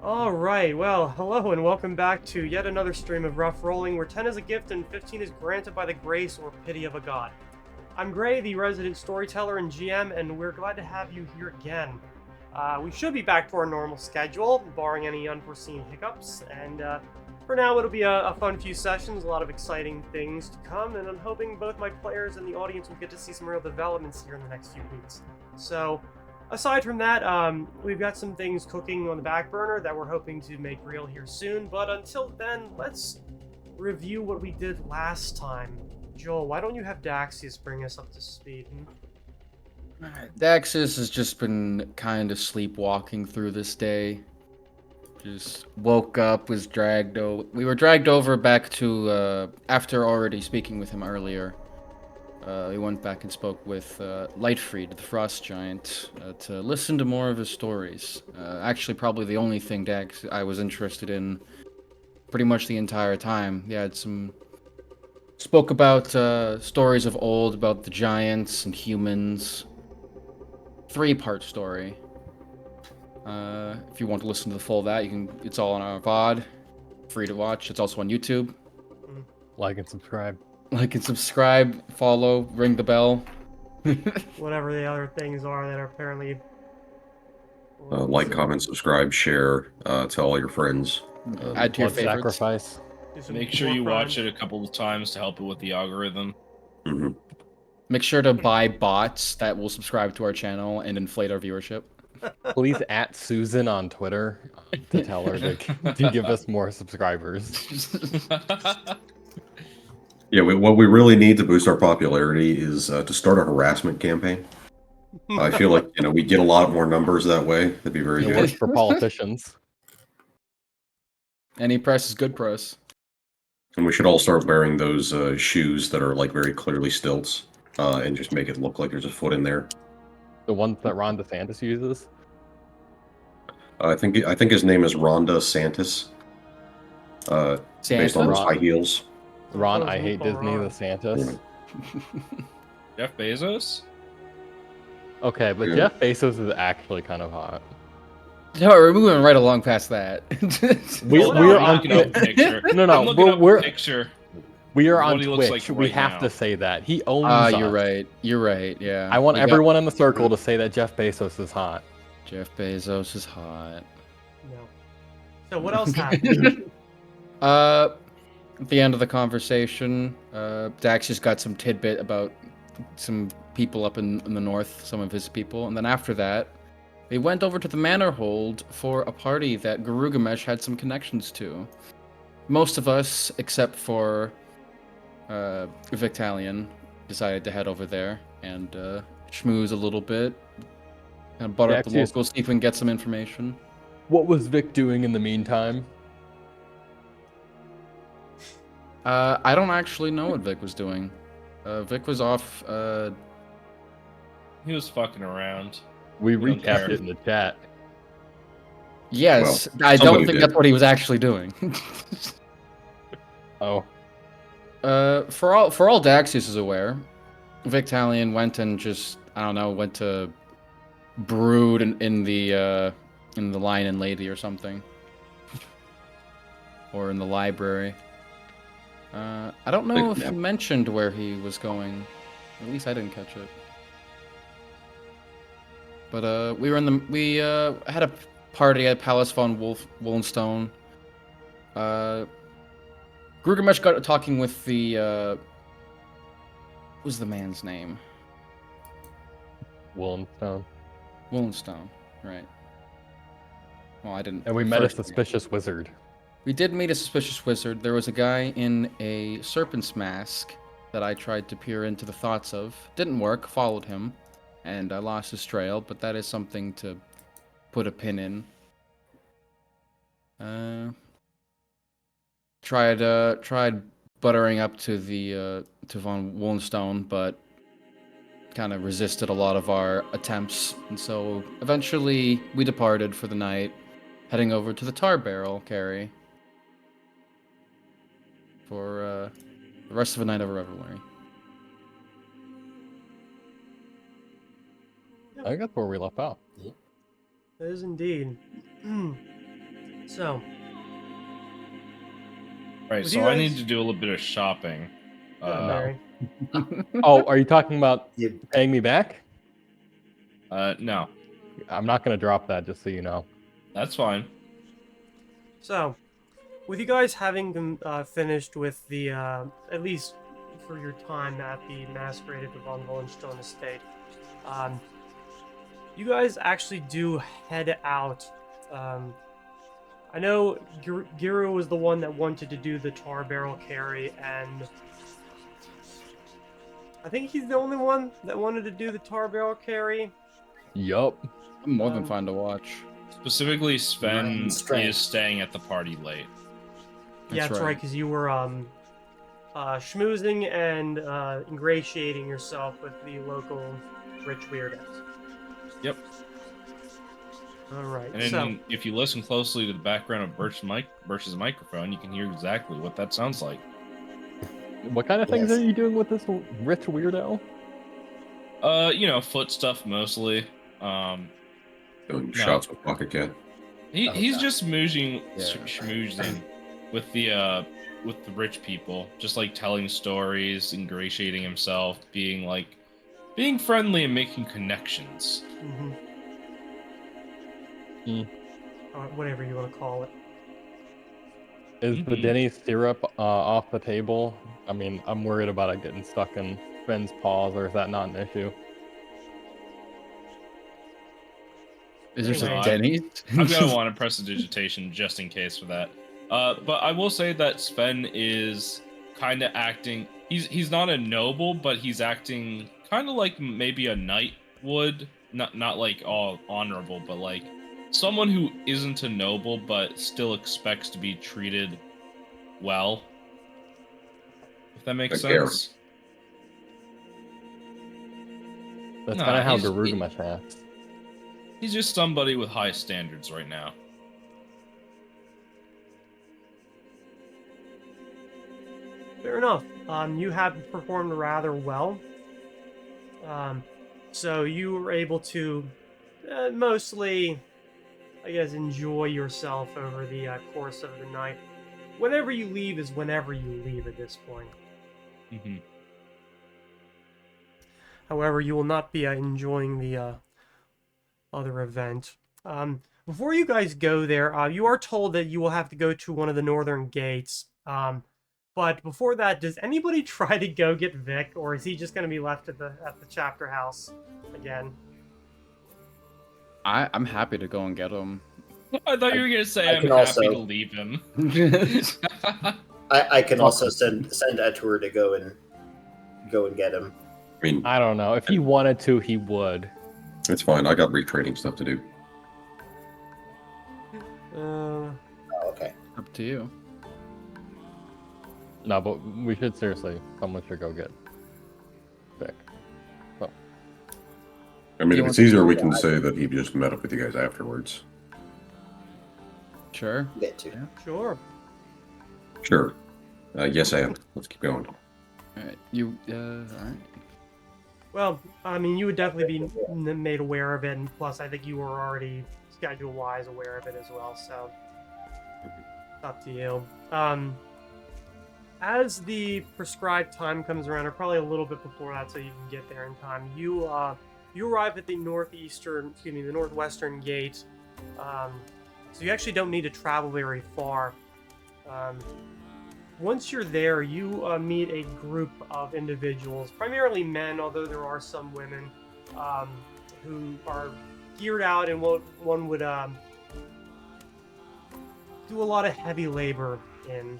Alright, well, hello and welcome back to yet another stream of Rough Rolling, where 10 is a gift and 15 is granted by the grace or pity of a god. I'm Gray, the resident storyteller and GM, and we're glad to have you here again. We should be back to our normal schedule, barring any unforeseen hiccups, and for now it'll be a fun few sessions, a lot of exciting things to come, and I'm hoping both my players and the audience will get to see some real developments here in the next few weeks. So, aside from that, we've got some things cooking on the back burner that we're hoping to make real here soon, but until then, let's review what we did last time. Joel, why don't you have Daxius bring us up to speed? Daxis has just been kind of sleepwalking through this day. Just woke up, was dragged over. We were dragged over back to, after already speaking with him earlier. We went back and spoke with Lightfried, the Frost Giant, to listen to more of his stories. Actually, probably the only thing I was interested in pretty much the entire time. He had some... Spoke about stories of old, about the giants and humans. 3-part story. If you want to listen to the full of that, you can. It's all on our VOD. Free to watch. It's also on YouTube. Like and subscribe. Like and subscribe, follow, ring the bell. Whatever the other things are that are apparently... Like, comment, subscribe, share, tell all your friends. Add to your Blood favorites. sacrifice. do some Make sure war you crime. watch it a couple of times to help it with the algorithm. Mm-hmm. Make sure to buy bots that will subscribe to our channel and inflate our viewership. Please at Susan on Twitter to tell her to give us more subscribers. Yeah, what we really need to boost our popularity is to start a harassment campaign. I feel like we get a lot more numbers that way. That'd be very It works good. for politicians. Any press is good press. And we should all start wearing those shoes that are like very clearly stilts, and just make it look like there's a foot in there. The ones that Ron DeSantis uses. I think his name is Rhonda Santis. Based on his Ron. high heels. Ron, Oh, I hate Ron. Disney, DeSantis. Jeff Bezos? Okay, but Yeah. Jeff Bezos is actually kind of hot. No, we're moving right along past that. We Hold are I'm on looking up a Twitch. picture. No, no, I'm looking up we're- a picture. We are What on he looks Twitch. like We right have now. to say that. He owns us. You're right. You're right. Yeah. I want We got- everyone in the circle to say that Jeff Bezos is hot. Jeff Bezos is hot. No. So what else happened? At the end of the conversation, Dax just got some tidbit about some people up in the north, some of his people, and then after that, they went over to the manor hold for a party that Garugamesh had some connections to. Most of us, except for Vic'Talion, decided to head over there and schmooze a little bit, and butter up the Daxius. locals, see if we can get some information. What was Vic doing in the meantime? I don't actually know what Vic was doing. Vic was off. He was fucking around. We We don't recapped care. it in the chat. Yes, Well, I don't somebody think did. that's what he was actually doing. Oh, For all Daxius is aware, Vic'Talion went and just went to brood in the Lion and Lady or something, or in the library. I don't know if he mentioned where he was going. At least I didn't catch it. But we had a party at Palace von Wollenstone. Grugamesh got talking with the what was the man's name? Willenstone. Wollenstone, right. Well, I didn't. And we met a first name. suspicious wizard. We did meet a suspicious wizard. There was a guy in a serpent's mask that I tried to peer into the thoughts of. Didn't work, followed him, and I lost his trail, but that is something to put a pin in. Tried buttering up to the to von Wollenstone, but kind of resisted a lot of our attempts, and so eventually we departed for the night, heading over to the Tar Barrel Carry for the rest of a night of revelry. I think that's where we left off. That is indeed. So, Right, With so you I guys- need to do a little bit of shopping. Mary. Oh, are you talking about You, paying me back? No, I'm not gonna drop that, just so you know. that's fine. So, with you guys having finished with the, at least for your time at the Masquerade at the Von Wallenstone estate, you guys actually do head out. I know Giru was the one that wanted to do the tar barrel carry, and I think he's the only one that wanted to do the tar barrel carry. Yup. I'm more than Um, fine to watch. Specifically, Sven Strength. is staying at the party late. Yeah, that's right, because you were schmoozing and ingratiating yourself with the local rich weirdos. Yep. All right. And then So, if you listen closely to the background of Birch's microphone, you can hear exactly what that sounds like. What kind of things Yes. are you doing with this rich weirdo? Foot stuff mostly. Doing No. shots with Pocket Cat. He's Okay. just schmoozing Yeah. with the rich people, just like telling stories, ingratiating himself, being friendly and making connections. whatever you want to call it. Is the Mhm. Denny syrup off the table? I mean, I'm worried about it getting stuck in Ben's paws, or is that not an issue? Is there some Anyway. Denny's? I'm gonna want to press the digitation just in case for that. But I will say that Sven is kind of acting. He's not a noble, but he's acting kind of like maybe a knight would. Not like all honorable, but like someone who isn't a noble but still expects to be treated well. If that makes Like Garrett. sense. That's Nah, kind of how he's- Garugamesh acts. He's just somebody with high standards right now. Fair enough. You have performed rather well. So you were able to mostly, I guess, enjoy yourself over the course of the night. Whenever you leave is whenever you leave at this point. Mm-hmm. However, you will not be enjoying the other event. Before you guys go there, you are told that you will have to go to one of the northern gates. But before that, does anybody try to go get Vic, or is he just going to be left at the chapter house again? I'm happy to go and get him. I thought you were gonna say I I'm can happy also- to leave him. I can also send Etur to go and get him. I mean, I don't know. If he wanted to, he would. it's fine. I got retraining stuff to do. Oh, okay. Up to you. No, but we should seriously. Someone should go get Vic. I mean, You if want it's to easier, go- we can say that he just met up with you guys afterwards. Sure. Get to. Sure. Sure. Yes, and. Let's keep going. Alright. You, alright. Well, I mean, you would definitely be made aware of it, and plus, I think you were already schedule-wise aware of it as well. So, it's up to you. As the prescribed time comes around, or probably a little bit before that, so you can get there in time, you arrive at the northwestern gate. So you actually don't need to travel very far. Once you're there, you meet a group of individuals, primarily men, although there are some women, who are geared out in what one would do a lot of heavy labor in.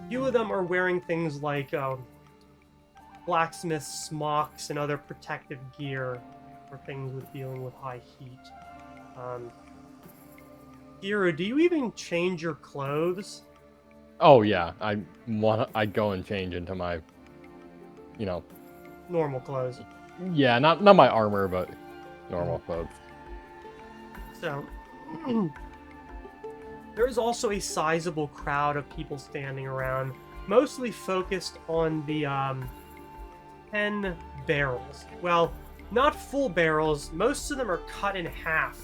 Few of them are wearing things like blacksmith smocks and other protective gear for things with dealing with high heat. Hiro, do you even change your clothes? Oh yeah, I'd go and change into my, Normal clothes. yeah, not my armor, but normal clothes. So, there is also a sizable crowd of people standing around, mostly focused on the 10 barrels. Well, not full barrels. Most of them are cut in half.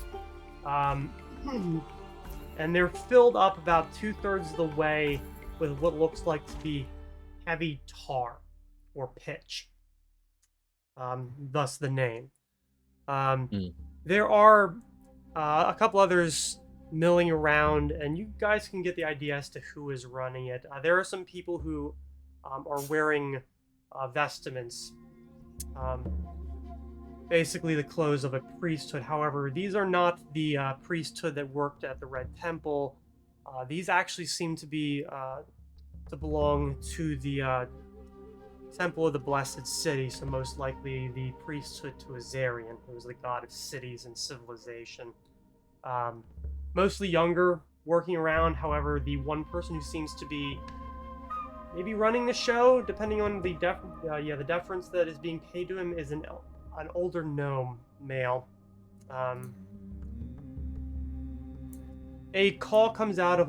and they're filled up about 2/3 of the way with what looks like to be heavy tar or pitch. Thus the name. There are a couple others milling around, and you guys can get the idea as to who is running it. There are some people who are wearing vestments, basically the clothes of a priesthood. However, these are not the priesthood that worked at the Red Temple. These actually seem to be to belong to the Temple of the Blessed City, so most likely the priesthood to Azarian, who is the god of cities and civilization. Mostly younger, working around. However, the one person who seems to be maybe running the show, depending on the deference that is being paid to him, is an older gnome male. A call comes out of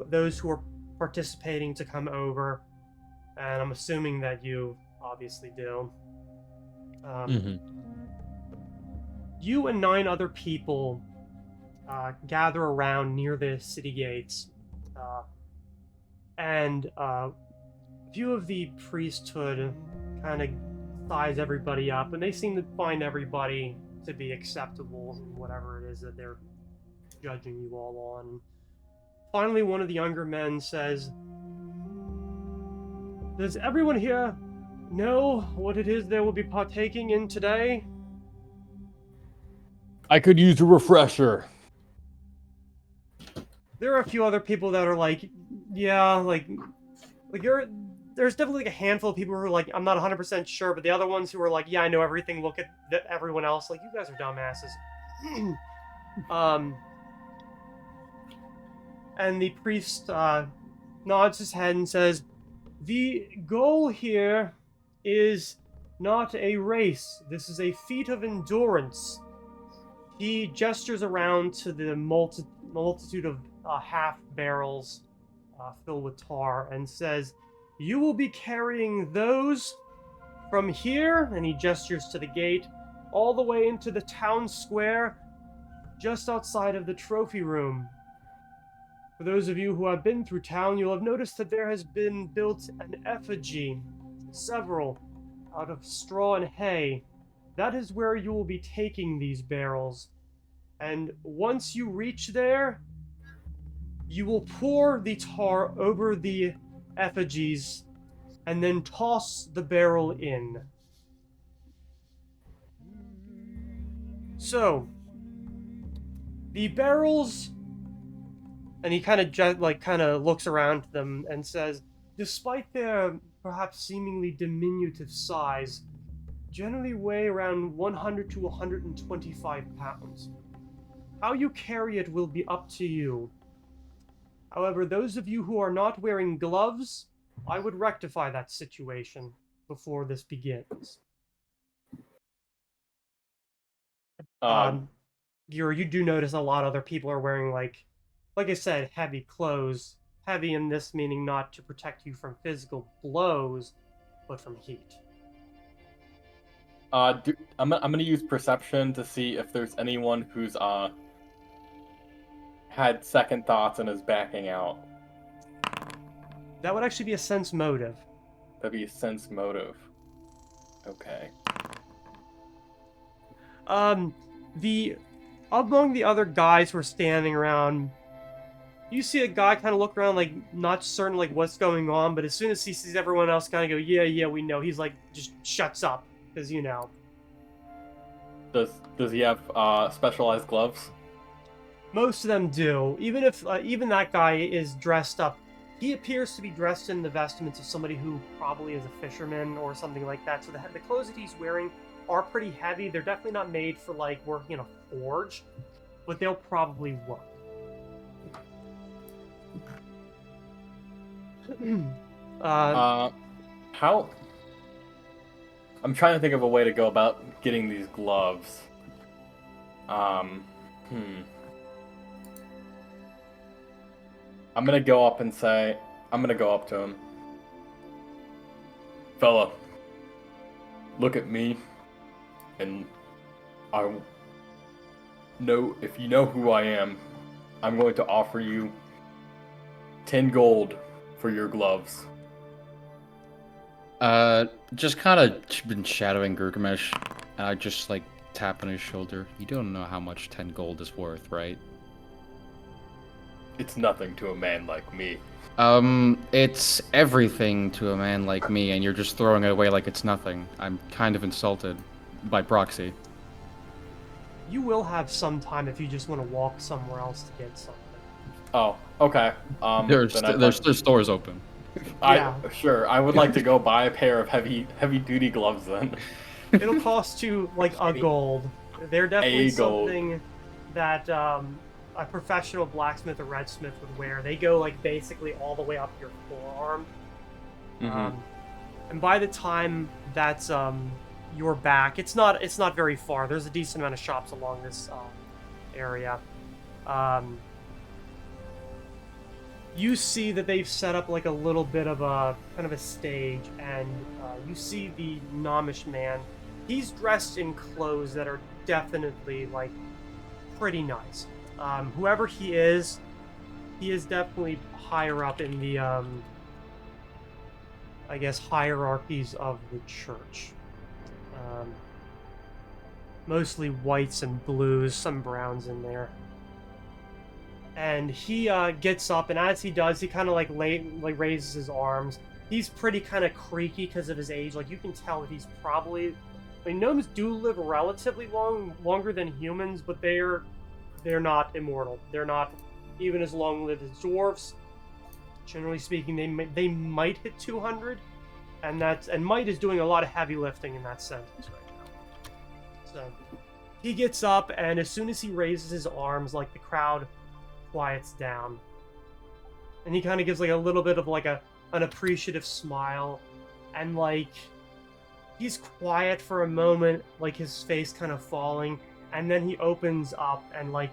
those who are participating to come over, and I'm assuming that you obviously do. You and 9 other people gather around near the city gates, and a few of the priesthood kind of size everybody up, and they seem to find everybody to be acceptable in whatever it is that they're judging you all on. Finally, one of the younger men says, "Does everyone here know what it is they will be partaking in today?" I could use a refresher. There are a few other people that are like, yeah, there's definitely a handful of people who are like, I'm not 100% sure, but the other ones who are like, yeah, I know everything, look at everyone else, like, you guys are dumbasses. And the priest nods his head and says, "The goal here is not a race. This is a feat of endurance." He gestures around to the multitude of half barrels filled with tar and says, "You will be carrying those from here," and he gestures to the gate, "all the way into the town square just outside of the trophy room. For those of you who have been through town, you'll have noticed that there has been built an effigy, several, out of straw and hay. That is where you will be taking these barrels. And once you reach there, you will pour the tar over the effigies and then toss the barrel in. So, the barrels," and he kind of looks around them and says, "despite their perhaps seemingly diminutive size, generally weigh around 100 to 125 pounds. How you carry it will be up to you. However, those of you who are not wearing gloves, I would rectify that situation before this begins." You do notice a lot of other people are wearing, like I said, heavy clothes. Heavy in this meaning not to protect you from physical blows, but from heat. I'm gonna use perception to see if there's anyone who's had second thoughts and is backing out. That would actually be a sense motive. That'd be a sense motive. Okay. Among the other guys who are standing around, you see a guy kind of look around, like, not certain, like, what's going on, but as soon as he sees everyone else kind of go, yeah, we know, he's like, just shuts up, because, you know. Does he have specialized gloves? Most of them do. Even if even that guy is dressed up, he appears to be dressed in the vestments of somebody who probably is a fisherman or something like that. So the clothes that he's wearing are pretty heavy. They're definitely not made for, like, working in a forge, but they'll probably work. How? I'm trying to think of a way to go about getting these gloves. I'm gonna go up to him. "Fella, look at me, and I know if you know who I am, I'm going to offer you 10 gold for your gloves. Just kind of been shadowing Gilgamesh, and I just like tap on his shoulder. You don't know how much 10 gold is worth, right? It's nothing to a man like me. It's everything to a man like me, and you're just throwing it away like it's nothing. I'm kind of insulted by proxy. You will have some time if you just want to walk somewhere else to get something. Oh, okay. There's then I'd like- there's stores open. Sure. I would like to go buy a pair of heavy duty gloves then. It'll cost you like a gold. They're definitely A gold. something that a professional blacksmith or redsmith would wear. They go like basically all the way up your forearm. Mhm. And by the time that's your back, it's not very far. There's a decent amount of shops along this area. You see that they've set up like a little bit of a kind of a stage, and you see the Nomish man. He's dressed in clothes that are definitely like pretty nice. Whoever he is definitely higher up in the I guess hierarchies of the church. Mostly whites and blues, some browns in there. And he gets up, and as he does, he kind of like raises his arms. He's pretty kind of creaky because of his age. Like you can tell that he's probably. I mean, gnomes do live relatively longer than humans, but they're not immortal. They're not even as long-lived as dwarves. Generally speaking, they might hit 200, and might is doing a lot of heavy lifting in that sentence right now. So he gets up, and as soon as he raises his arms, like the crowd quiets down, and he kind of gives like a little bit of like an appreciative smile, and like he's quiet for a moment, like his face kind of falling, and then he opens up, and like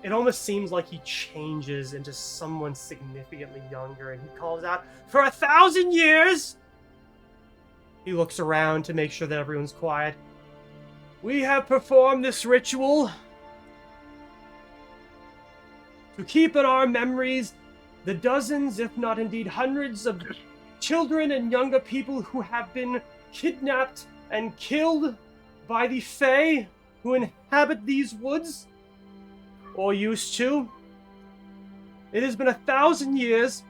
it almost seems like he changes into someone significantly younger, and he calls out, "For 1,000 years!" He looks around to make sure that everyone's quiet. "We have performed this ritual to keep in our memories the dozens, if not indeed hundreds, of children and younger people who have been kidnapped and killed by the Fae who inhabit these woods, or used to. It has been 1,000 years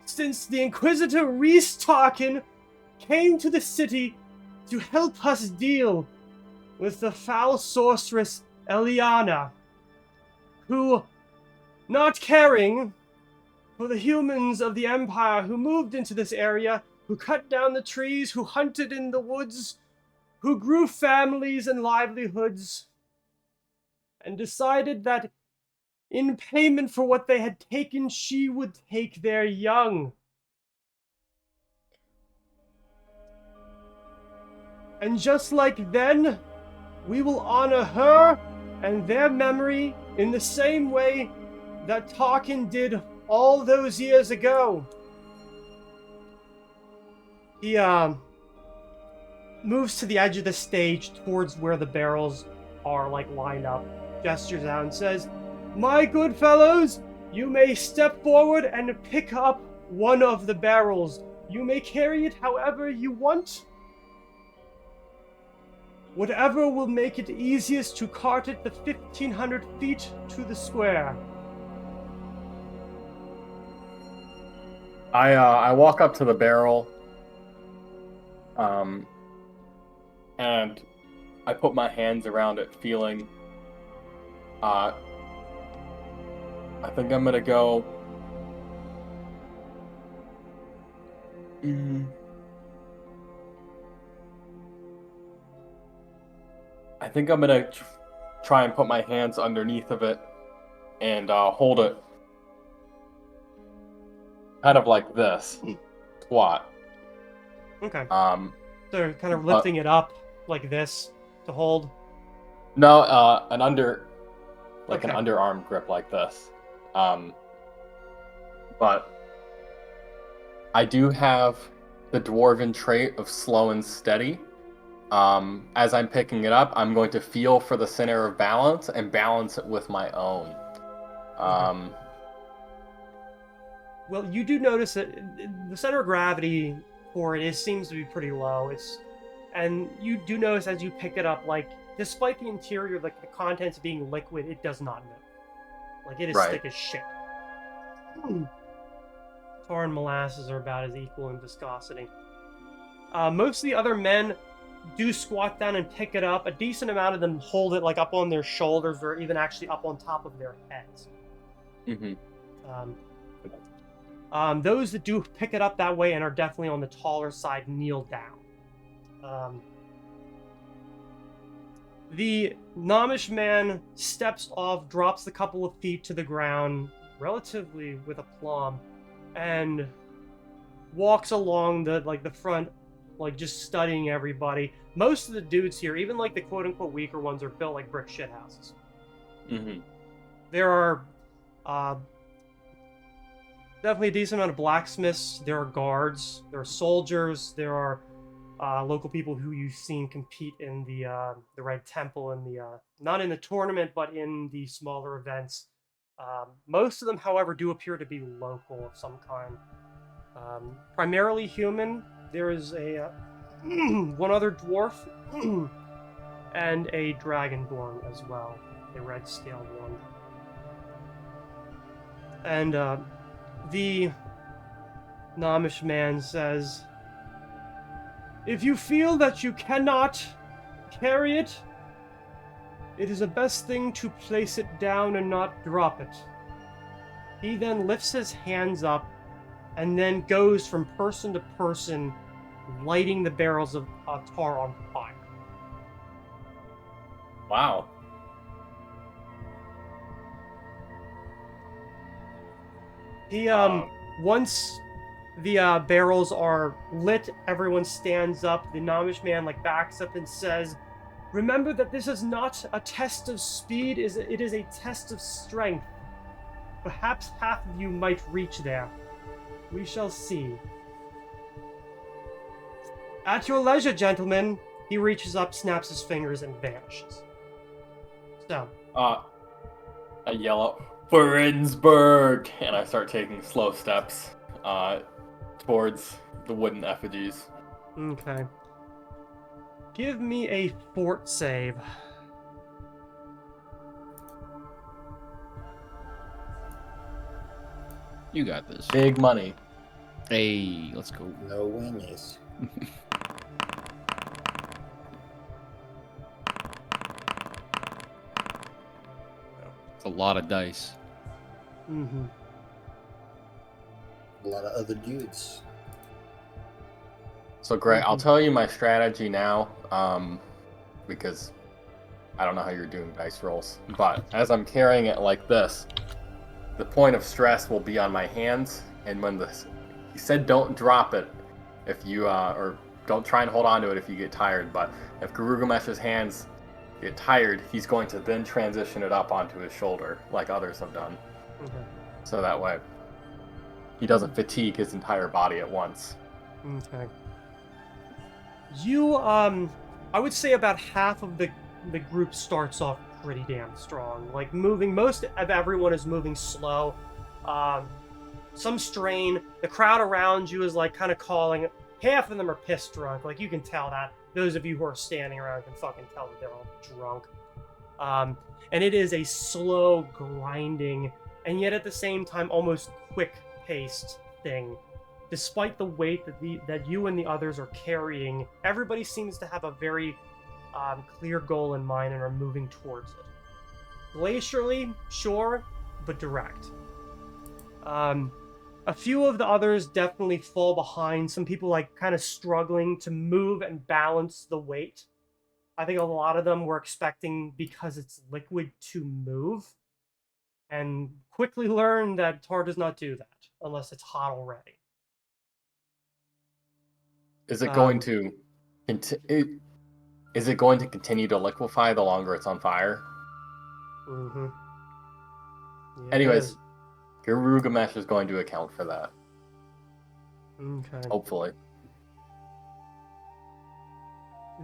since the Inquisitor Rhys Tarkin came to the city to help us deal with the foul sorceress Eliana, who, not caring for the humans of the Empire who moved into this area, who cut down the trees, who hunted in the woods, who grew families and livelihoods, and decided that in payment for what they had taken, she would take their young. And just like then, we will honor her and their memory in the same way that Tarkin did all those years ago." He moves to the edge of the stage towards where the barrels are like lined up, gestures out and says, "My good fellows, you may step forward and pick up one of the barrels. You may carry it however you want. Whatever will make it easiest to cart it the 1,500 feet to the square." I walk up to the barrel, and I put my hands around it, feeling. I think I'm gonna go. I think I'm gonna try and put my hands underneath of it and hold it kind of like this, squat. Okay. So kind of lifting it up like this to hold. No, an Okay. underarm grip like this. But I do have the dwarven trait of slow and steady, As I'm picking it up, I'm going to feel for the center of balance and balance it with my own. Well, you do notice that the center of gravity for it seems to be pretty low. And you do notice as you pick it up, like, despite the interior, like the contents being liquid, it does not move. Like, it is Right. thick as shit. Tar and molasses are about as equal in viscosity. Most of the other men do squat down and pick it up. A decent amount of them hold it like up on their shoulders or even actually up on top of their heads. Mm-hmm. Those that do pick it up that way and are definitely on the taller side kneel down. The Nomish man steps off, drops a couple of feet to the ground, relatively with aplomb, and walks along the front, like just studying everybody. Most of the dudes here, even like the quote-unquote weaker ones, are built like brick shithouses. Mm-hmm. There are definitely a decent amount of blacksmiths. There are guards. There are soldiers. There are local people who you've seen compete in the Red Temple and the not in the tournament, but in the smaller events. Most of them, however, do appear to be local of some kind. Primarily human. There is a one other dwarf and a dragonborn as well, a red-scaled one. And the Nomish man says, "If you feel that you cannot carry it, it is the best thing to place it down and not drop it." He then lifts his hands up and then goes from person to person, lighting the barrels of tar on fire. Wow. He once the barrels are lit, everyone stands up. The Nomish man backs up and says, "Remember that this is not a test of speed, it is a test of strength. Perhaps half of you might reach there. We shall see. At your leisure, gentlemen." He reaches up, snaps his fingers, and vanishes. So, I yell out, "Friensburg!" and I start taking slow steps towards the wooden effigies. okay. Give me a fort save. You got this. Big money. Hey, let's go. No wingies. It's a lot of dice. Mm-hmm. A lot of other dudes. So Greg, I'll tell you my strategy now, because I don't know how you're doing dice rolls, but as I'm carrying it like this, the point of stress will be on my hands, and when he said don't drop it if you, or don't try and hold on to it if you get tired, but if Garugumesh's hands get tired, he's going to then transition it up onto his shoulder, like others have done. Okay. So that way, he doesn't fatigue his entire body at once. Okay. You, I would say about half of the group starts off pretty damn strong. Like, most of everyone is moving slow. Some strain. The crowd around you is, kind of calling. Half of them are pissed drunk. Like, you can tell that. Those of you who are standing around can fucking tell that they're all drunk. And it is a slow, grinding, and yet at the same time, almost quick-paced thing. Despite the weight that you and the others are carrying, everybody seems to have a very clear goal in mind and are moving towards it. Glacially, sure, but direct. A few of the others definitely fall behind. Some people kind of struggling to move and balance the weight. I think a lot of them were expecting, because it's liquid, to move, and quickly learn that tar does not do that unless it's hot already. Is it going to is it going to continue to liquefy the longer it's on fire? Mm-hmm. Yeah, Anyways, Garugamesh is going to account for that. Okay. Hopefully.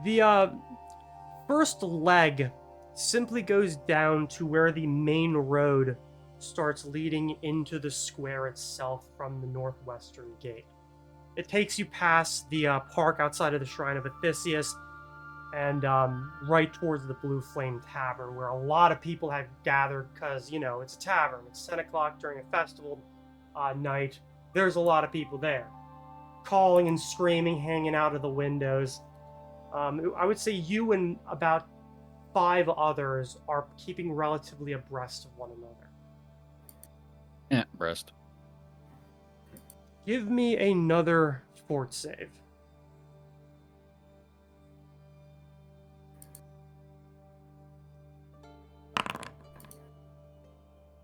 The first leg simply goes down to where the main road starts leading into the square itself from the northwestern gate. It takes you past the park outside of the Shrine of Athisius and right towards the Blue Flame Tavern, where a lot of people have gathered because, you know, it's a tavern. It's 10 o'clock during a festival night. There's a lot of people there, calling and screaming, hanging out of the windows. I would say you and about 5 others are keeping relatively abreast of one another. Yeah, breast. Give me another fort save.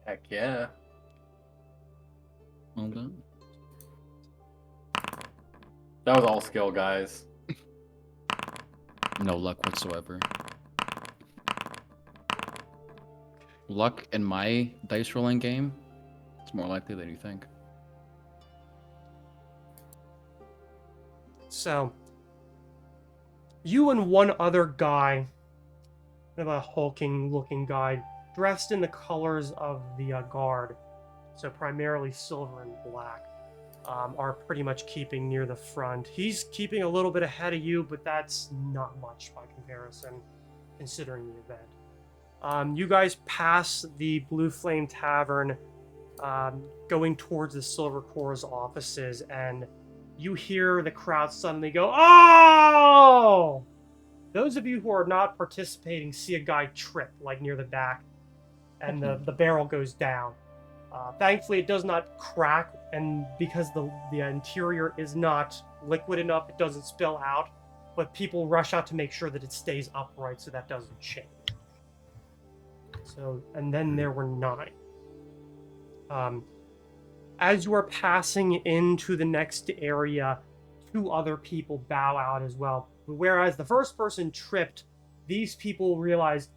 Heck yeah. Well done. That was all skill, guys. No luck whatsoever. Luck in my dice rolling game, it's more likely than you think. So, you and one other guy, kind of a hulking-looking guy, dressed in the colors of the guard, so primarily silver and black, are pretty much keeping near the front. He's keeping a little bit ahead of you, but that's not much by comparison, considering the event. You guys pass the Blue Flame Tavern, going towards the Silver Core's offices, and you hear the crowd suddenly go, "Oh!" Those of you who are not participating see a guy trip, like near the back, and the barrel goes down. Thankfully, it does not crack, and because the interior is not liquid enough, it doesn't spill out, but people rush out to make sure that it stays upright so that doesn't change. So, and then there were 9. As you are passing into the next area, 2 other people bow out as well. Whereas the first person tripped, these people realized,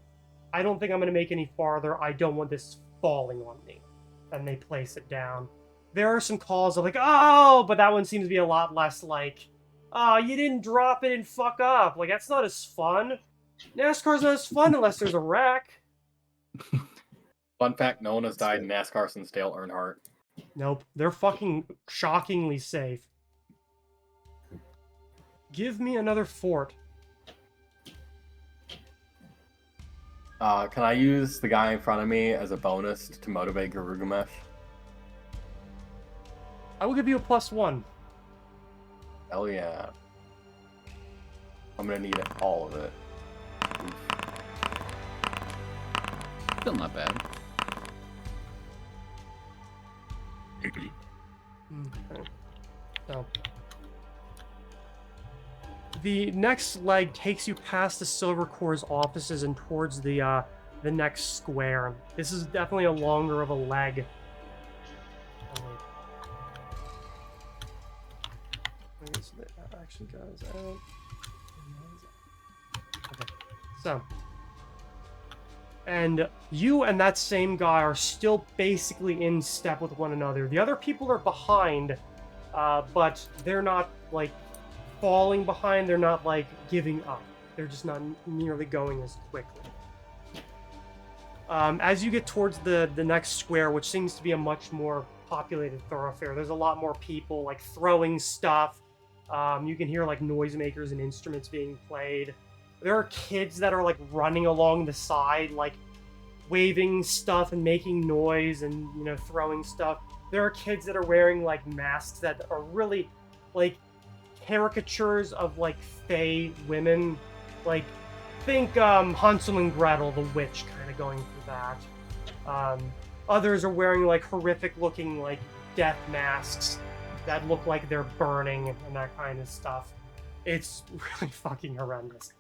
I don't think I'm going to make any farther. I don't want this falling on me. And they place it down. There are some calls of like, oh, but that one seems to be a lot less like, oh, you didn't drop it and fuck up. Like, that's not as fun. NASCAR's not as fun unless there's a wreck. Fun fact, no one has died in NASCAR since Dale Earnhardt. Nope, they're fucking shockingly safe. Give me another fort. Can I use the guy in front of me as a bonus to motivate Garugamesh? I will give you a +1. Hell yeah. I'm gonna need all of it. Still not bad. Okay. So, the next leg takes you past the Silver Core's offices and towards the next square. This is definitely a longer of a leg. That actually goes out. Okay. So, and you and that same guy are still basically in step with one another. The other people are behind, but they're not like falling behind. They're not like giving up. They're just not nearly going as quickly. As you get towards the next square, which seems to be a much more populated thoroughfare, there's a lot more people like throwing stuff. You can hear like noisemakers and instruments being played. There are kids that are like running along the side, like waving stuff and making noise and, you know, throwing stuff. There are kids that are wearing like masks that are really like caricatures of like fey women. Like, think Hansel and Gretel, the witch, kind of going through that. Others are wearing like horrific looking like death masks that look like they're burning and that kind of stuff. It's really fucking horrendous.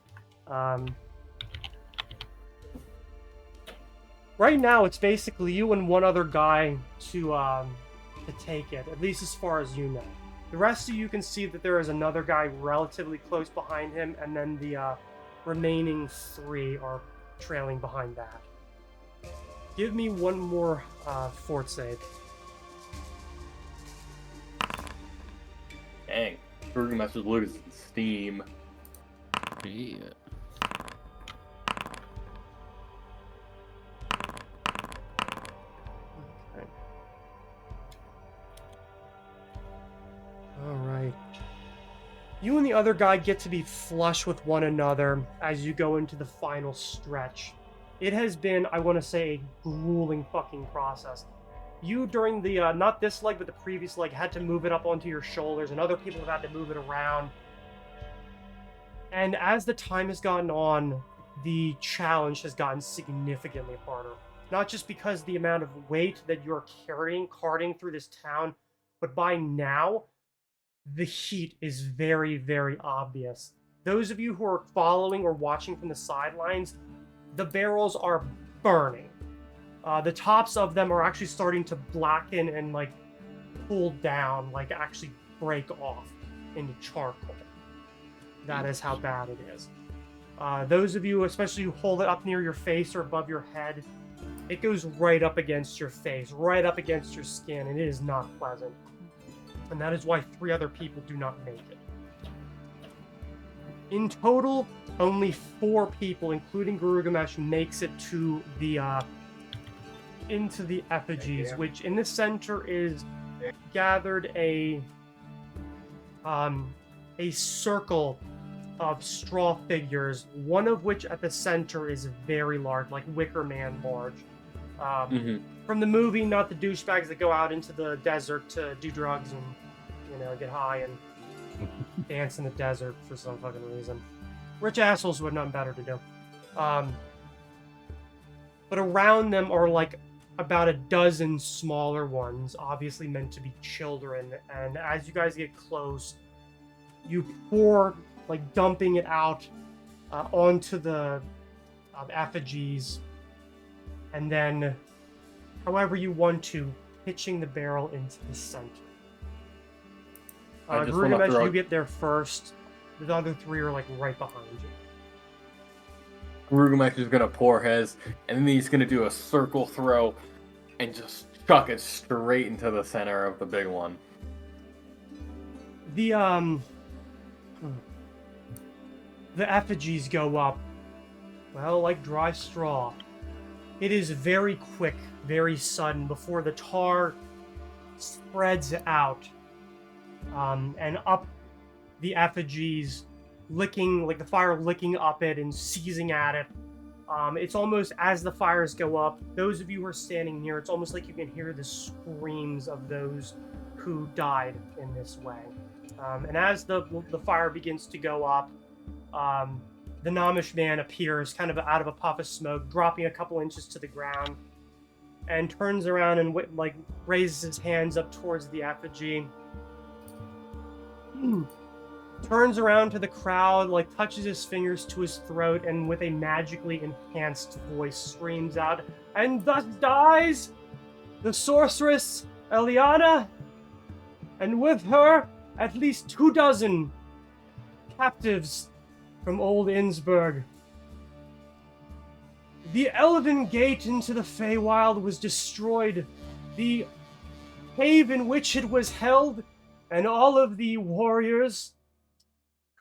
Right now, it's basically you and one other guy to take it, at least as far as you know. The rest of you can see that there is another guy relatively close behind him, and then the remaining 3 are trailing behind that. Give me one more fort save. Dang. Garugamesh is losing steam. Yeah. Okay. All right. You and the other guy get to be flush with one another as you go into the final stretch. It has been, I want to say, a grueling fucking process. You, during the, not this leg, but the previous leg, had to move it up onto your shoulders, and other people have had to move it around. And as the time has gotten on, the challenge has gotten significantly harder. Not just because the amount of weight that you're carting through this town, but by now, the heat is very, very obvious. Those of you who are following or watching from the sidelines, the barrels are burning. The tops of them are actually starting to blacken and like cool down, like actually break off into charcoal. That is how bad it is. Those of you, especially who hold it up near your face or above your head, it goes right up against your face, right up against your skin, and it is not pleasant. And that is why 3 other people do not make it. In total, only 4 people, including Gurugamesh, makes it to the into the effigies, which in the center is gathered a circle of straw figures, one of which at the center is very large, like Wicker Man large. From the movie, not the douchebags that go out into the desert to do drugs and, you know, get high and dance in the desert for some fucking reason. Rich assholes would nothing better to do. But around them are like about a dozen smaller ones, obviously meant to be children. And as you guys get close, you pour, like dumping it out onto the effigies, and then, however you want to, pitching the barrel into the center. Gurugamesh, you get there first. The other 3 are like right behind you. Gurugamesh is gonna pour his, and then he's gonna do a circle throw and just chuck it straight into the center of the big one. The effigies go up, well, like dry straw. It is very quick, very sudden, before the tar spreads out, and up the effigies, licking, like the fire licking up it and seizing at it. It's almost, as the fires go up, those of you who are standing near, it's almost like you can hear the screams of those who died in this way. And as the fire begins to go up, the Nomish man appears kind of out of a puff of smoke, dropping a couple inches to the ground, and turns around and like raises his hands up towards the effigy. Turns around to the crowd, like touches his fingers to his throat, and with a magically enhanced voice screams out, "And thus dies the sorceress Eliana, and with her at least 24 captives from old Innsbruck. The elven gate into the Feywild was destroyed, the cave in which it was held, and all of the warriors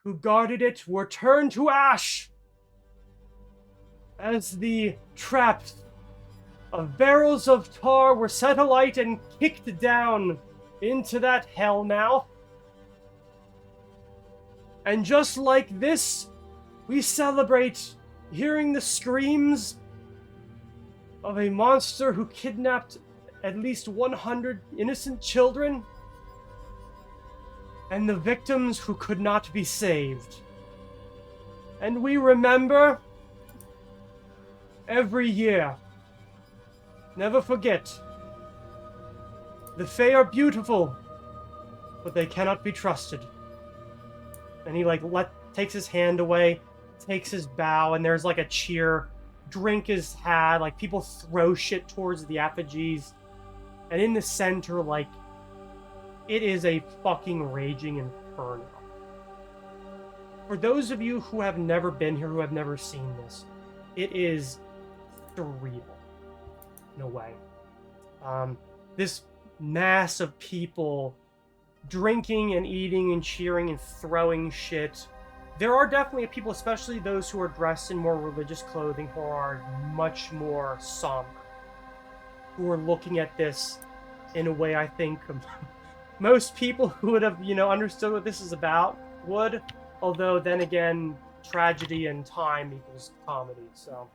who guarded it were turned to ash as the traps of barrels of tar were set alight and kicked down into that hellmouth. And just like this, we celebrate hearing the screams of a monster who kidnapped at least 100 innocent children, and the victims who could not be saved. And we remember every year. Never forget. The Fae are beautiful, but they cannot be trusted." And he takes his hand away, takes his bow, and there's like a cheer. Drink is had, like people throw shit towards the effigies. And in the center, like, it is a fucking raging inferno. For those of you who have never been here, who have never seen this, it is surreal in a way. This mass of people drinking and eating and cheering and throwing shit, There are definitely people, especially those who are dressed in more religious clothing, who are much more somber, who are looking at this in a way I think most people who would have, understood what this is about would. Although then again, tragedy and time equals comedy, so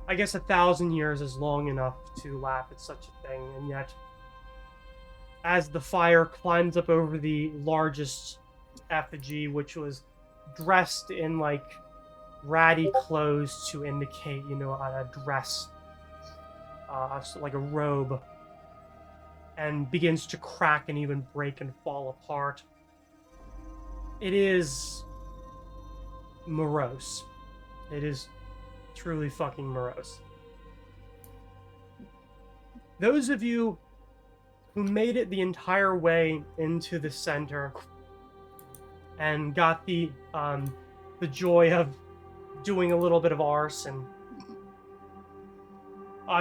I guess 1,000 years is long enough to laugh at such a thing, and yet, as the fire climbs up over the largest effigy, which was dressed in, like, ratty clothes to indicate, a dress, like a robe, and begins to crack and even break and fall apart. It is morose. It is truly fucking morose. Those of you who made it the entire way into the center and got the joy of doing a little bit of arson,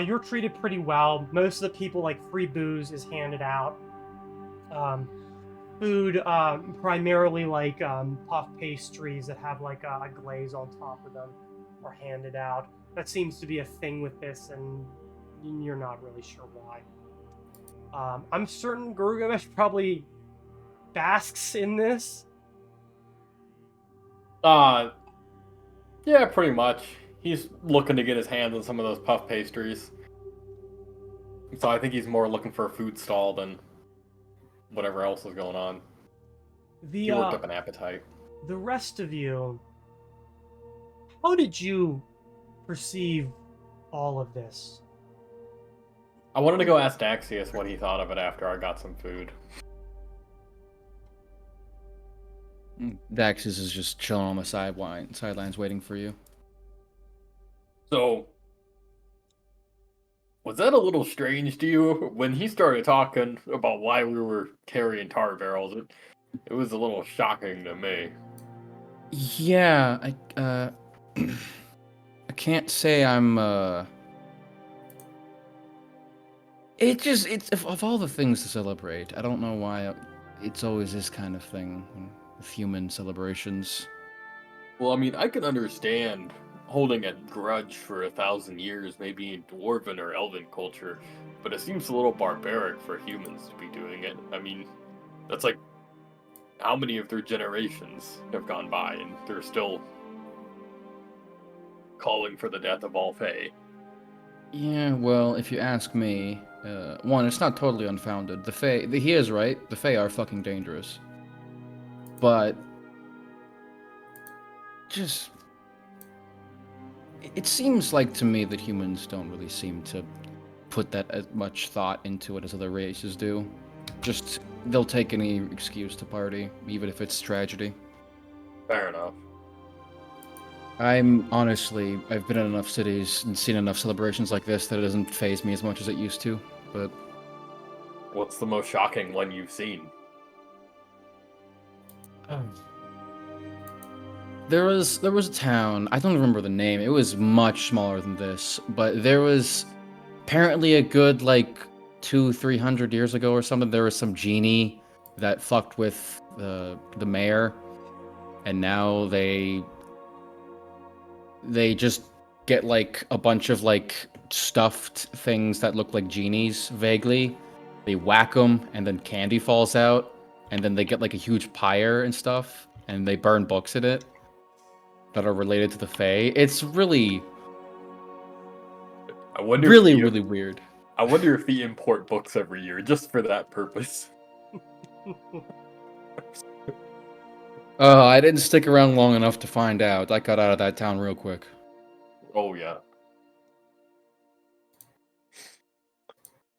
you're treated pretty well. Most of the people, like, free booze is handed out. Food, primarily like puff pastries that have like a glaze on top of them, are handed out. That seems to be a thing with this, and you're not really sure why. I'm certain Gilgamesh probably basks in this. Yeah, pretty much. He's looking to get his hands on some of those puff pastries. So I think he's more looking for a food stall than whatever else is going on. He worked up an appetite. The rest of you, how did you perceive all of this? I wanted to go ask Daxius what he thought of it after I got some food. Daxus is just chilling on the sidelines waiting for you. So, was that a little strange to you? When he started talking about why we were carrying tar barrels, it was a little shocking to me. Yeah, I can't say I'm, it's of all the things to celebrate, I don't know why it's always this kind of thing with human celebrations. Well, I mean, I can understand holding a grudge for 1,000 years, maybe in dwarven or elven culture, but it seems a little barbaric for humans to be doing it. I mean, that's like, how many of their generations have gone by, and they're still calling for the death of all Fae? Yeah, well, if you ask me, one, it's not totally unfounded. The Fae, he is right, the Fae are fucking dangerous. But, just, it seems like to me that humans don't really seem to put that as much thought into it as other races do. Just, they'll take any excuse to party, even if it's tragedy. Fair enough. I've been in enough cities and seen enough celebrations like this that it doesn't faze me as much as it used to, but... What's the most shocking one you've seen? There was a town, I don't remember the name, it was much smaller than this, but there was apparently a good, 200-300 years ago or something, there was some genie that fucked with the mayor, and now they just get, a bunch of, stuffed things that look like genies, vaguely. They whack them, and then candy falls out, and then they get, a huge pyre and stuff, and they burn books in it that are related to the Fae. It's really really weird. I wonder if they import books every year, just for that purpose. I didn't stick around long enough to find out. I got out of that town real quick. Oh, yeah.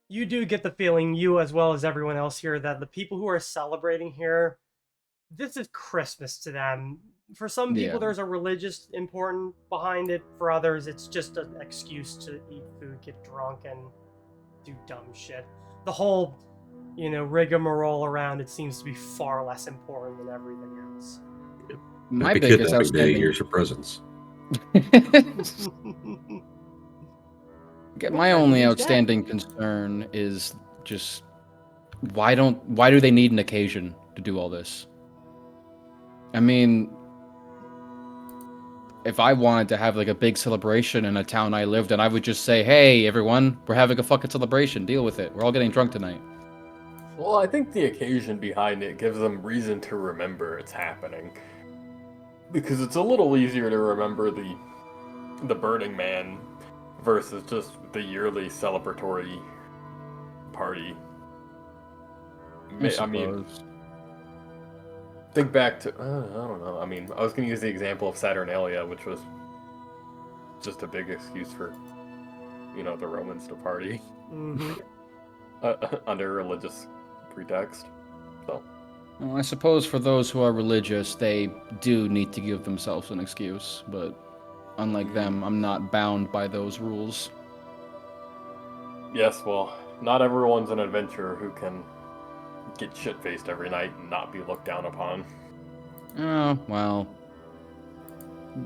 You do get the feeling, you as well as everyone else here, that the people who are celebrating here, this is Christmas to them. For some people, there's a religious importance behind it. For others, it's just an excuse to eat food, get drunk, and do dumb shit. The whole, rigmarole around it seems to be far less important than everything else. My biggest outstanding... Here's your presents. My only outstanding concern is just why do they need an occasion to do all this? I mean, if I wanted to have like a big celebration in a town I lived in, I would just say, "Hey, everyone, we're having a fucking celebration. Deal with it. We're all getting drunk tonight." Well, I think the occasion behind it gives them reason to remember it's happening. Because it's a little easier to remember the Burning Man versus just the yearly celebratory party. I mean, suppose. think back to, I don't know. I mean, I was going to use the example of Saturnalia, which was just a big excuse for, the Romans to party Mm-hmm. under religious pretext. So, Well, I suppose for those who are religious, they do need to give themselves an excuse, but unlike them, I'm not bound by those rules. yes, well, not everyone's an adventurer who can get shit-faced every night and not be looked down upon. Oh, well,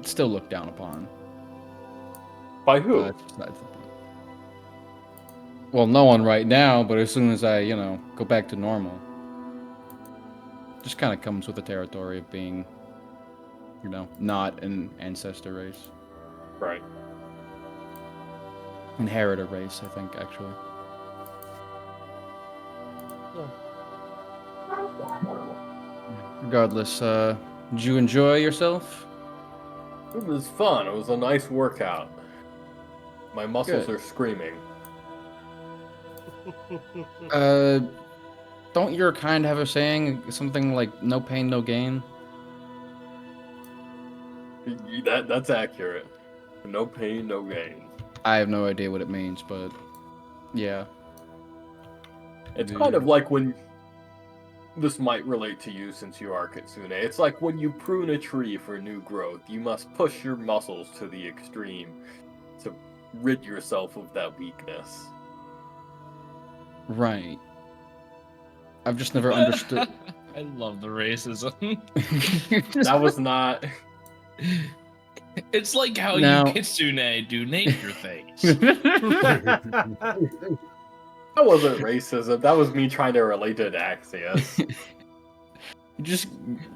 still looked down upon. By who? That's besides the point. Well, no one right now, but as soon as I, go back to normal, just kind of comes with the territory of being, not an ancestor race. Right. Inheritor race, I think, actually. Regardless, did you enjoy yourself? It was fun. It was a nice workout. My muscles Good. are screaming. Don't your kind have a saying, something like "no pain, no gain"? That's accurate. No pain, no gain. I have no idea what it means, but yeah. It's kind of like when... This might relate to you since you are Kitsune. It's like when you prune a tree for new growth, you must push your muscles to the extreme to rid yourself of that weakness. Right. I've just never understood. I love the racism. That was not... It's like how Now- you Kitsune do nature things. That wasn't racism. That was me trying to relate to Axios. You just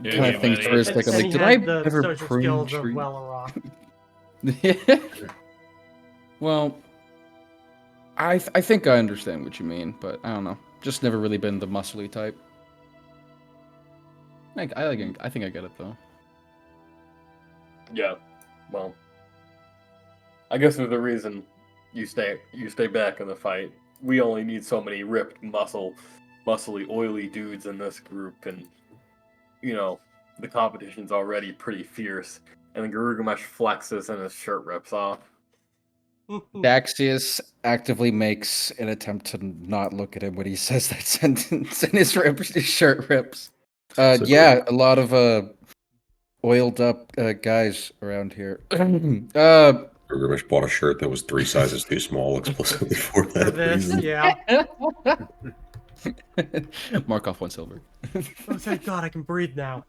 Yeah, kind yeah, of think buddy. for a second, And like, he did had I the ever social prune skills of tree? Wellerock. Well, I think I understand what you mean, but I don't know. Just never really been the muscly type. I think I get it though. Yeah. Well, I guess there's a reason you stay back in the fight. We only need so many ripped, muscly, oily dudes in this group, and the competition's already pretty fierce. And then Garugamesh flexes and his shirt rips off. Daxius actively makes an attempt to not look at him when he says that sentence, and his shirt rips. Yeah, a lot of oiled up guys around here. Gilgamesh bought a shirt that was 3 sizes too small explicitly for that For this, reason. yeah. Mark off 1 silver. Oh, thank God, I can breathe now.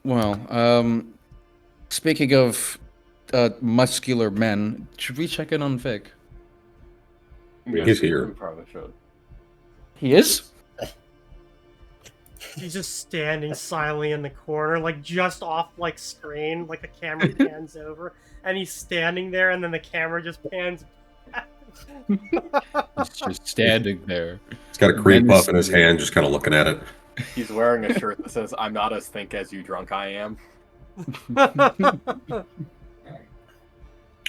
Well, speaking of muscular men, should we check in on Vic? He's here. We probably should. He is? He's just standing silently in the corner, like just off screen, like the camera pans over, and he's standing there, and then the camera just pans back. He's just standing there. He's got a cream puff in his hand, just kind of looking at it. He's wearing a shirt that says, "I'm not as think as you drunk I am."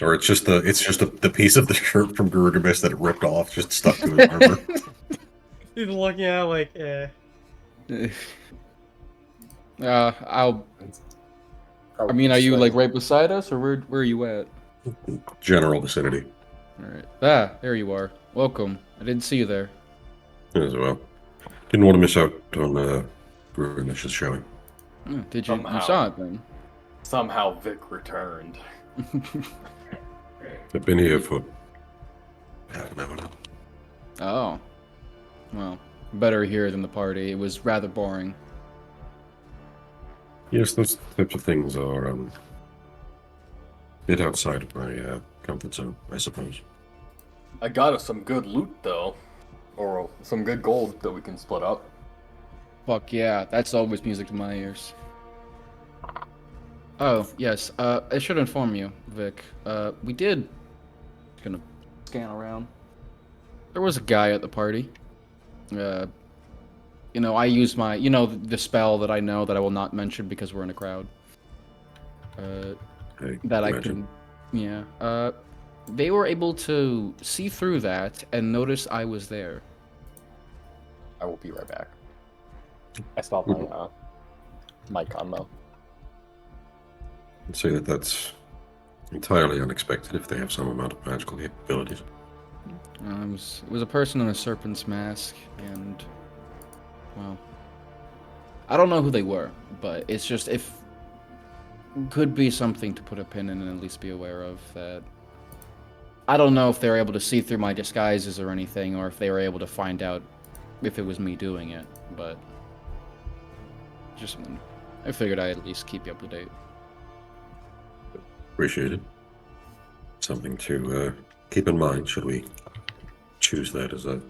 Or it's just the piece of the shirt from Gilgamesh that it ripped off, just stuck to his armor. He's looking at it like, eh. I mean, are you like right beside us, or where are you at? General vicinity. All right. There you are. Welcome. I didn't see you there. As well. Didn't want to miss out on Gilgamesh's showing. Oh, did you? Somehow. You saw it then? Somehow Vic returned. I've been here for half an hour now. Oh. Well, better here than the party. It was rather boring. Yes, those types of things are a bit outside of my comfort zone, I suppose. I got us some good loot though, or some good gold that we can split up. Fuck yeah, that's always music to my ears. Oh, yes. I should inform you, Vic. We did. Gonna scan around. There was a guy at the party. I use my, the spell that I know that I will not mention because we're in a crowd. That I imagine. can, yeah. They were able to see through that and notice I was there. I will be right back. I still have my mic on though. I'd say that's entirely unexpected if they have some amount of magical capabilities. It was a person in a serpent's mask, and, well, I don't know who they were, but it's just, if could be something to put a pin in and at least be aware of. That I don't know if they were able to see through my disguises or anything, or if they were able to find out if it was me doing it, but just I figured I'd at least keep you up to date. Appreciate it. Something to keep in mind should we choose that as a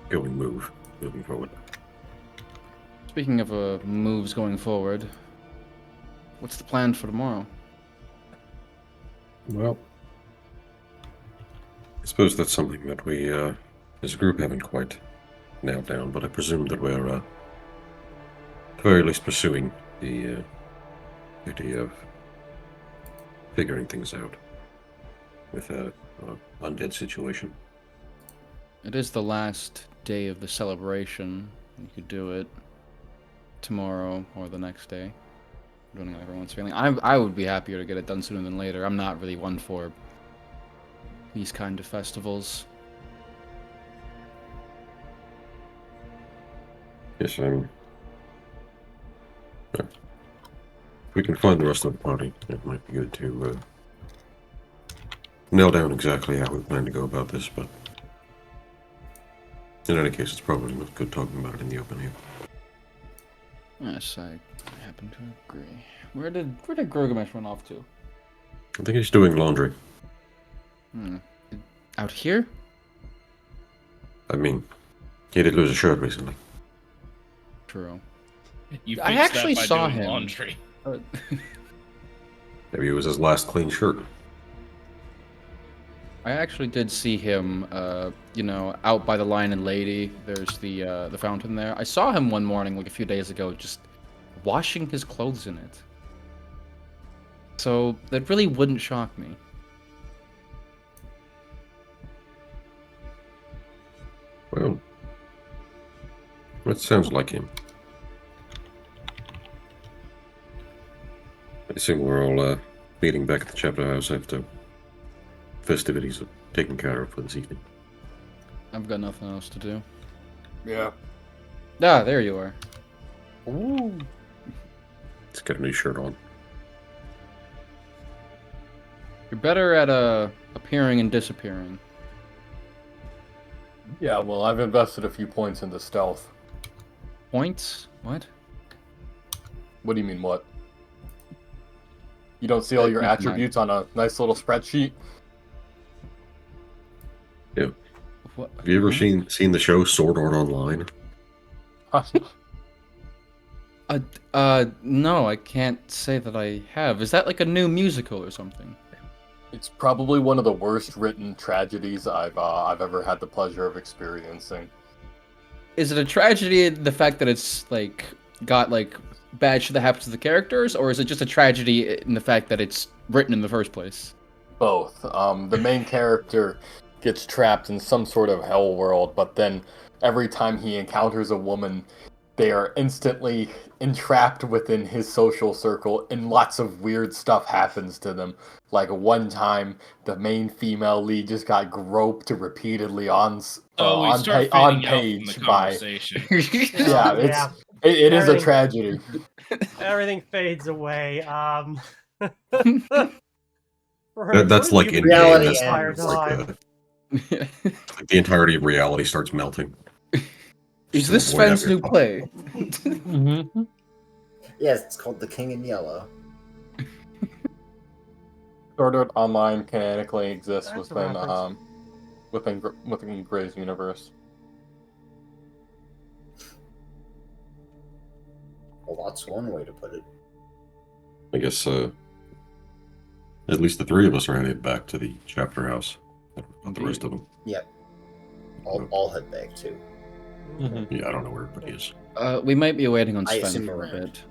going move moving forward. Speaking of moves going forward, what's the plan for tomorrow? Well, I suppose that's something that we, as a group, haven't quite nailed down, but I presume that we're, at the very least, pursuing the idea of figuring things out with a undead situation. It is the last day of the celebration. You could do it tomorrow or the next day, depending on everyone's feeling. I would be happier to get it done sooner than later. I'm not really one for these kind of festivals. Yes, if we can find the rest of the party, it might be good to nail down exactly how we plan to go about this, but in any case, it's probably not good talking about it in the open here. Yes, I happen to agree. Where did Gilgamesh run off to? I think he's doing laundry. Out here? I mean, he did lose a shirt recently. True. You I fixed actually that by saw doing him. laundry. Maybe it was his last clean shirt. I actually did see him, out by the Lion and Lady. There's the fountain there. I saw him one morning, like a few days ago, just washing his clothes in it. So that really wouldn't shock me. Well, that sounds like him. I assume we're all meeting back at the chapter house after festivities are taken care of for this evening. I've got nothing else to do. Yeah. Ah, there you are. Ooh. Let's get a new shirt on. You're better at appearing and disappearing. Yeah, well, I've invested a few points into stealth. Points? What? What do you mean, what? You don't see all your attributes on a nice little spreadsheet? Yeah. What? Have you ever seen the show Sword Art Online? No, I can't say that I have. Is that like a new musical or something? It's probably one of the worst written tragedies I've ever had the pleasure of experiencing. Is it a tragedy in the fact that it's like got like bad shit that happens to the characters, or is it just a tragedy in the fact that it's written in the first place? Both. The main character gets trapped in some sort of hell world, but then every time he encounters a woman, they are instantly entrapped within his social circle, and lots of weird stuff happens to them. Like one time, the main female lead just got groped repeatedly on page out from the by. conversation. Yeah, it is a tragedy. Everything fades away. That's like in reality game. ends. Like the entirety of reality starts melting. Is this Sven's new play? Mm-hmm. Yes, it's called The King in Yellow. Sword Art Online canonically exists That's a within Gray's universe. Well, that's one way to put it. I guess at least the three of us are headed back to the chapter house. Not the rest of them. Yep. I'll head back too. Yeah, I don't know where everybody is. We might be waiting on I Sven assume for a around. bit.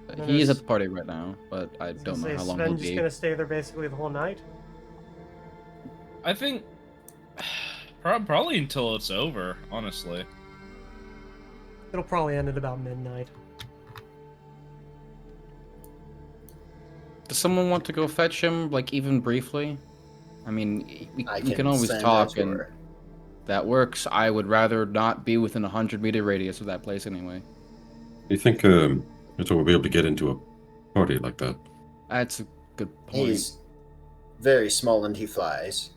And He is at is- the party right now, but I I was don't gonna know say, how long Sven he'll just be. gonna stay there basically the whole night? I think probably until it's over, honestly. It'll probably end at about midnight. Does someone want to go fetch him, like, even briefly? I mean, we can always send talk, that to and her. that works. I would rather not be within a 100-meter radius of that place anyway. Do you think that's we'll be able to get into a party like that? That's a good point. He's very small and he flies.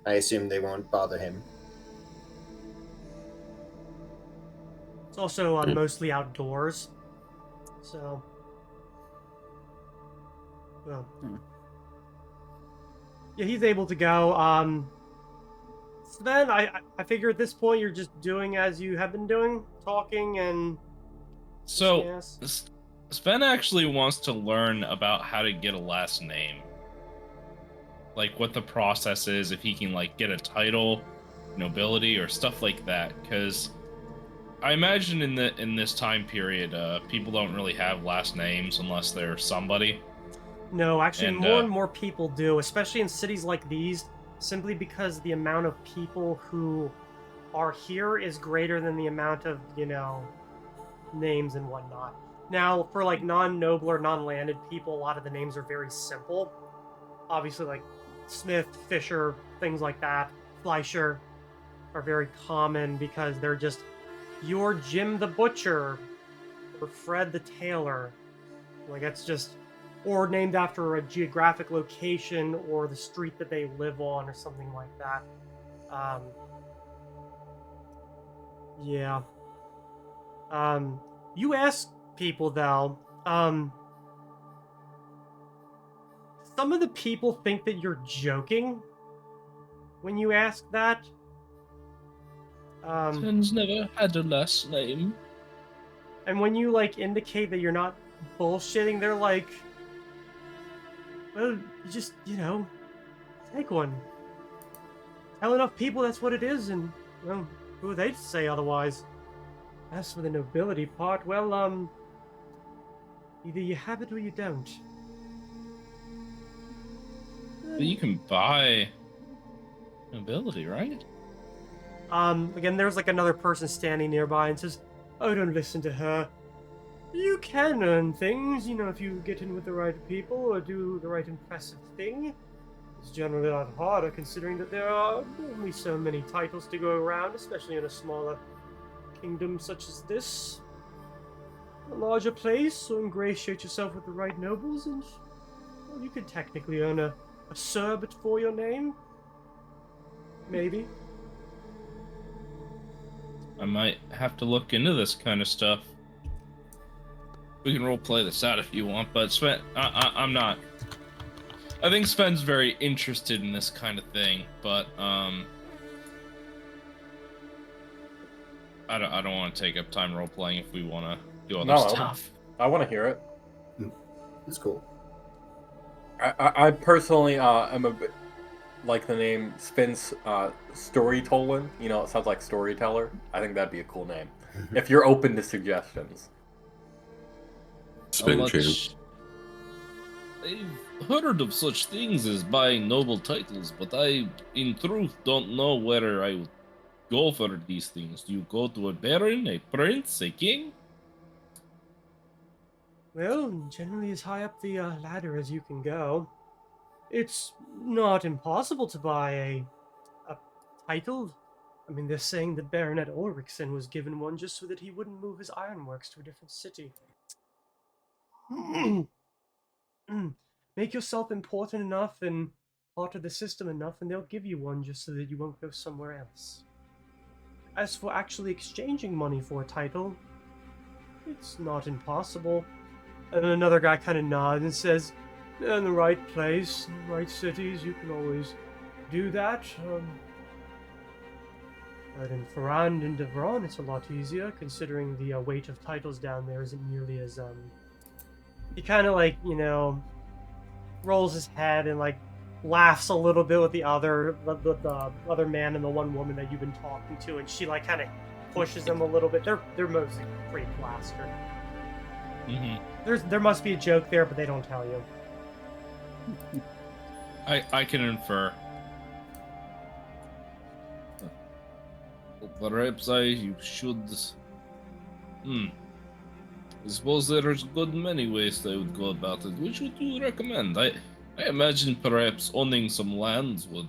I assume they won't bother him. It's also Hmm. mostly outdoors, so. Well. Hmm. Yeah, he's able to go. Sven, I figure at this point you're just doing as you have been doing, talking and. So Yes. Sven actually wants to learn about how to get a last name. Like what the process is, if he can like get a title, nobility, or stuff like that. Because I imagine in this time period, people don't really have last names unless they're somebody. No, actually, And, more and more people do, especially in cities like these, simply because the amount of people who are here is greater than the amount of, names and whatnot. Now, for like non-noble or non-landed people, a lot of the names are very simple. Obviously, like Smith, Fisher, things like that, Fleischer are very common because they're just you're Jim the Butcher or Fred the Tailor. Like that's just or named after a geographic location or the street that they live on or something like that. Yeah. You ask people though, some of the people think that you're joking when you ask that. Sven's never had a last name. And when you like indicate that you're not bullshitting, they're like, well, you just, take one. Tell enough people that's what it is, and, well, who are they to say otherwise? As for the nobility part, well, either you have it or you don't. But you can buy nobility, right? Again, there's like another person standing nearby and says, oh, don't listen to her. You can earn things, if you get in with the right people or do the right impressive thing. It's generally a lot harder considering that there are only so many titles to go around, especially in a smaller kingdom such as this. A larger place, so ingratiate yourself with the right nobles and, well, you could technically earn a surbit for your name. Maybe. I might have to look into this kind of stuff. We can roleplay this out if you want, but Sven, I'm not. I think Sven's very interested in this kind of thing, but I don't want to take up time roleplaying if we want to do other stuff. I want to hear it. It's cool. I personally am a bit like the name Spence Storytolan. It sounds like storyteller. I think that'd be a cool name. If you're open to suggestions. Spin chain. I've heard of such things as buying noble titles, but I, in truth, don't know where I would go for these things. Do you go to a baron, a prince, a king? Well, generally as high up the ladder as you can go. It's not impossible to buy a title. I mean, they're saying that Baronet Ulrichsen was given one just so that he wouldn't move his ironworks to a different city. Make yourself important enough and part of the system enough, and they'll give you one just so that you won't go somewhere else. As for actually exchanging money for a title, it's not impossible. And another guy kind of nods and says, in the right place, in the right cities, you can always do that. But in Farand and Devron, it's a lot easier, considering the weight of titles down there isn't nearly as, He kind of, like, rolls his head and, like, laughs a little bit with the other man and the one woman that you've been talking to, and she, like, kind of pushes them a little bit. They're mostly pretty plastered. There must be a joke there, but they don't tell you. I can infer. Perhaps I should. I suppose there's a good many ways I would go about it. Which would you recommend? I imagine perhaps owning some land would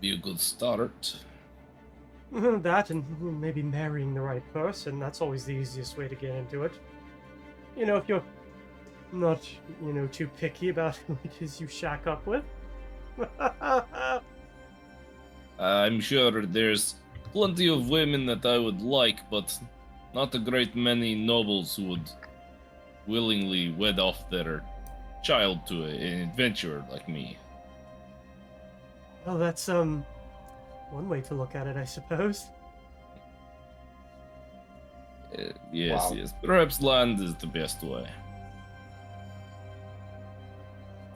be a good start. That and maybe marrying the right person, that's always the easiest way to get into it. If you're not, too picky about who it is you shack up with. I'm sure there's plenty of women that I would like, but not a great many nobles who would willingly wed off their child to an adventurer like me. Well, that's, one way to look at it, I suppose. Yes, Wow. yes. Perhaps land is the best way.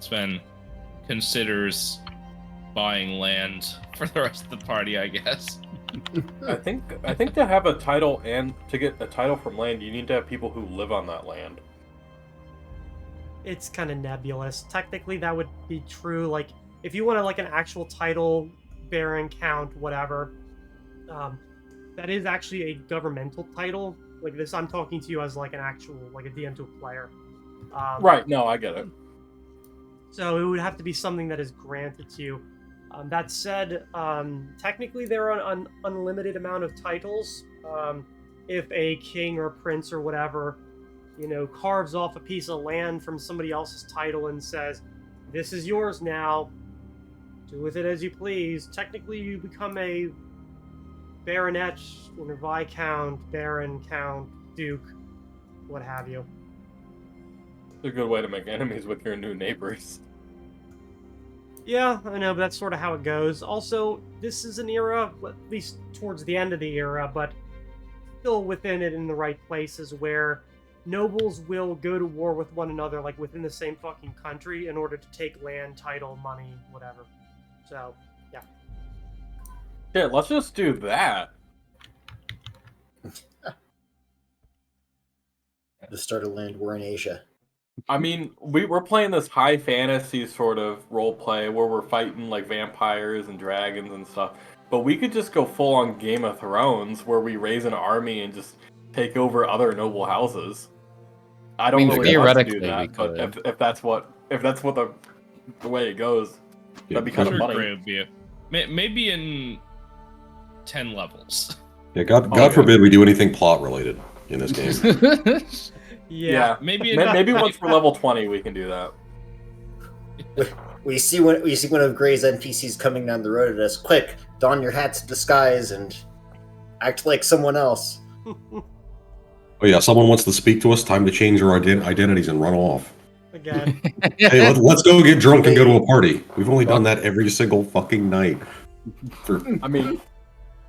Sven considers buying land for the rest of the party, I guess. I think to have a title and to get a title from land, you need to have people who live on that land. It's kind of nebulous. Technically, that would be true. Like, if you want like an actual title, baron, count, whatever, that is actually a governmental title. Like this, I'm talking to you as like an actual, like a DM to a player. Right, no, I get it. So it would have to be something that is granted to you. That said, technically there are an unlimited amount of titles. If a king or prince or whatever, carves off a piece of land from somebody else's title and says, "This is yours now. Do with it as you please." Technically, you become a baronet, viscount, baron, count, duke, what have you. It's a good way to make enemies with your new neighbors. Yeah, I know, but that's sort of how it goes. Also, this is an era, at least towards the end of the era, but still within it in the right places, where nobles will go to war with one another, like within the same fucking country, in order to take land, title, money, whatever. So, yeah. Shit, let's just do that. The start of land war in Asia. I mean, we're playing this high fantasy sort of role play where we're fighting like vampires and dragons and stuff. But we could just go full on Game of Thrones where we raise an army and just take over other noble houses. I don't really want to do that, but if that's what the way it goes, that'd be kind of funny. Would be maybe in 10 levels. Yeah, God forbid we do anything plot related in this game. Yeah, maybe once we're level 20 we can do that. We see one of Gray's NPCs coming down the road at us. Quick, don your hats of disguise and act like someone else. Oh yeah, someone wants to speak to us. Time to change our identities and run off. Again. Hey, let's go get drunk and go to a party. We've only done that every single fucking night. I mean,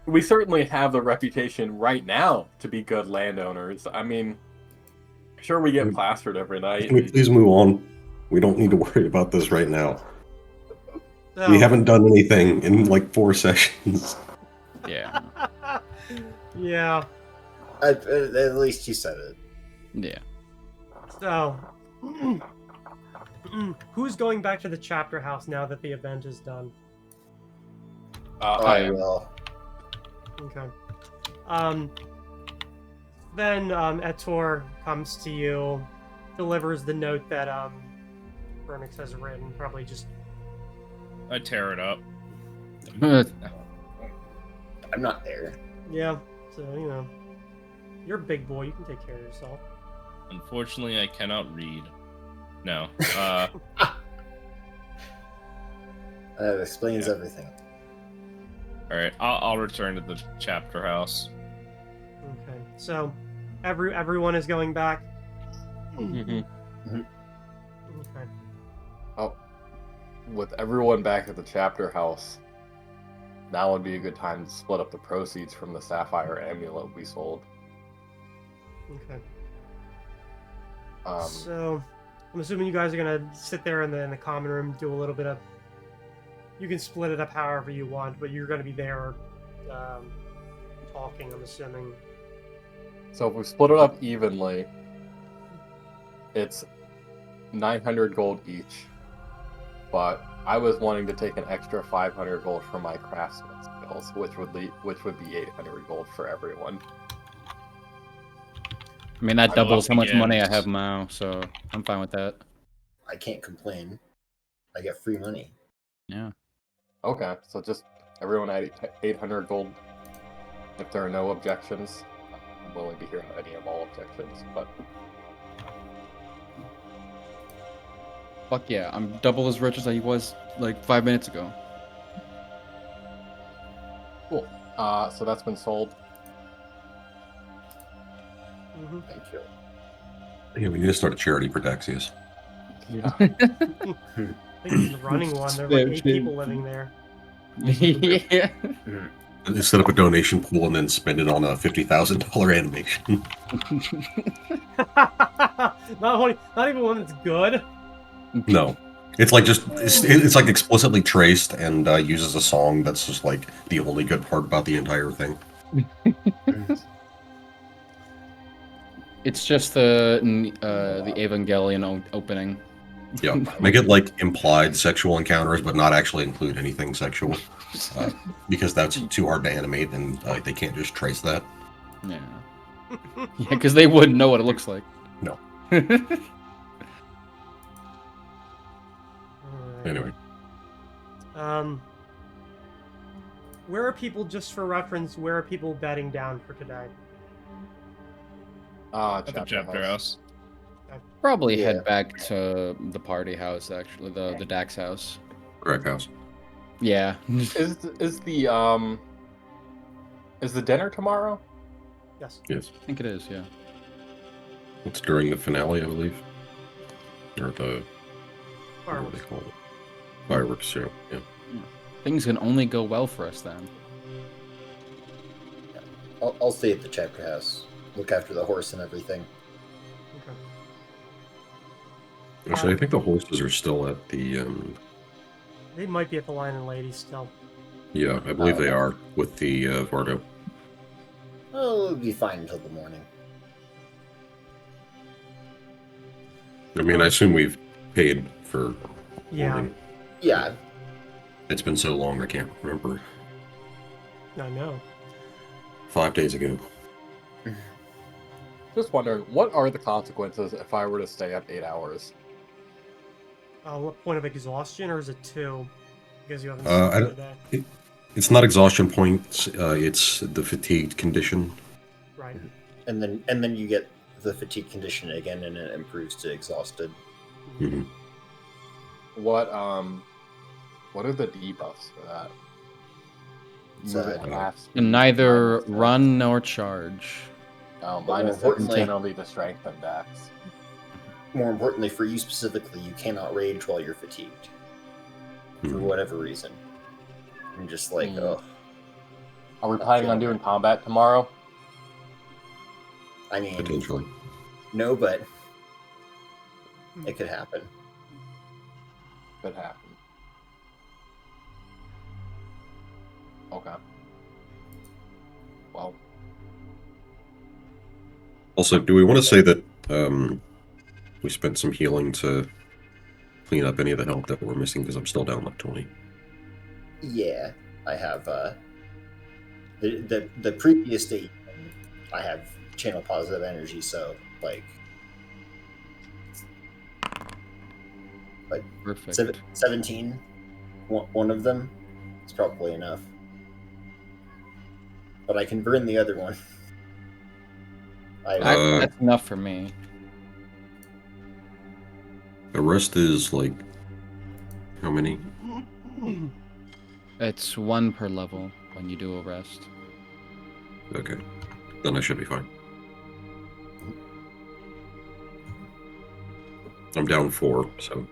we certainly have the reputation right now to be good landowners. I mean, sure, we get plastered every night. Can we please move on? We don't need to worry about this right now. So, We haven't done anything in like 4 sessions. Yeah. Yeah. At least you said it. Yeah. So, who's going back to the chapter house now that the event is done? I will. Okay. Then Etor comes to you, delivers the note that Burnix has written. Probably just. I tear it up. I'm not there. Yeah. So you're a big boy. You can take care of yourself. Unfortunately, I cannot read. No. That explains everything. All right, I'll return to the chapter house. Okay. So, everyone is going back. Mm-hmm. Okay. Oh, with everyone back at the chapter house, now would be a good time to split up the proceeds from the sapphire amulet we sold. Okay. Um, So, I'm assuming you guys are gonna sit there in the common room, do a little bit of. You can split it up however you want, but you're gonna be there, talking. I'm assuming. so if we split it up evenly, it's 900 gold each. But I was wanting to take an extra 500 gold for my craftsman skills, which would be 800 gold for everyone. I mean, that I'm doubles up how much money I against- have now, so I'm fine with that. I can't complain. I get free money. Yeah. Okay, so just everyone at 800 gold. If there are no objections, I'm willing to hear any of all objections. But Fuck yeah, I'm double as rich as I was like 5 minutes ago. cool. So that's been sold. Mm-hmm. Thank you. Yeah, we need to start a charity for Daxius. Yeah. I think he's running one. There are like 8 people living there. Yeah. Set up a donation pool and then spend it on a $50,000 animation. not even one that's good. No, it's like it's like explicitly traced and uses a song that's just like the only good part about the entire thing. It's just the Evangelion opening. Yeah, make it like implied sexual encounters, but not actually include anything sexual, because that's too hard to animate, and they can't just trace that. Yeah. Yeah, because they wouldn't know what it looks like. No. Alright. Anyway, Where are people, just for reference, where are people bedding down for today? At the chapter house. Probably Yeah. head back to the party house, actually, the Dax house. correct house. Yeah. Is the dinner tomorrow? Yes. Yes, I think it is, yeah. it's during the finale, I believe, or the what do Fireworks. they call it? Fireworks show. Yeah. Things can only go well for us then. I'll stay at the chapter house. Look after the horse and everything. Okay. Actually, I think the horses are still at the. They might be at the Lion and Lady still. Yeah, I believe they Okay. are with the Vardo. Oh, it'll be fine until the morning. I mean, I assume we've paid for. Yeah. boarding. Yeah, It's been so long, I can't remember. I know. 5 days ago. Just wondering, what are the consequences if I were to stay up 8 hours? What point of exhaustion, or is it 2? Because you haven't I slept don't- today. It's not exhaustion points. It's the fatigued condition. Right. and then you get the fatigue condition again, and it improves to exhausted. hmm What are the debuffs for that? So, Move at half speed, And neither minus run nor charge. minus More importantly- 10 penalty to strength and dex. More importantly, for you specifically, you cannot rage while you're fatigued for Mhm. whatever reason. I'm just like, Hmm. oh, Are we planning on doing combat tomorrow? I mean, Potentially. no, but it could happen. Could happen. Okay. Well, Also, do we want to say that we spent some healing to clean up any of the health that we're missing? Because I'm still down like 20. Yeah, I have the previous day. I have channel positive energy, so like Perfect. 17. One of them is probably enough, but I can burn the other one. That's enough for me. The rest is like how many? It's 1 per level when you do a rest. Okay, then I should be fine. I'm down 4, so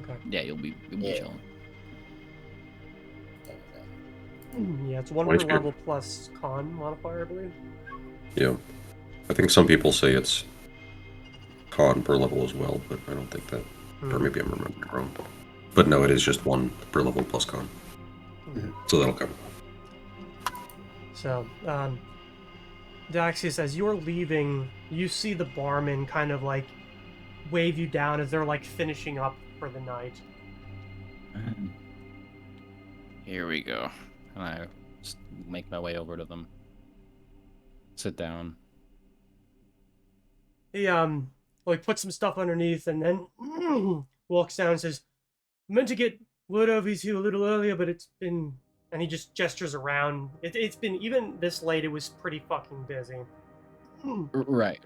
Okay. Yeah, you'll be Yeah. chilling. Yeah, it's 1 Mine's per good. level plus con modifier, I believe. Yeah. I think some people say it's con per level as well, but I don't think that. Or maybe I'm remembering wrong. But no, it is just 1 per level plus con. So that'll cover. So, Daxius, as you're leaving, you see the barman kind of like wave you down as they're like finishing up for the night. Here we go. And I just make my way over to them. Sit down. He like puts some stuff underneath and then walks down and says, "Meant to get word over to you a little earlier, but it's been," and he just gestures around. It's been, even this late, it was pretty fucking busy. Right.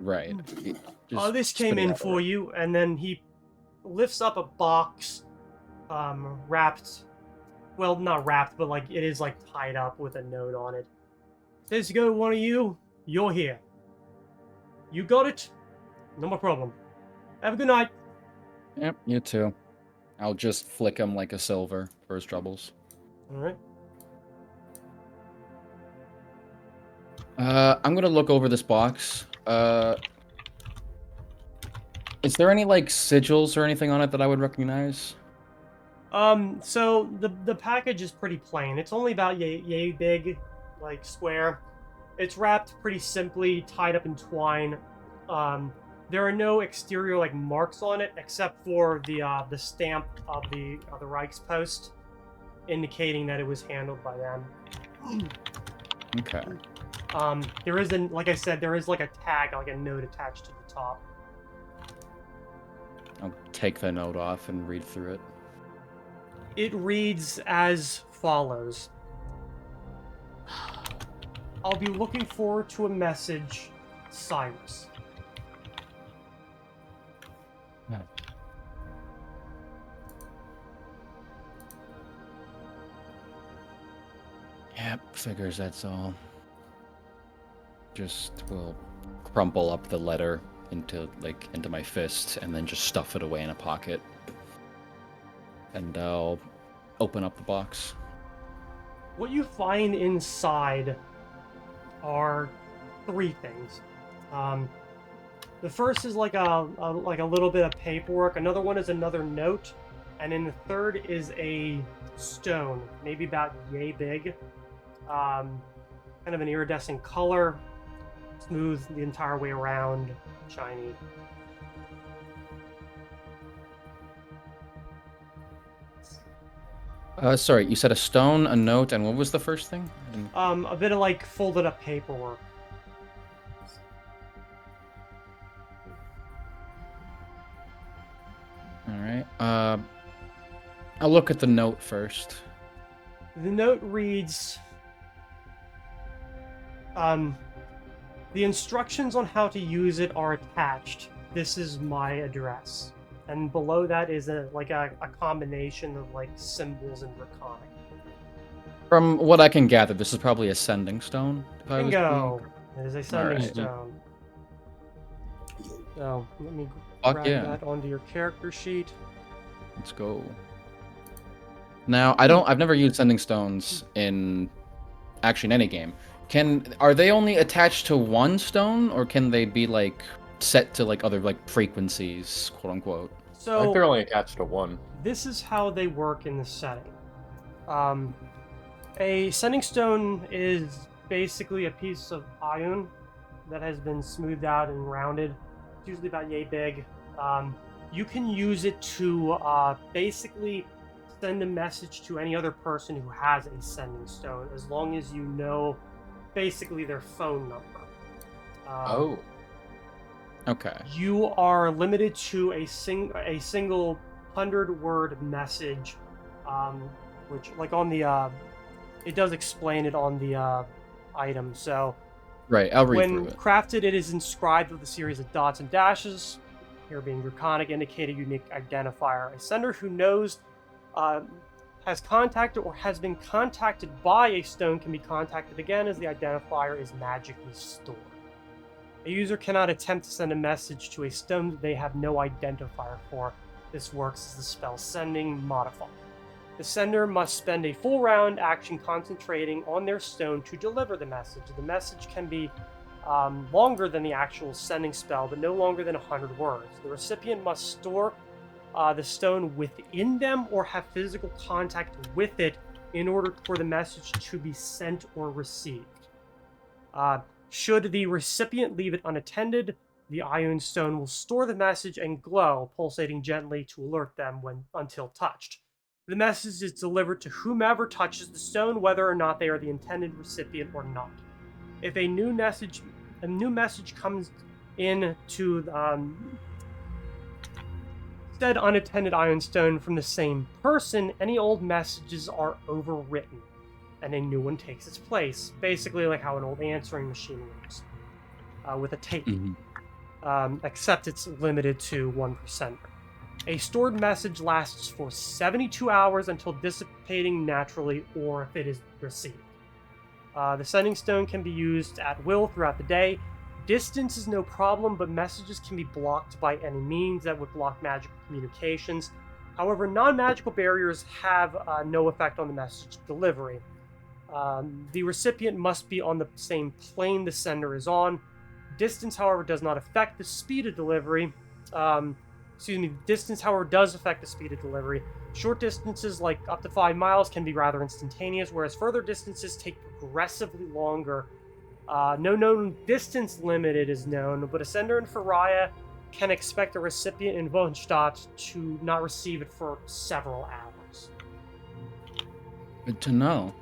Oh, this came in for you, and then he lifts up a box, wrapped, well, not wrapped, but like it is like tied up with a note on it. Says to go, one of you, you're here. You got it? No problem. Have a good night. Yep, you too. I'll just flick him like a silver for his troubles. Alright. I'm gonna look over this box. Is there any like sigils or anything on it that I would recognize? So the package is pretty plain. It's only about yay big, like square. It's wrapped pretty simply, tied up in twine. There are no exterior like marks on it, except for the stamp of the Reichspost, indicating that it was handled by them. Okay. There is like I said, there is like a tag, like a note attached to the top. I'll take the note off and read through it. It reads as follows. I'll be looking forward to a message, Cyrus. Yep, figures that's all. Just will crumple up the letter into my fist and then just stuff it away in a pocket. And I'll open up the box. What you find inside are 3 things. The first is like a little bit of paperwork. Another one is another note, and then the third is a stone, maybe about yay big. Kind of an iridescent color, smooth the entire way around, shiny. Sorry, you said a stone, a note, and what was the first thing? A bit of like folded up paperwork. Alright. I'll look at the note first. The note reads, the instructions on how to use it are attached. This is my address. And below that is a combination of like symbols and draconic. From what I can gather, this is probably a sending stone. Bingo! It is a sending Alright. stone. So, let me Fuck grab yeah. that onto your character sheet. Let's go. Now, I've never used sending stones in any game. Are they only attached to one stone, or can they be like set to like other like frequencies, quote unquote? I think So, they're only attached to one. this is how they work in the setting. A sending stone is basically a piece of iron that has been smoothed out and rounded. It's usually about yay big. You can use it to basically send a message to any other person who has a sending stone, as long as you know basically their phone number. Oh. Okay. You are limited to a single 100-word message, which, like on the, it does explain it on the item. So, Right, I'll read when through it. crafted, it is inscribed with a series of dots and dashes, here being draconic, indicate a unique identifier. A sender who knows, has contacted or has been contacted by a stone can be contacted again, as the identifier is magically stored. A user cannot attempt to send a message to a stone that they have no identifier for. This works as the spell sending modifier. The sender must spend a full round action concentrating on their stone to deliver the message. The message can be longer than the actual sending spell, but no longer than 100 words. The recipient must store the stone within them or have physical contact with it in order for the message to be sent or received. Should the recipient leave it unattended, the Ioun stone will store the message and glow, pulsating gently to alert them until touched. The message is delivered to whomever touches the stone, whether or not they are the intended recipient or not. If a new message comes in to said unattended Ioun stone from the same person, any old messages are overwritten, and a new one takes its place. Basically, like how an old answering machine works, with a tape. Except it's limited to 1%. A stored message lasts for 72 hours until dissipating naturally, or if it is received. The sending stone can be used at will throughout the day. Distance is no problem, but messages can be blocked by any means that would block magical communications. However, non-magical barriers have no effect on the message delivery. The recipient must be on the same plane the sender is on. Distance, however, does not affect the speed of delivery. Distance, however, does affect the speed of delivery. Short distances, like up to 5 miles, can be rather instantaneous, whereas further distances take progressively longer. No known distance limited is known, but a sender in Faria can expect a recipient in Wohnstadt to not receive it for several hours. Good to know.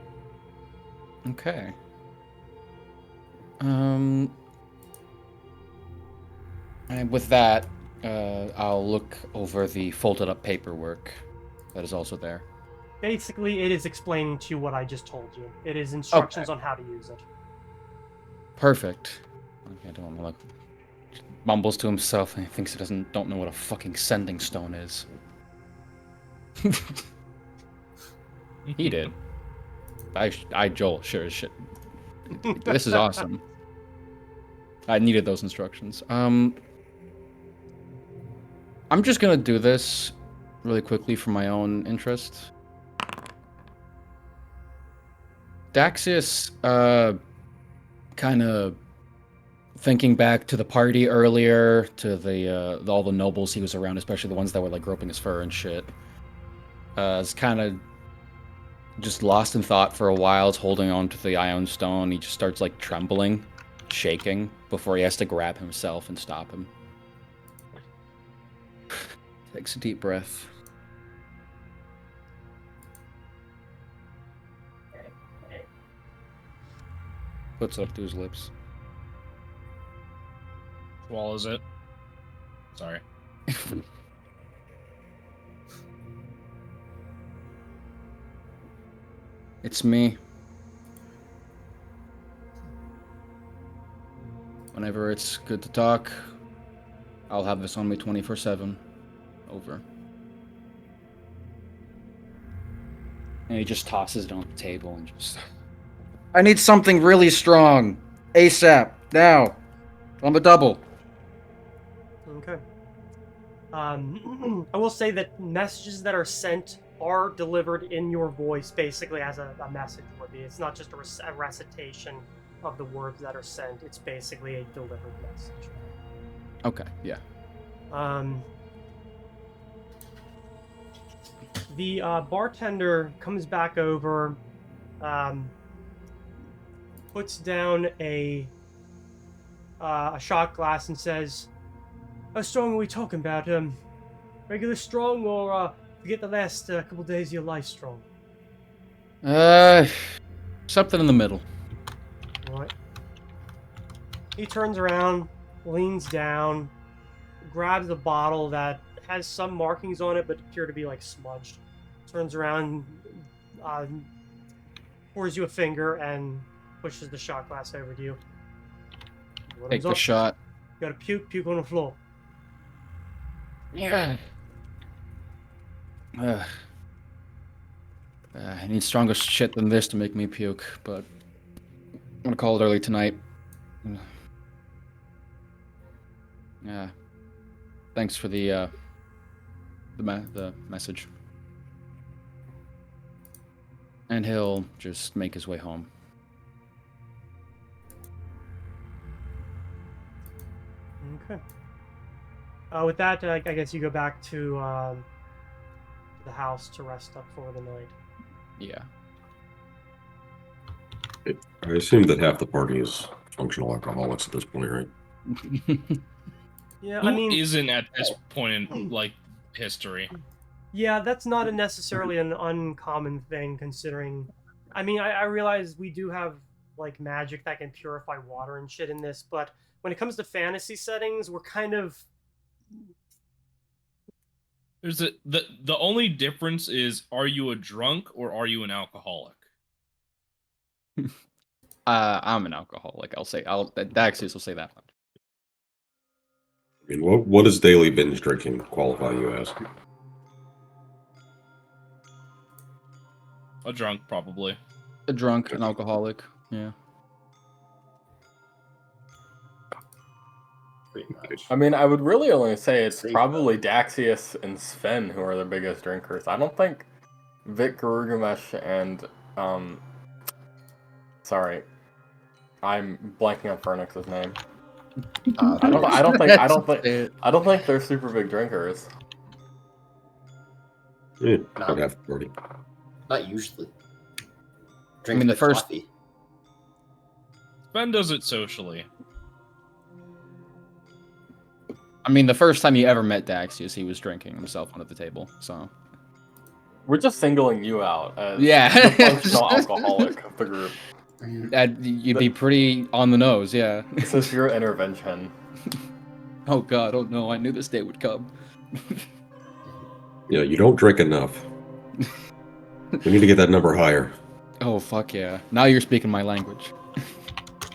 Okay. And with that, I'll look over the folded up paperwork that is also there. Basically, it is explaining to you what I just told you. It is instructions on how to use it. Perfect. Okay, I don't want to mumbles to himself and he thinks he don't know what a fucking sending stone is. He did. Joel, sure as shit. This is awesome. I needed those instructions. I'm just gonna do this really quickly for my own interest. Daxius, kind of thinking back to the party earlier, to all the nobles he was around, especially the ones that were like groping his fur and shit. Is kind of just lost in thought for a while. Is holding on to the Ioun stone. He just starts like trembling, shaking before he has to grab himself and stop him. Takes a deep breath. Puts it up to his lips. Swallows it. Sorry. It's me. Whenever it's good to talk, I'll have this on me 24/7. Over. And he just tosses it on the table and just... I need something really strong. ASAP. Now. On the double. Okay. I will say that messages that are sent are delivered in your voice, basically as a message would be. It's not just a recitation of the words that are sent. It's basically a delivered message. Okay, yeah. The bartender comes back over, puts down a shot glass and says, "How strong are we talking about? Regular strong or forget the last couple days of your life strong?" Something in the middle. Right. He turns around, leans down, grabs a bottle that has some markings on it but appear to be like smudged. Turns around, pours you a finger and pushes the shot glass over to you. Take the shot. You gotta puke on the floor. Yeah. I need stronger shit than this to make me puke, but I'm gonna call it early tonight. Yeah. Thanks for the message. And he'll just make his way home. Okay. With that, I guess you go back to the house to rest up for the night. Yeah. I assume that half the party is functional alcoholics at this point, right? Yeah, Who I mean, isn't at this point in like history? yeah, that's not necessarily an uncommon thing considering. I mean, I realize we do have like magic that can purify water and shit in this, but when it comes to fantasy settings, we're kind of There's the only difference is, are you a drunk or are you an alcoholic? I'm an alcoholic. Daxius will say that much. I mean, what does daily binge drinking qualify you as? A drunk, probably. A drunk, an alcoholic. Yeah. Pretty much. I mean, I would really only say it's Safe, probably Daxius and Sven who are the biggest drinkers. I don't think Vic'Talion and sorry, I'm blanking on Fernix's name. I don't think they're super big drinkers. Yeah, No. about half the party. Not usually. I mean, the first- coffee. Ben does it socially. I mean, the first time you ever met Daxius, he was drinking himself under the table. So. We're just singling you out as Yeah. the functional alcoholic of the group. You'd be pretty on the nose, yeah. This is your intervention. Oh god, oh no, I knew this day would come. Yeah, you don't drink enough. We need to get that number higher. Oh fuck yeah. Now you're speaking my language.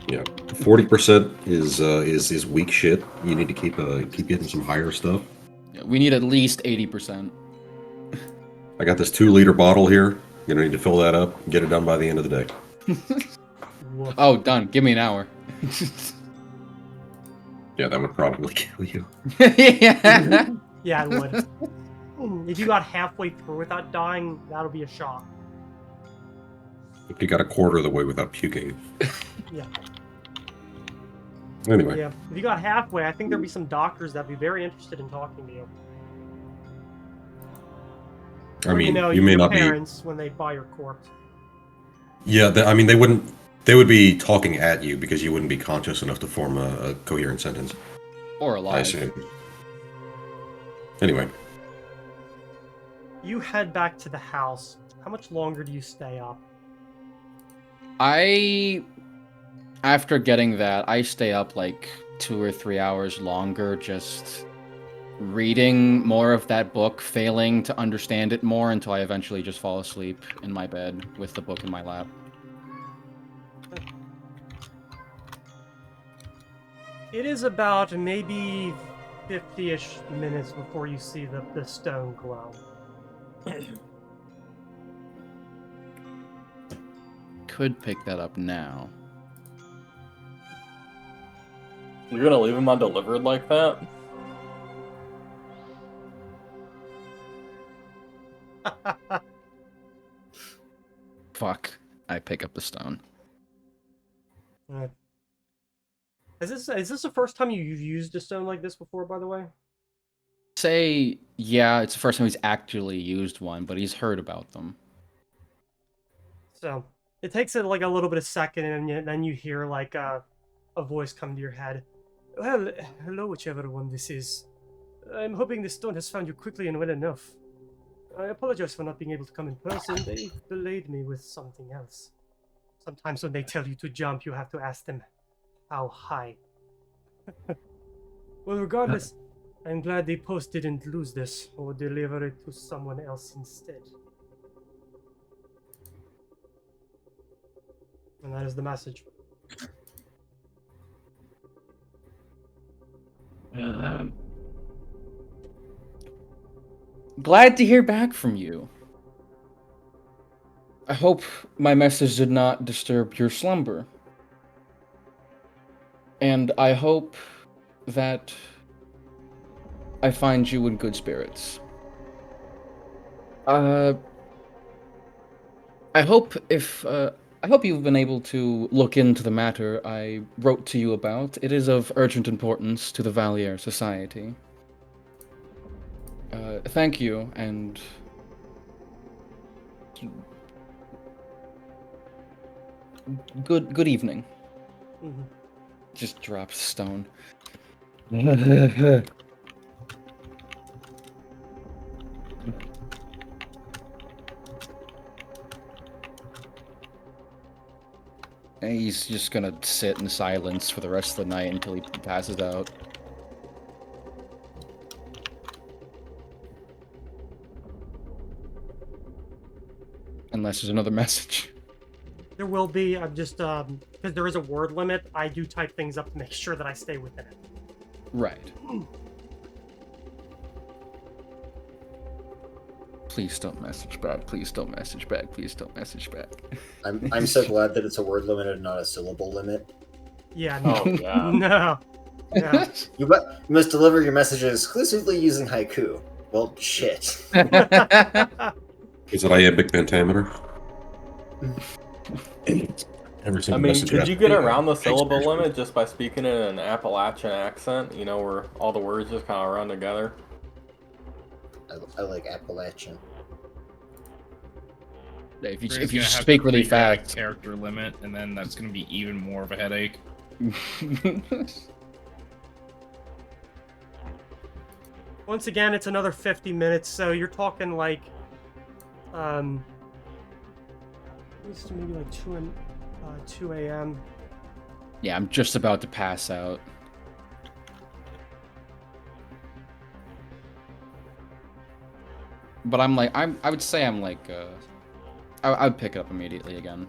Yeah, 40% is weak shit. You need to keep getting some higher stuff. Yeah, we need at least 80%. I got this 2-liter bottle here. You're gonna need to fill that up. Get it done by the end of the day. woof. Oh, done. Give me an hour. Yeah, that would probably kill you. Yeah. Yeah, it would. If you got halfway through without dying, that'll be a shock. If you got a quarter of the way without puking. Yeah. Anyway, Yeah. If you got halfway, I think there'd be some doctors that'd be very interested in talking to you. I Or, mean, you your may not be. parents when they buy your corpse. Yeah, I mean, they wouldn't. They would be talking at you because you wouldn't be conscious enough to form a coherent sentence. Or I alive. assume. Anyway, You head back to the house. How much longer do you stay up? After getting that, I stay up like 2 or 3 hours longer, just reading more of that book, failing to understand it more until I eventually just fall asleep in my bed with the book in my lap. It is about maybe 50-ish minutes before you see the stone glow. Could pick that up now. You're gonna leave him undelivered like that? Fuck. I pick up the stone. Alright. Is this the first time you've used a stone like this before, by the way? Say, yeah, it's the first time he's actually used one, but he's heard about them. So it takes it like a little bit of second, and then you hear like a voice come to your head. Well, hello, whichever one this is. I'm hoping the stone has found you quickly and well enough. I apologize for not being able to come in person. They delayed me with something else. Sometimes when they tell you to jump, you have to ask them how high. Well, regardless, I'm glad the post didn't lose this or deliver it to someone else instead. And that is the message. Glad to hear back from you. I hope my message did not disturb your slumber. And I hope that I find you in good spirits. I hope you've been able to look into the matter I wrote to you about. It is of urgent importance to the Valier Society. Thank you, and good evening. Mhm. Just drops stone. And he's just gonna sit in silence for the rest of the night until he passes out. Unless there's another message. There will be. I'm just because there is a word limit. I do type things up to make sure that I stay within it. Right. Please don't message back. Please don't message back. Please don't message back. I'm so glad that it's a word limit and not a syllable limit. Yeah. No. Oh yeah. No. No. You must deliver your messages exclusively using haiku. Well, shit. Is it iambic pentameter? Every I single mean, message could has you to get be, around the Shakespeare. syllable limit just by speaking in an Appalachian accent? You know, where all the words just kind of run together. I like Appalachian. If you, Gray's if you gonna have speak to really figure out a fast. character limit, and then that's gonna be even more of a headache. Once again, it's another 50 minutes, so you're talking like, at least maybe like 2 a.m. Yeah, I'm just about to pass out. But I would say I'm like, I would pick it up immediately again.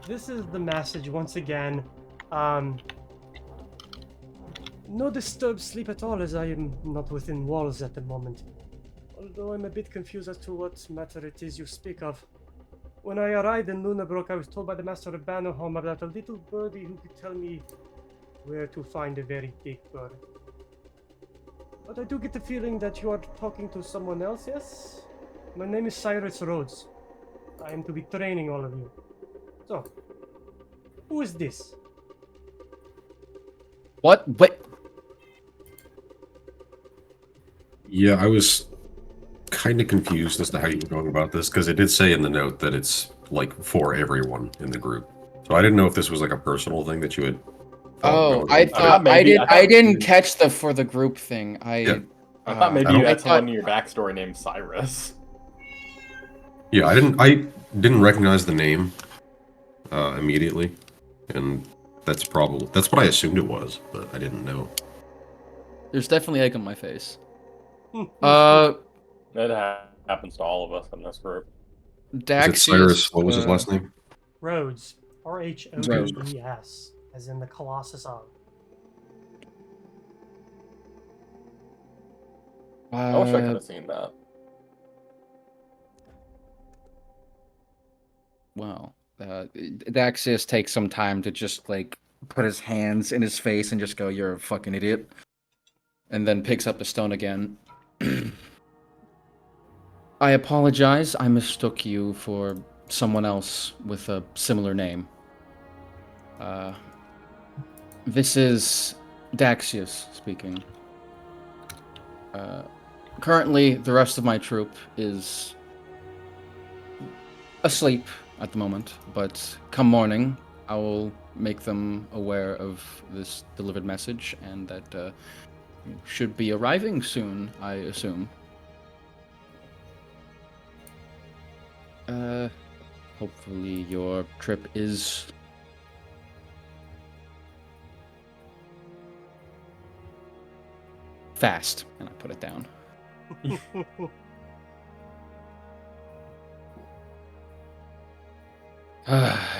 This is the message once again. No disturbed sleep at all, as I am not within walls at the moment. Although I'm a bit confused as to what matter it is you speak of. When I arrived in Lunabrook, I was told by the master of Bannerholm about a little birdie who could tell me where to find a very big bird. But I do get the feeling that you are talking to someone else, yes? My name is Cyrus Rhodes. I am to be training all of you. So, who is this? What? Wait. Yeah, I was kind of confused as to how you were going about this, because it did say in the note that it's like for everyone in the group. So I didn't know if this was like a personal thing that you had thought Oh, going I on. thought I didn't catch the for the group thing. Yeah. I thought maybe I you had thought- someone in your backstory named Cyrus. Yeah, I didn't recognize the name immediately, and that's what I assumed it was, but I didn't know. There's definitely egg on my face. That happens to all of us in this group. Was it Daxius. Cyrus? What was his last name? Rhodes. Rhodes, as in the Colossus of. I wish I could have seen that. Wow. Daxius takes some time to just like put his hands in his face and just go, "You're a fucking idiot," and then picks up the stone again. I apologize. I mistook you for someone else with a similar name. This is Daxius speaking. Currently, the rest of my troop is asleep at the moment, but come morning, I will make them aware of this delivered message and that you should be arriving soon, I assume. Hopefully your trip is fast, and I put it down.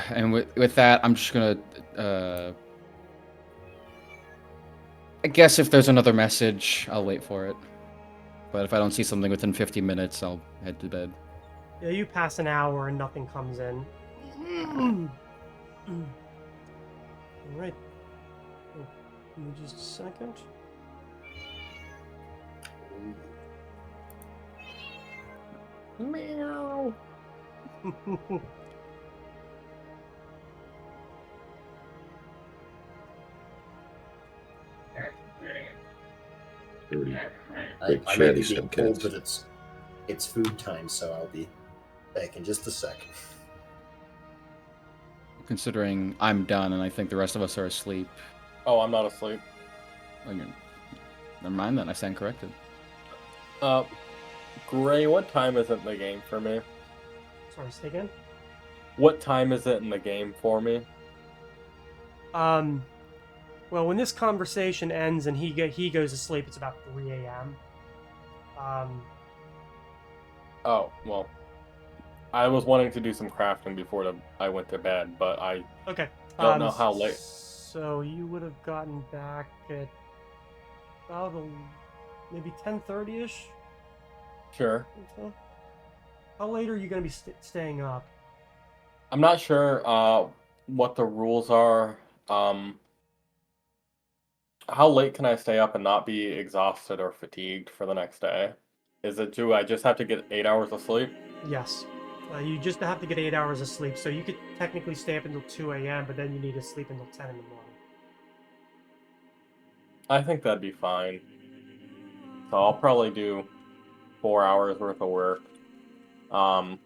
And with that, I'm just gonna. I guess if there's another message, I'll wait for it. But if I don't see something within 50 minutes, I'll head to bed. Yeah, you pass an hour and nothing comes in. Alright. just a second. Meow. 30. I Big might chatty be getting some cold, cats. but it's food time, so I'll be back in just a sec. Considering I'm done and I think the rest of us are asleep. Oh, I'm not asleep. Never mind then, I stand corrected. Gray, what time is it in the game for me? Sorry, say again? What time is it in the game for me? Well, when this conversation ends and he goes to sleep, it's about 3 a.m. Oh, well. I was wanting to do some crafting before I went to bed, but I Okay. don't know how late. So you would have gotten back at about maybe 10:30ish. Sure. How late are you going to be staying up? I'm not sure what the rules are. How late can I stay up and not be exhausted or fatigued for the next day? Do I just have to get 8 hours of sleep? Yes. You just have to get 8 hours of sleep, so you could technically stay up until 2 a.m., but then you need to sleep until 10 in the morning. I think that'd be fine. So I'll probably do 4 hours worth of work. But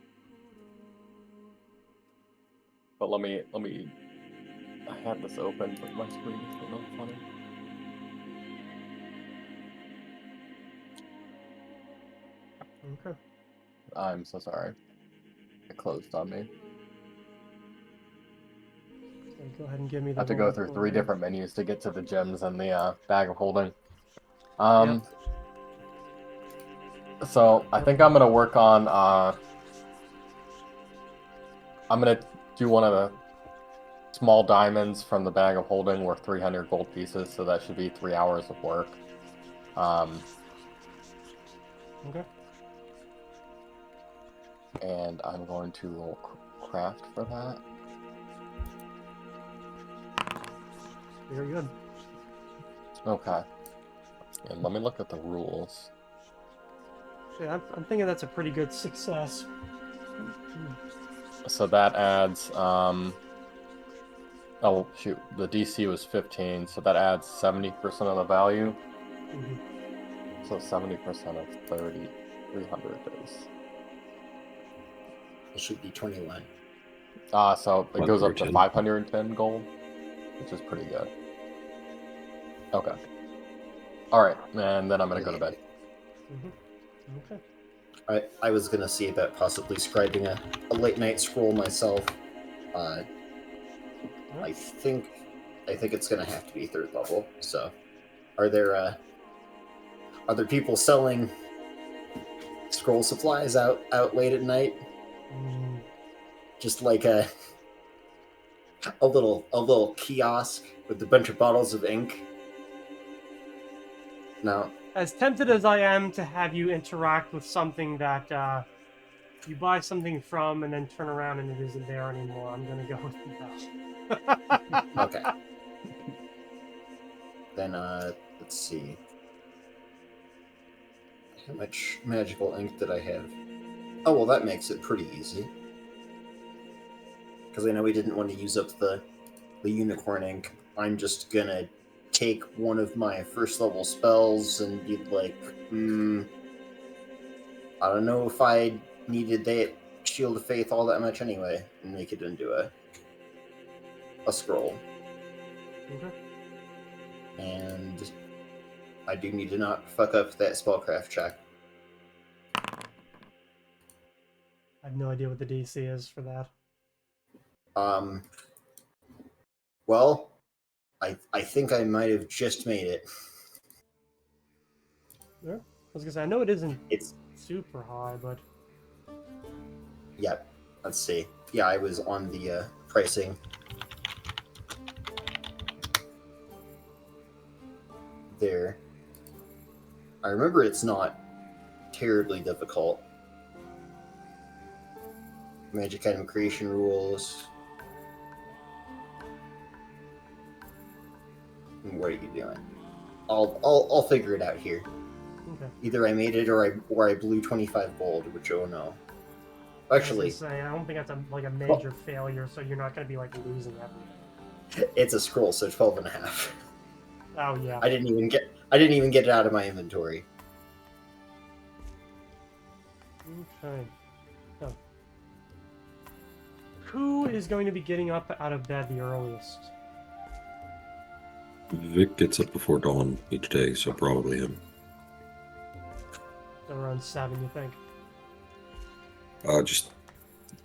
let me. I had this open, but my screen is getting all funny. Okay. I'm so sorry. It closed on me. So go ahead and give me I the have to go roll through for 3 it. different menus to get to the gems and the bag of holding. Yep. So I think I'm gonna work on. I'm gonna do one of the small diamonds from the bag of holding worth 300 gold pieces. So that should be 3 hours of work. Okay. And I'm going to roll craft for that. Very good. Okay. And let me look at the rules. Yeah, I'm thinking that's a pretty good success. So that adds, oh shoot, the DC was 15, so that adds 70% of the value. Mhm. So 70% of 30, 300 is. It should be 21. So it goes up to 110. 510 gold, which is pretty good. Okay. Alright, and then I'm gonna go to bed. Okay. I was gonna see about possibly scribing a late night scroll myself. I think it's gonna have to be 3rd level. So, are there people selling scroll supplies out late at night? Mm, Just like a little kiosk with a bunch of bottles of ink. No. as tempted as I am to have you interact with something that you buy something from and then turn around and it isn't there anymore, I'm gonna go with no. Okay. Then let's see. How much magical ink did I have? Oh well, that makes it pretty easy. Because I know we didn't want to use up the unicorn ink. I'm just gonna take one of my 1st level spells and be like, I don't know if I needed that Shield of Faith all that much anyway, and make it into a scroll. Okay. And I do need to not fuck up that spellcraft check. I have no idea what the DC is for that. Well, I think I might have just made it. Yeah. I was gonna say I know it isn't It's super high, but yeah. Let's see. Yeah, I was on the pricing. There. I remember it's not terribly difficult. Magic item creation rules. What are you doing? I'll figure it out here. Okay. Either I made it or I blew 25 gold, which oh no. Actually, I was gonna say, I don't think that's a major failure, so you're not going to be like losing everything. it's a scroll, so 12 and a half. Oh yeah. I didn't even get it out of my inventory. Okay. So, who is going to be getting up out of bed the earliest? Vic gets up before dawn each day, so probably him. So around 7, you think? Just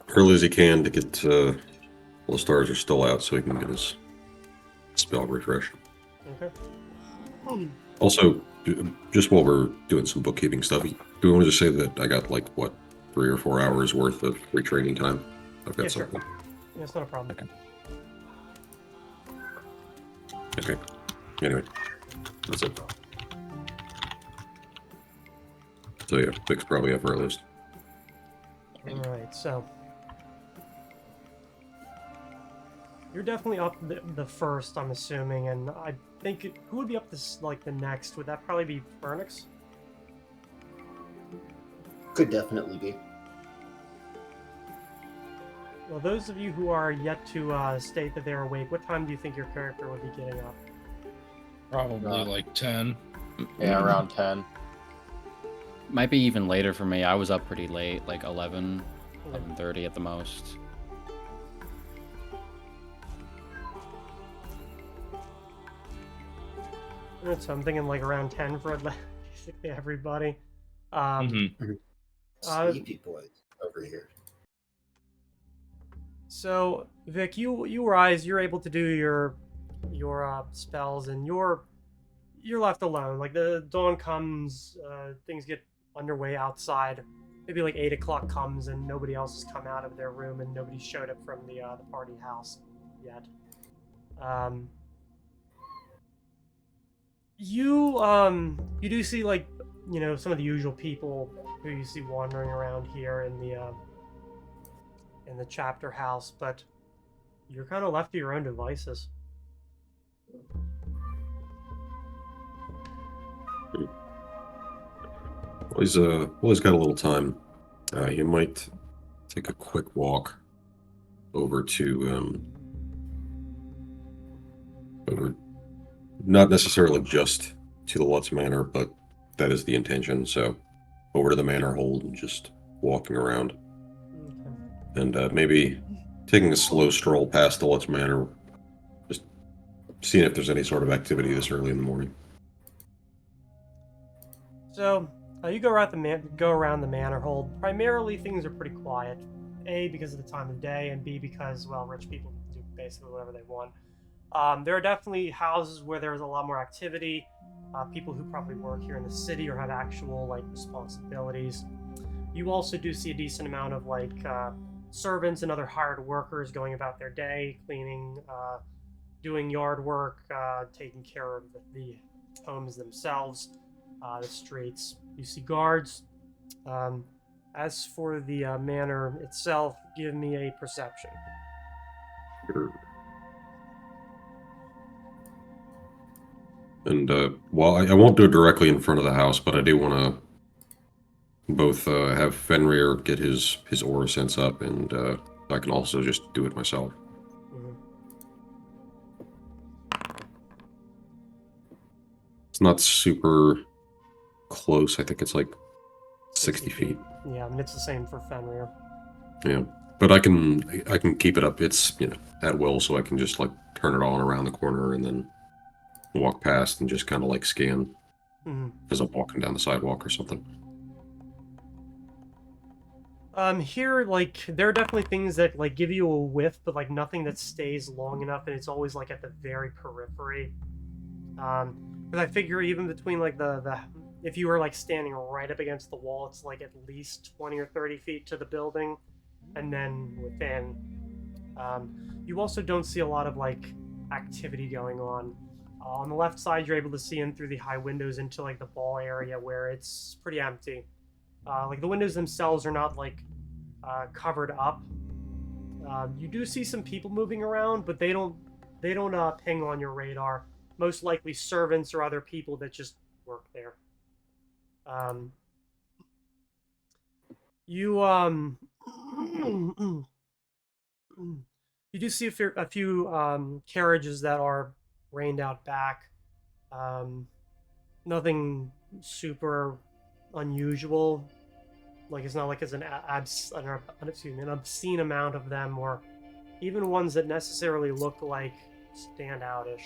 early as he can to get while the stars are still out, so he can get his spell refreshed. Okay. Also, just while we're doing some bookkeeping stuff, do we want to just say that I got like what 3 or 4 hours worth of retraining time? I've got Yeah, sure. something. Yeah, it's not a problem. Okay. Anyway, that's it. So yeah, Vic's probably up earliest. Alright, so you're definitely up the first, I'm assuming, and I think who would be up this like the next? Would that probably be Fernix? Could definitely be. Well, those of you who are yet to state that they're awake, what time do you think your character would be getting up? Probably like 10. Yeah, around 10. Might be even later for me. I was up pretty late, like 11, 11:30 at the most. So I'm thinking like around 10 for basically everybody. Sleepy boys over here. So Vic, you rise. You're able to do your spells, and you're left alone. Like the dawn comes, things get underway outside. Maybe like 8 o'clock comes, and nobody else has come out of their room, and nobody showed up from the party house yet. You do see like some of the usual people who you see wandering around here in the chapter house, but you're kind of left to your own devices. Well, he's got a little time. You might take a quick walk over to over, not necessarily just to the Lutz Manor, but that is the intention. So over to the Manor Hold and just walking around, Okay. and maybe taking a slow stroll past the Lutz Manor, just seeing if there's any sort of activity this early in the morning. So you go around the manor hold. Primarily, things are pretty quiet. A, because of the time of day, and B, because well, rich people do basically whatever they want. There are definitely houses where there's a lot more activity. People who probably work here in the city or have actual like responsibilities. You also do see a decent amount of like servants and other hired workers going about their day, cleaning, doing yard work, taking care of the homes themselves, the streets. You see guards. As for the manor itself, give me a perception. And while I won't do it directly in front of the house, but I do want to both have Fenrir get his aura sense up, and I can also just do it myself. Mhm. It's not super close. I think it's like 60 feet. Yeah, I mean, it's the same for Fenrir. Yeah, but I can keep it up. It's at will, so I can just like turn it on around the corner and then walk past and just kind of like scan as I'm walking down the sidewalk or something. Here, like, there are definitely things that, like, give you a whiff, but, like, nothing that stays long enough, and it's always, like, at the very periphery. Because I figure even between, like, if you were, like, standing right up against the wall, it's, like, at least 20 or 30 feet to the building, and then within. You also don't see a lot of, like, activity going on. On the left side, you're able to see in through the high windows into, like, the ball area where it's pretty empty. Like, the windows themselves are not, like, covered up. You do see some people moving around, but they don't ping on your radar. most likely servants or other people that just work there. You you do see a few carriages that are rained out back. Nothing super unusual. Like it's not like it's an obscene amount of them, or even ones that necessarily look like standoutish.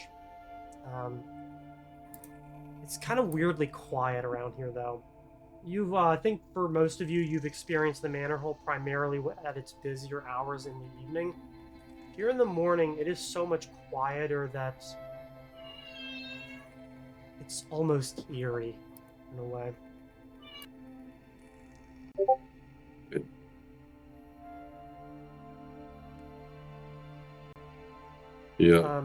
It's kind of weirdly quiet around here, though. I think for most of you, you've experienced the manor hole primarily at its busier hours in the evening. Here in the morning, it is so much quieter that it's almost eerie in a way. Yeah.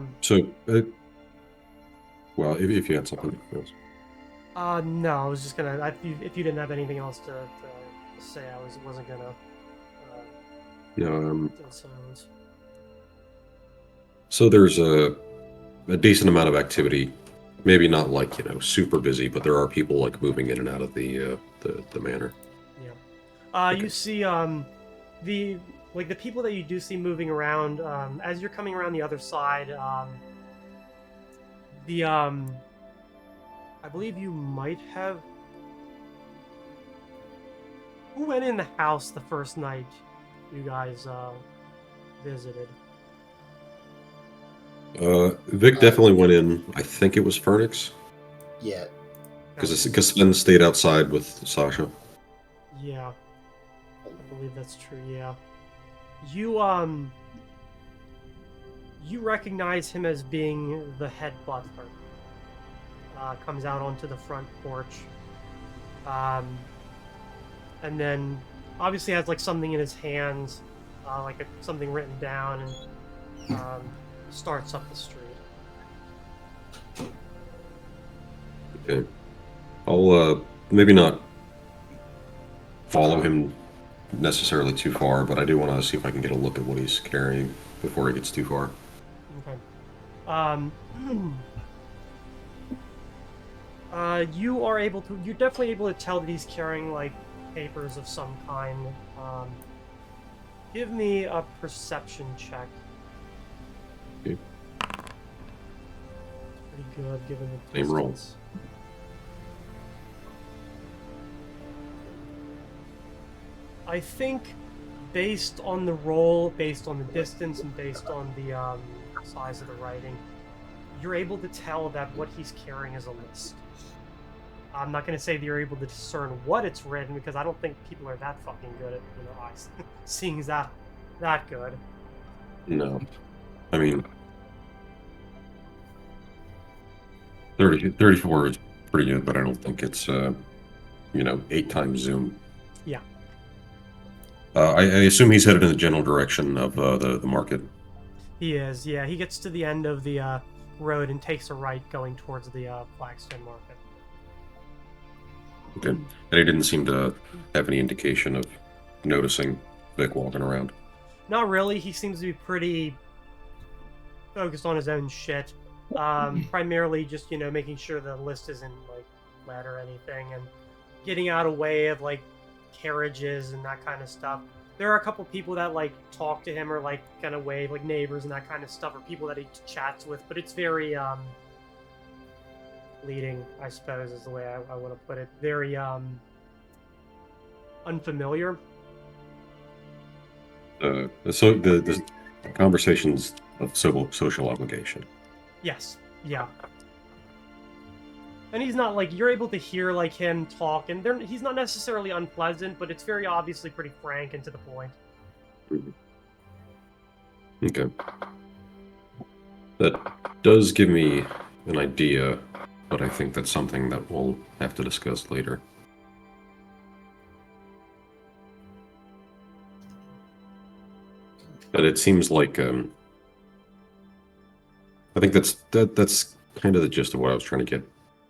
Well, if you had something else. No, I was just gonna. If you didn't have anything else to say, wasn't gonna. Silence. So there's a decent amount of activity. Maybe not like super busy, but there are people like moving in and out of the manor. Yeah. Okay. You see the people that you do see moving around as you're coming around the other side. I believe you might have. Who went in the house the first night you guys visited? Vic definitely went in. I think it was Fernix. Yeah. Because Sven stayed outside with Sasha. Yeah. I believe that's true, yeah. You recognize him as being the head butler. Comes out onto the front porch. And then obviously has like something in his hands, something written down, and starts up the street. Okay. I'll maybe not follow him necessarily too far, but I do want to see if I can get a look at what he's carrying before he gets too far. Okay. You're definitely able to tell that he's carrying, like, papers of some kind. Give me a perception check. Okay. Pretty good, given the Same roll. distance. I think, based on the roll, based on the distance, and based on the size of the writing, you're able to tell that what he's carrying is a list. I'm not going to say that you're able to discern what it's written, because I don't think people are that fucking good at eyes seeing that good. No. I mean, 34 is pretty good, but I don't think it's, 8 times zoom. Yeah. I assume he's headed in the general direction of the market. He is, yeah. He gets to the end of the road and takes a right going towards the Blackstone Market. Okay. And he didn't seem to have any indication of noticing Vic walking around. Not really. He seems to be pretty focused on his own shit. Primarily just, making sure the list isn't, like, wet or anything, and getting out of way of, like, carriages and that kind of stuff. There are a couple people that, like, talk to him or, like, kind of wave, like, neighbors and that kind of stuff, or people that he chats with, but it's very, leading, I suppose, is the way I want to put it. Very, unfamiliar. So the conversations of social obligation. Yes, yeah. And he's not, like, you're able to hear, like, him talk, and he's not necessarily unpleasant, but it's very obviously pretty frank and to the point. Okay. That does give me an idea, but I think that's something that we'll have to discuss later. But it seems like, I think that's kind of the gist of what I was trying to get.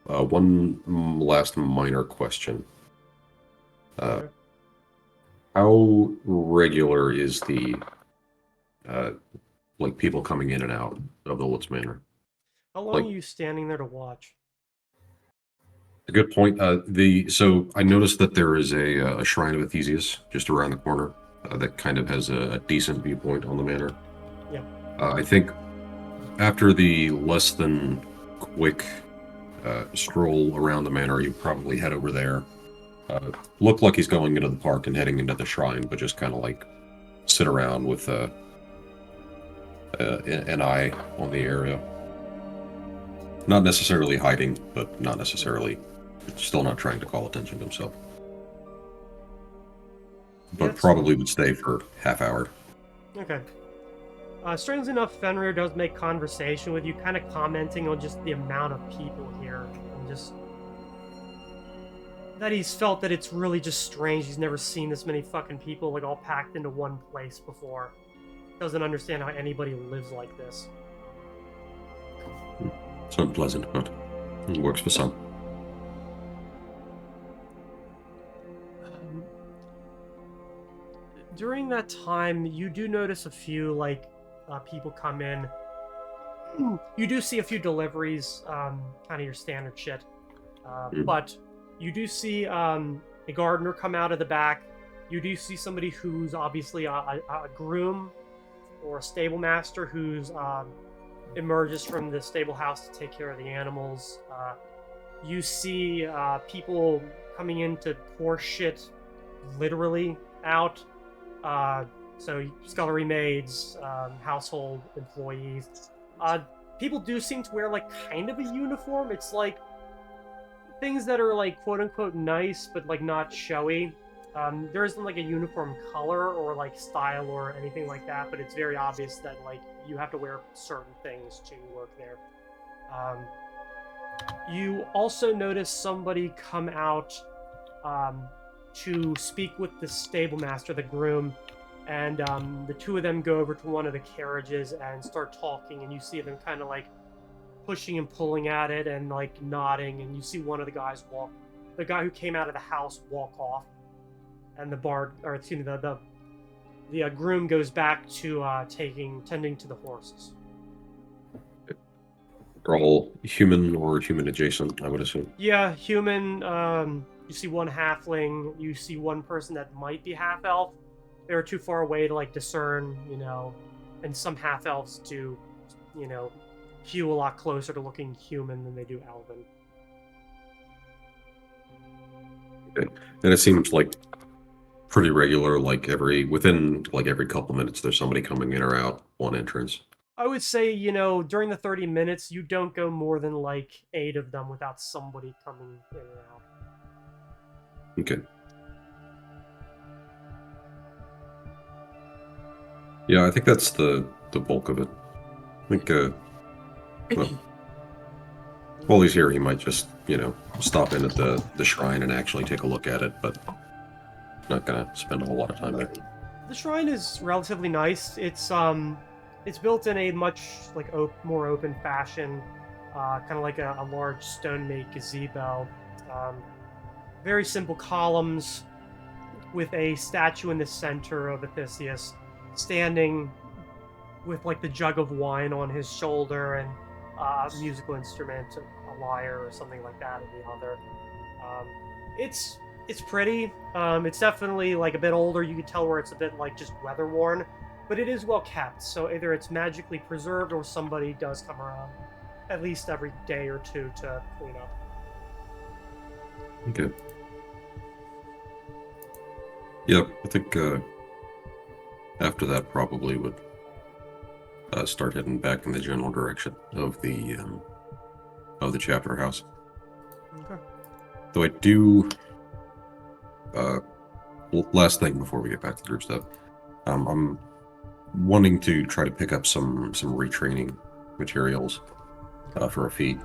One last minor question. How regular is the, like, people coming in and out of the Lutz Manor? How long Like- are you standing there to watch? A good point. A good point. So I noticed that there is a shrine of Theseus just around the corner that kind of has a decent viewpoint on the manor. Yeah. I think after the less than quick stroll around the manor, you probably head over there. Look like he's going into the park and heading into the shrine, but just kind of like sit around with an eye on the area. Not necessarily hiding, but not necessarily, still not trying to call attention to himself. But That's probably fine. would stay for half hour. Okay. Strangely enough, Fenrir does make conversation with you, kind of commenting on just the amount of people here, and just that he's felt that it's really just strange. He's never seen this many fucking people like all packed into one place before. Doesn't understand how anybody lives like this. It's unpleasant, but it works for some. During that time, you do notice a few people come in. You do see a few deliveries, kind of your standard shit. But you do see a gardener come out of the back. You do see somebody who's obviously a groom or a stable master who's emerges from the stable house to take care of the animals. You see people coming in to pour shit literally out. So scullery maids, household employees. People do seem to wear like kind of a uniform. It's like things that are like quote unquote nice, but like not showy. There isn't like a uniform color or like style or anything like that, but it's very obvious that like you have to wear certain things to work there. You also notice somebody come out to speak with the stable master, the groom, and the two of them go over to one of the carriages and start talking, and you see them kind of like pushing and pulling at it and like nodding, and you see one of the guys the guy who came out of the house walk off, and the groom goes back to tending to the horses. They're all human or human adjacent, I would assume. Yeah, human. You see one halfling. You see one person that might be half elf. They're too far away to like discern, and some half elves do, hew a lot closer to looking human than they do elven. Okay. And it seems like pretty regular, within every couple minutes there's somebody coming in or out one entrance. I would say, during the 30 minutes, you don't go more than like 8 of them without somebody coming in or out. Okay. Yeah, I think that's the bulk of it. I think, while he's here, he might just, stop in at the shrine and actually take a look at it, but not gonna spend a whole lot of time there. The shrine is relatively nice. It's built in a much more open fashion, kind of like a large stone-made gazebo. Very simple columns with a statue in the center of Theseus, standing with like the jug of wine on his shoulder and a musical instrument, a lyre or something like that in the other. It's pretty. It's definitely like a bit older. You can tell where it's a bit like just weather worn, but it is well kept. So either it's magically preserved or somebody does come around at least every day or two to clean up. Okay. Yep, I think after that probably would start heading back in the general direction of the chapter house. Okay. Though I do. Last thing before we get back to the group stuff, I'm wanting to try to pick up some retraining materials for a feat.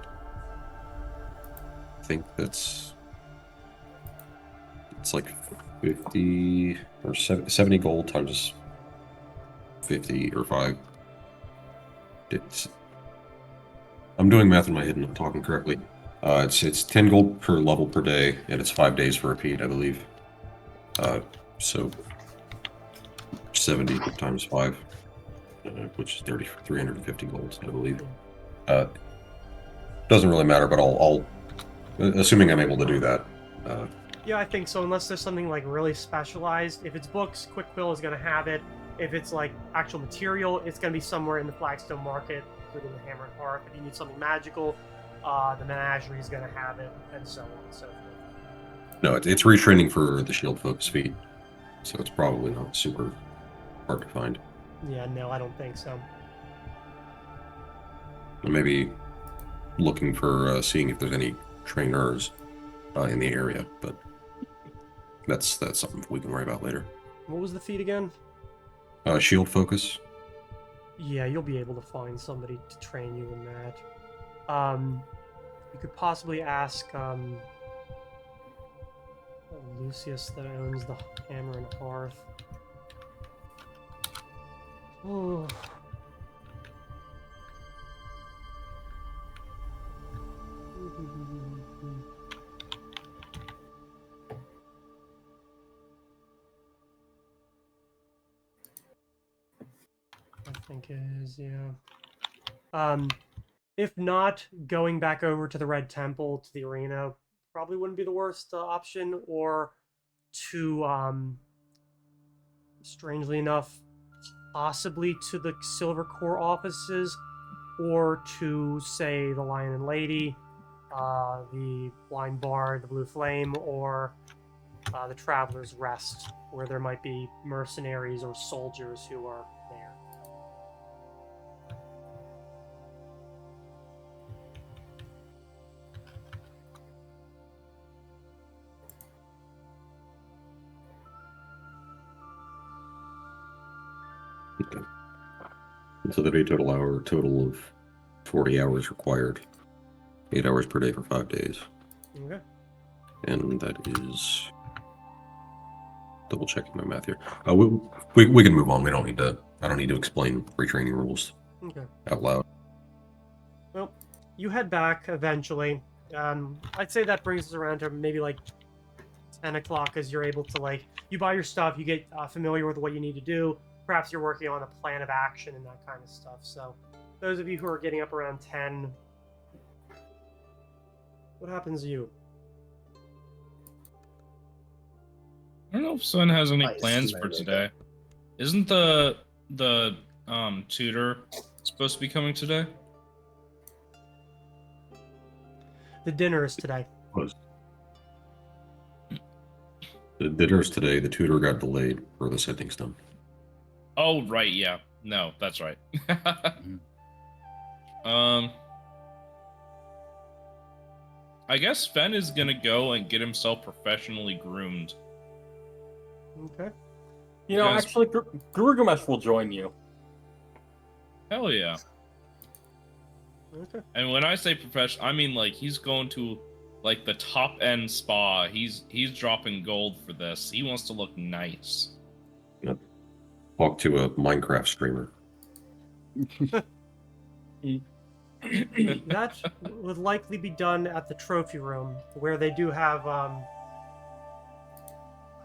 I think it's like 50 or 70 gold times 50 or 5. I'm doing math in my head and I'm talking correctly. It's 10 gold per level per day, and it's 5 days for a repeat, I believe. So 70 times 5, which is 350 golds, I believe. doesn't really matter, but I'll assuming I'm able to do that. Yeah, I think so, unless there's something like really specialized. If it's books, Quick Quill is going to have it. If it's like actual material, it's going to be somewhere in the Flagstone Market, including the Hammer and Hearth. If you need something magical, the Menagerie is going to have it, and so on and so forth. No, it's retraining for the shield focus feat, so it's probably not super hard to find. Yeah, no, I don't think so. Maybe looking for seeing if there's any trainers in the area, but that's something we can worry about later. What was the feat again? Shield focus. Yeah, you'll be able to find somebody to train you in that. You could possibly ask Lucius that owns the Hammer and Hearth. Oh. I think it is, yeah. If not, going back over to the Red Temple, to the arena, probably wouldn't be the worst option, or to, strangely enough, possibly to the Silver Core offices, or to, say, the Lion and Lady, the Blind Bard, the Blue Flame, or the Traveler's Rest, where there might be mercenaries or soldiers who are there. Okay. So there'd be a total of 40 hours required. 8 hours per day for 5 days. Okay. And that is double checking my math here. We can move on. We don't need to. I don't need to explain retraining rules Okay. out loud. Well, you head back eventually. I'd say that brings us around to maybe like 10 o'clock, as you're able to, like, you buy your stuff, you get familiar with what you need to do. Perhaps you're working on a plan of action and that kind of stuff. So, those of you who are getting up around 10, what happens to you? I don't know if Sven has any I plans assume I for wake today. Isn't the tutor supposed to be coming today? The dinner is today. The dinner's today. The tutor got delayed for the setting stone. Oh right, yeah. No, that's right. I guess Sven is gonna go and get himself professionally groomed. Okay. You know, Yes. actually, Gurgamesh will join you. Hell yeah. Okay. And when I say professional, I mean like he's going to like the top end spa. He's dropping gold for this. He wants to look nice. Talk to a Minecraft streamer. That would likely be done at the trophy room, where they do have, I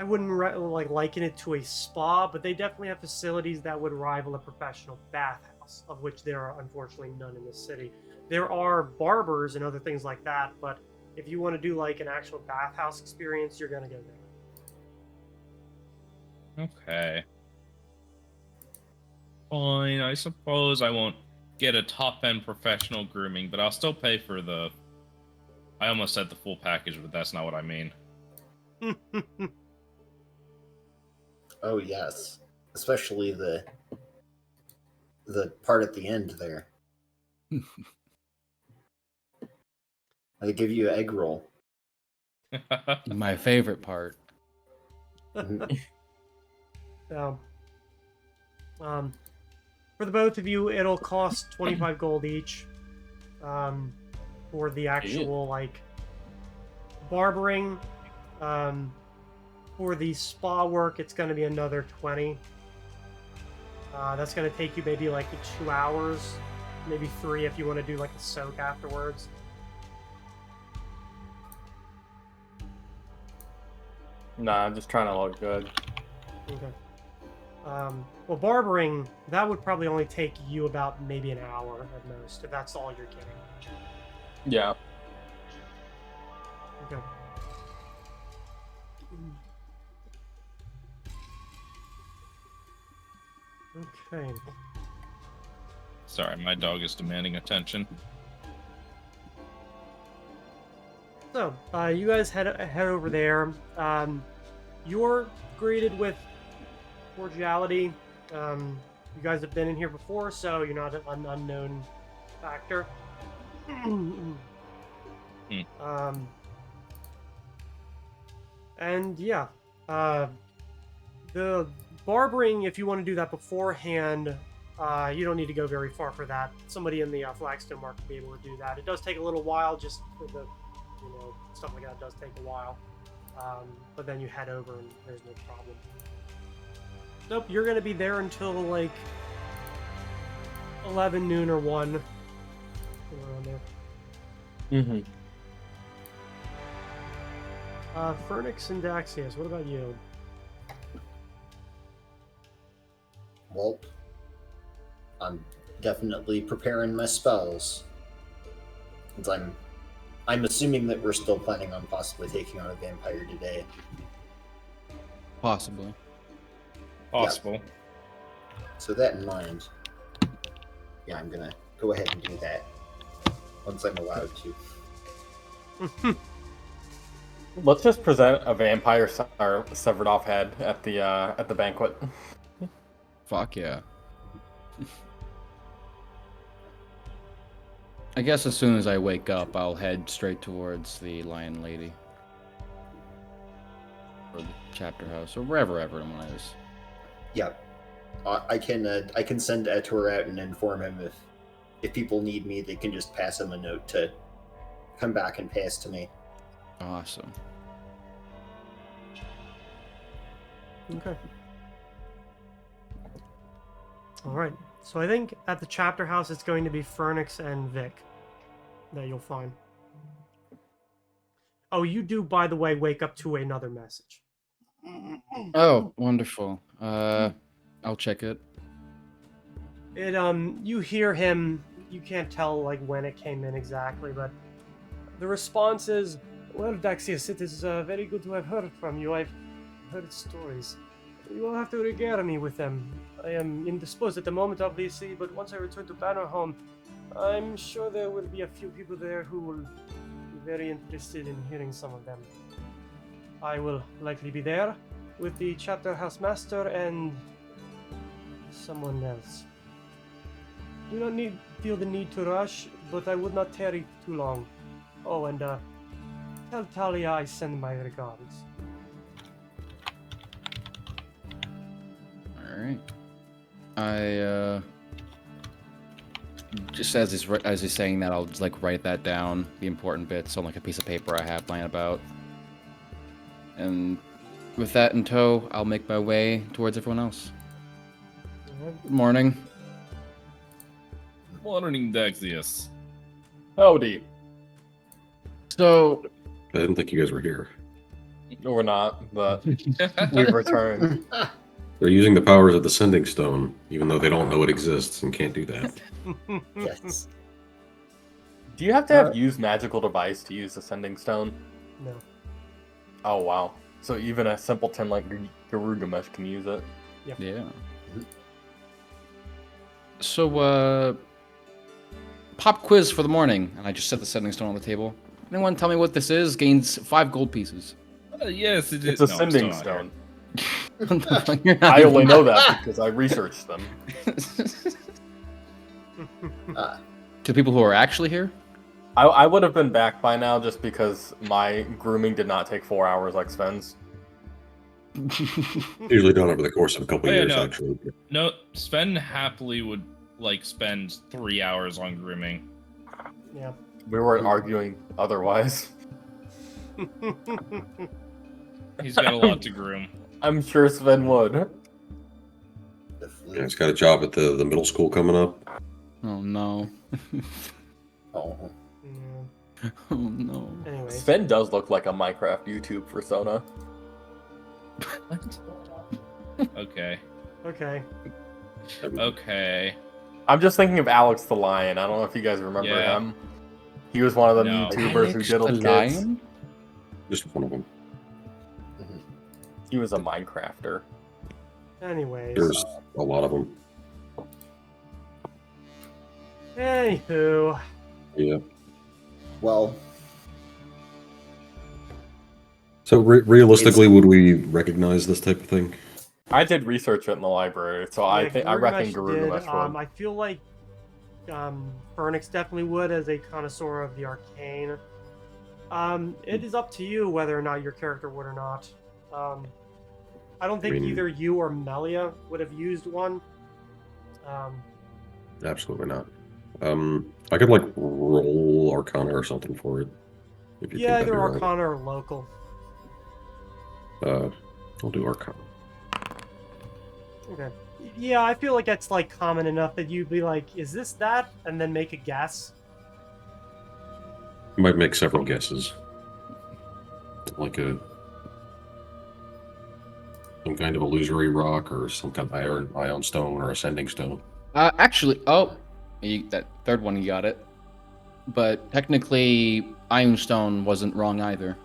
wouldn't liken it to a spa, but they definitely have facilities that would rival a professional bathhouse, of which there are unfortunately none in the city. There are barbers and other things like that, but if you want to do like an actual bathhouse experience, you're gonna go there. Okay. Fine, I suppose I won't get a top-end professional grooming, but I'll still pay for the... I almost said the full package, but that's not what I mean. Oh yes, especially the part at the end there. They give you an egg roll. My favorite part. So, for the both of you, it'll cost 25 gold each. For the actual, like, barbering. For the spa work, it's going to be another 20. That's going to take you maybe like 2 hours, maybe 3 if you want to do like a soak afterwards. Nah, I'm just trying to look good. Okay. Well, barbering, that would probably only take you about maybe an hour at most, if that's all you're getting. Yeah. Okay. Okay. Sorry, my dog is demanding attention. So, you guys head over there. You're greeted with cordiality. You guys have been in here before, so you're not an unknown factor. And yeah, the barbering, if you want to do that beforehand, you don't need to go very far for that. Somebody in the Flagstone Market will be able to do that. It does take a little while, just for the, stuff like that does take a while. But then you head over and there's no problem. Nope, you're going to be there until like 11 noon or 1. Around there. Mm-hmm. Fernix and Daxius, what about you? Well, I'm definitely preparing my spells. Since I'm assuming that we're still planning on possibly taking on a vampire today. Possibly. Possible. So that in mind, yeah, I'm gonna go ahead and do that once I'm allowed to. Let's just present a vampire or severed off head at the banquet. Fuck yeah. I guess as soon as I wake up, I'll head straight towards the Lion Lady. Or the chapter house, or wherever everyone is. Yeah, I can send Etor out and inform him if people need me, they can just pass him a note to come back and pass to me. Awesome. Okay. Alright, so I think at the chapter house it's going to be Fernix and Vic that you'll find. Oh, you do, by the way, wake up to another message. Oh, wonderful. I'll check it. You hear him, you can't tell like when it came in exactly, but the response is, well, Daxius, it is very good to have heard from you. I've heard stories. You will have to regale me with them. I am indisposed at the moment, obviously, but once I return to Bannerholm, I'm sure there will be a few people there who will be very interested in hearing some of them. I will likely be there with the chapter house master and someone else. Do not feel the need to rush, but I would not tarry too long. Oh, and tell Talia I send my regards. Alright. I, just as he's saying that, I'll just, like, write that down, the important bits, on, like, a piece of paper I have lying about. And with that in tow, I'll make my way towards everyone else. Good morning. Morning, Daxius. Howdy. So, I didn't think you guys were here. We're not, but we've returned. They're using the powers of the Sending Stone, even though they don't know it exists and can't do that. Yes. Do you have to have used magical device to use the sending stone? No. Oh wow. So even a simpleton like Garugamesh can use it. yeah. So, pop quiz for the morning. And I just set the sending stone on the table. Anyone tell me what this is? Gains 5 gold pieces. Yes, it is. It's a No, sending still not stone. You're not I even- only know that because I researched them. To people who are actually here? I would have been back by now just because my grooming did not take 4 hours like Sven's. Usually done over the course of a couple Oh, yeah, years, no. actually. No, Sven happily would like spend 3 hours on grooming. Yeah. We weren't arguing otherwise. He's got a lot to groom. I'm sure Sven would. The flu. Yeah, he's got a job at the middle school coming up. Oh no. Oh. Yeah. Oh no. Anyway. Sven does look like a Minecraft YouTube persona. Okay. Okay. Okay. I'm just thinking of Alex the Lion. I don't know if you guys remember Yeah. him. He was one of the No. YouTubers who Alex diddled the kids. Lion? Just one of them. He was a Minecrafter. Anyways. There's a lot of them. Anywho. Yeah. Well, So realistically, would we recognize this type of thing? I did research it in the library, so I reckon Gilgamesh Garugamesh would. I feel like Phoenix definitely would as a connoisseur of the arcane. It is up to you whether or not your character would or not. I don't think either you or Melia would have used one. Absolutely not. I could like roll Arcana or something for it. If you Yeah, think that'd either be alright. Arcana or local. I'll do Arcana. Okay. Yeah, I feel like that's like common enough that you'd be like, "Is this that?" and then make a guess. You might make several guesses. Like some kind of illusory rock or some kind of ion stone or ascending stone. Actually, that third one you got it. But technically, Ironstone wasn't wrong either.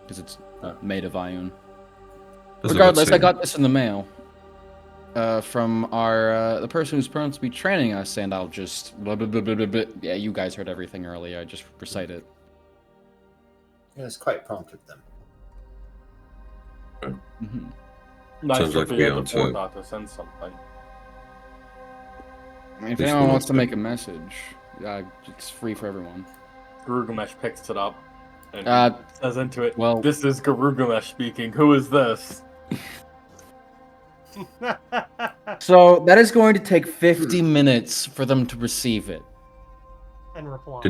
Because it's made of iron. Doesn't it Regardless, say- I got this in the mail. From the person who's supposed to be training us, and I'll just blah, blah, blah, blah, blah, blah. Yeah, you guys heard everything earlier. I just recite it. it was quite prompt of them. Mm-hmm. Nice Sounds to like be we able ought to to- not to send something. I mean, if This anyone one wants is to good. make a message, it's free for everyone. Garugamesh picks it up and says into it, well- "This is Garugamesh speaking. Who is this?" So that is going to take 50 minutes for them to receive it. And reply.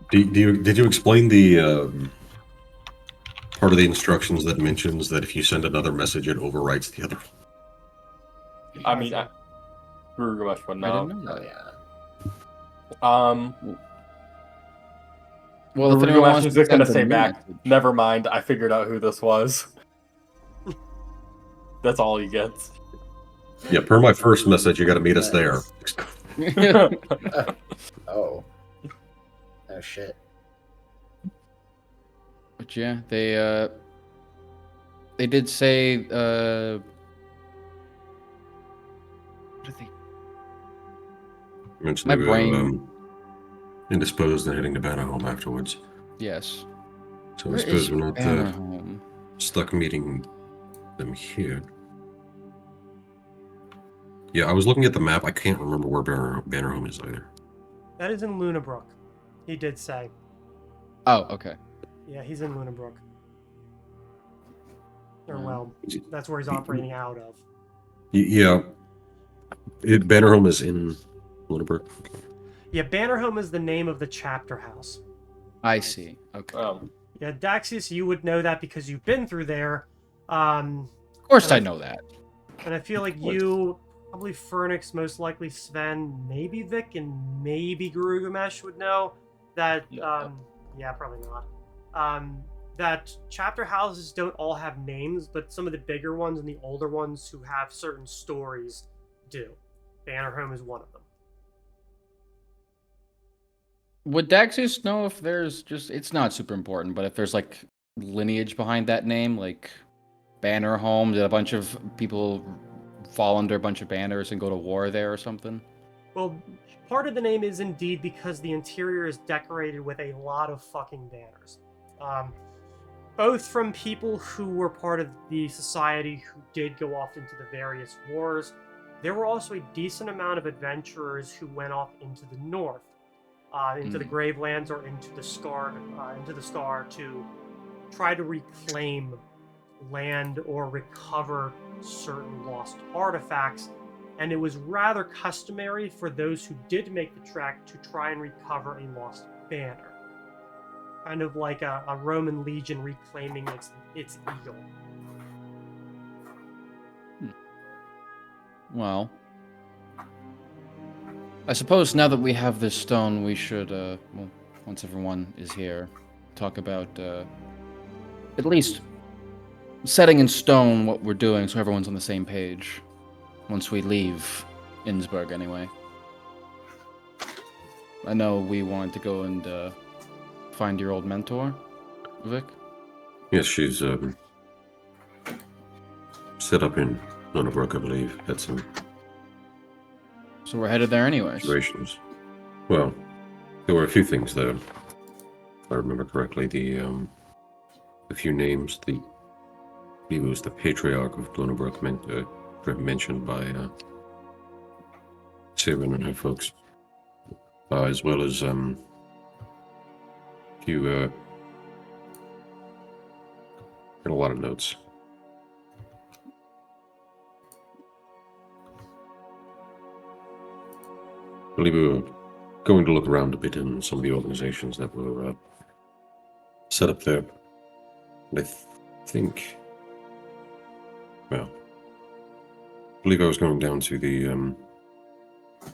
Did you explain the part of the instructions that mentions that if you send another message, it overwrites the other? I mean, Garugamesh would I know. didn't know Oh that. yeah. Well, if anyone Garugamesh wants is to just gonna send say a back, message- "Never mind. I figured out who this was." That's all he gets. Yeah, per my first message, you got to meet us there. Oh. Oh shit. But yeah, they did say what did they? Mentioned My they were, brain- indisposed and heading to Banner home afterwards. Yes. So Where I suppose is we're not Banner home? stuck meeting them here. Yeah, I was looking at the map. I can't remember where Banner home is either. That is in Lunabrook. He did say. Oh, okay. Yeah, he's in Lunabrook. Or Hmm. well, that's where he's operating out of. Yeah, Banner home is in Lunenburg. Yeah, Bannerhome is the name of the chapter house. I see. Okay. Yeah, Daxius, you would know that because you've been through there. Of course, I know that. And I feel like you, probably Fernix, most likely Sven, maybe Vic, and maybe Garugamesh would know that. Yeah, probably not. That chapter houses don't all have names, but some of the bigger ones and the older ones who have certain stories do. Bannerhome is one of them. Would Daxius know if there's just? It's not super important, but if there's like lineage behind that name, like Banner Home, did a bunch of people fall under a bunch of banners and go to war there or something? Well, part of the name is indeed because the interior is decorated with a lot of fucking banners. Both from people who were part of the society who did go off into the various wars. There were also a decent amount of adventurers who went off into the north, into the Gravelands or into the Scar to try to reclaim land or recover certain lost artifacts. And it was rather customary for those who did make the trek to try and recover a lost banner. Kind of like a Roman legion reclaiming its eagle. Well, I suppose now that we have this stone, we should, well, once everyone is here, talk about, at least setting in stone what we're doing so everyone's on the same page. Once we leave Innsbruck, anyway. I know we wanted to go and find your old mentor, Vic. Yes, she's set up in Nonabrook, I believe. Had some So we're headed there anyways. situations. Well, there were a few things there. If I remember correctly, a few names. I believe it was the Patriarch of Glonabrook mentioned by Siren and her folks, as well as a few got a lot of notes. I believe we were going to look around a bit in some of the organizations that were set up there. And I think, well, I believe I was going down to I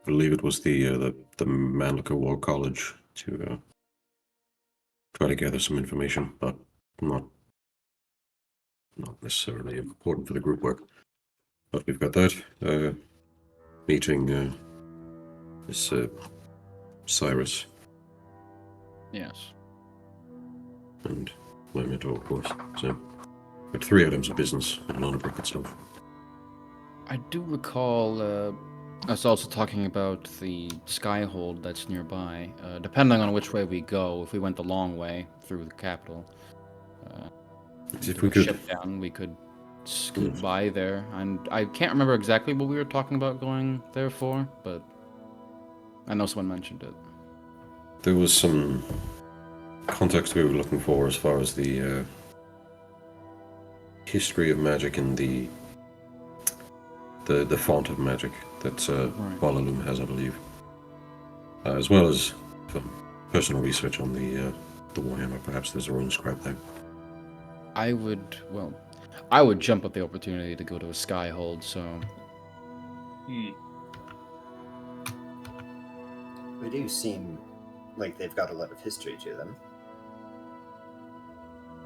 believe it was the Manlica War College to try to gather some information, but not necessarily important for the group work. But we've got that meeting this Cyrus Yes. and my mentor, of course. So, but 3 items of business in Lonabrook itself. I do recall us also talking about the Skyhold that's nearby. Depending on which way we go, if we went the long way through the capital, If we could, ship down, we could scoot by there. And I can't remember exactly what we were talking about going there for, but I know someone mentioned it. there was some context we were looking for as far as the history of magic and the font of magic that Right. Walalum has, I believe, as well as some personal research on the Warhammer. Perhaps there's a rune scrap there. I would jump at the opportunity to go to a Skyhold, so They do seem like they've got a lot of history to them.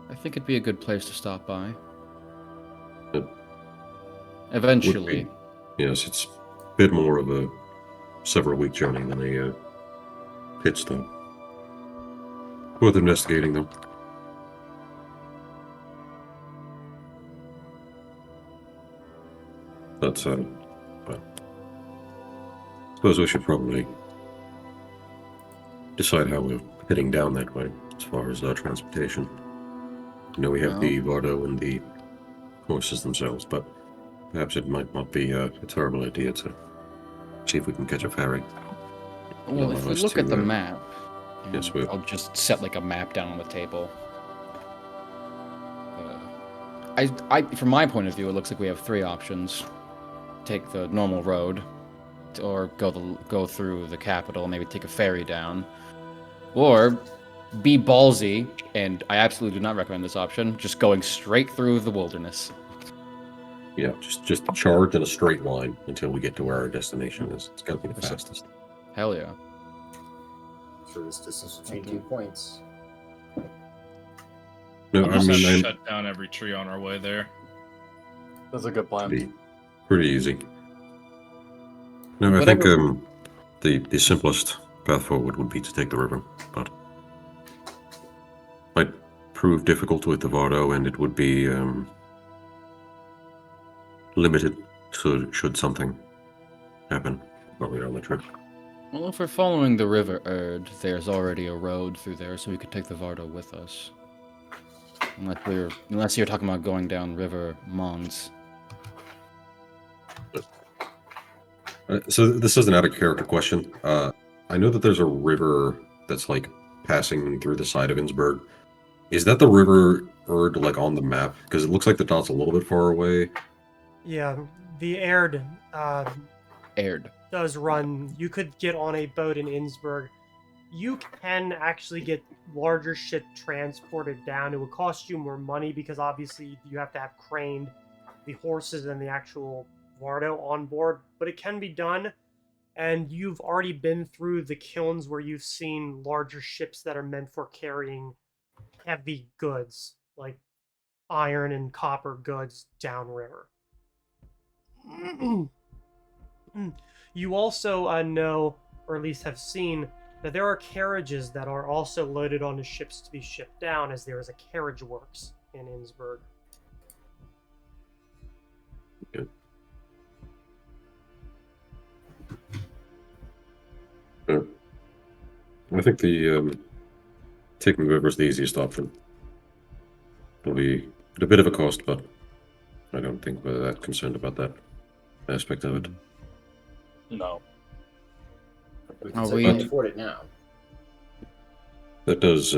I think it'd be a good place to stop by. It Eventually. would be. Yes, it's a bit more of a several-week journey than a pit stop. Worth investigating, though. But, well, I suppose we should probably decide how we're heading down that way as far as transportation. You know, we have the Vardo and the horses themselves, but perhaps it might not be a terrible idea to see if we can catch a ferry. Well, if we look at the map, Yes, I'll just set like a map down on the table. From my point of view, it looks like we have 3 options: take the normal road, or go through the capital, maybe take a ferry down, or be ballsy, and I absolutely do not recommend this option, just going straight through the wilderness. Yeah, just charge in a straight line until we get to where our destination is. It's got to be the fastest. Hell yeah. Shortest distance between 2 points. No, I'll I just mean, shut down every tree on our way there. That's a good plan. pretty easy. No, I think the simplest path forward would be to take the river, but might prove difficult with the Vardo, and it would be limited. So should something happen while we're on the trip. Well, if we're following the River Erd, there's already a road through there, so we could take the Vardo with us. Unless you're talking about going down River Mons. So this is an out of character question. I know that there's a river that's like passing through the side of Innsbruck. Is that the River Erd like on the map? Because it looks like the dot's a little bit far away. Yeah, the Erd Erd. does run. You could get on a boat in Innsbruck. You can actually get larger ship transported down. It would cost you more money because obviously you have to have craned the horses and the actual Vardo on board, but it can be done. And you've already been through the kilns where you've seen larger ships that are meant for carrying heavy goods, like iron and copper goods downriver. You also know, or at least have seen, that there are carriages that are also loaded onto ships to be shipped down, as there is a carriage works in Innsbruck. Okay. I think the taking the river is the easiest option. It'll be at a bit of a cost, but I don't think we're that concerned about that aspect of it. No. We Are can certainly we- afford it now. That does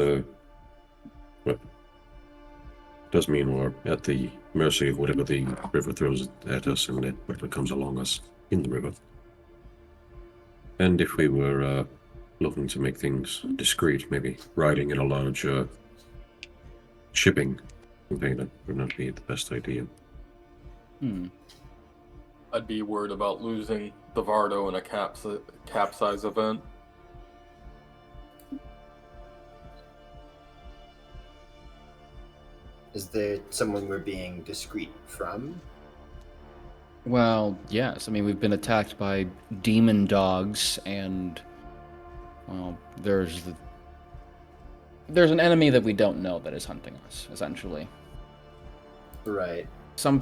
mean we're at the mercy of whatever the river throws at us and whatever comes along us in the river. And if we were looking to make things discreet, maybe riding in a large shipping container would not be the best idea. I'd be worried about losing the Vardo in a capsize event. Is there someone we're being discreet from? Well, yes. I mean, we've been attacked by demon dogs, and well, there's an enemy that we don't know that is hunting us. Essentially, Right.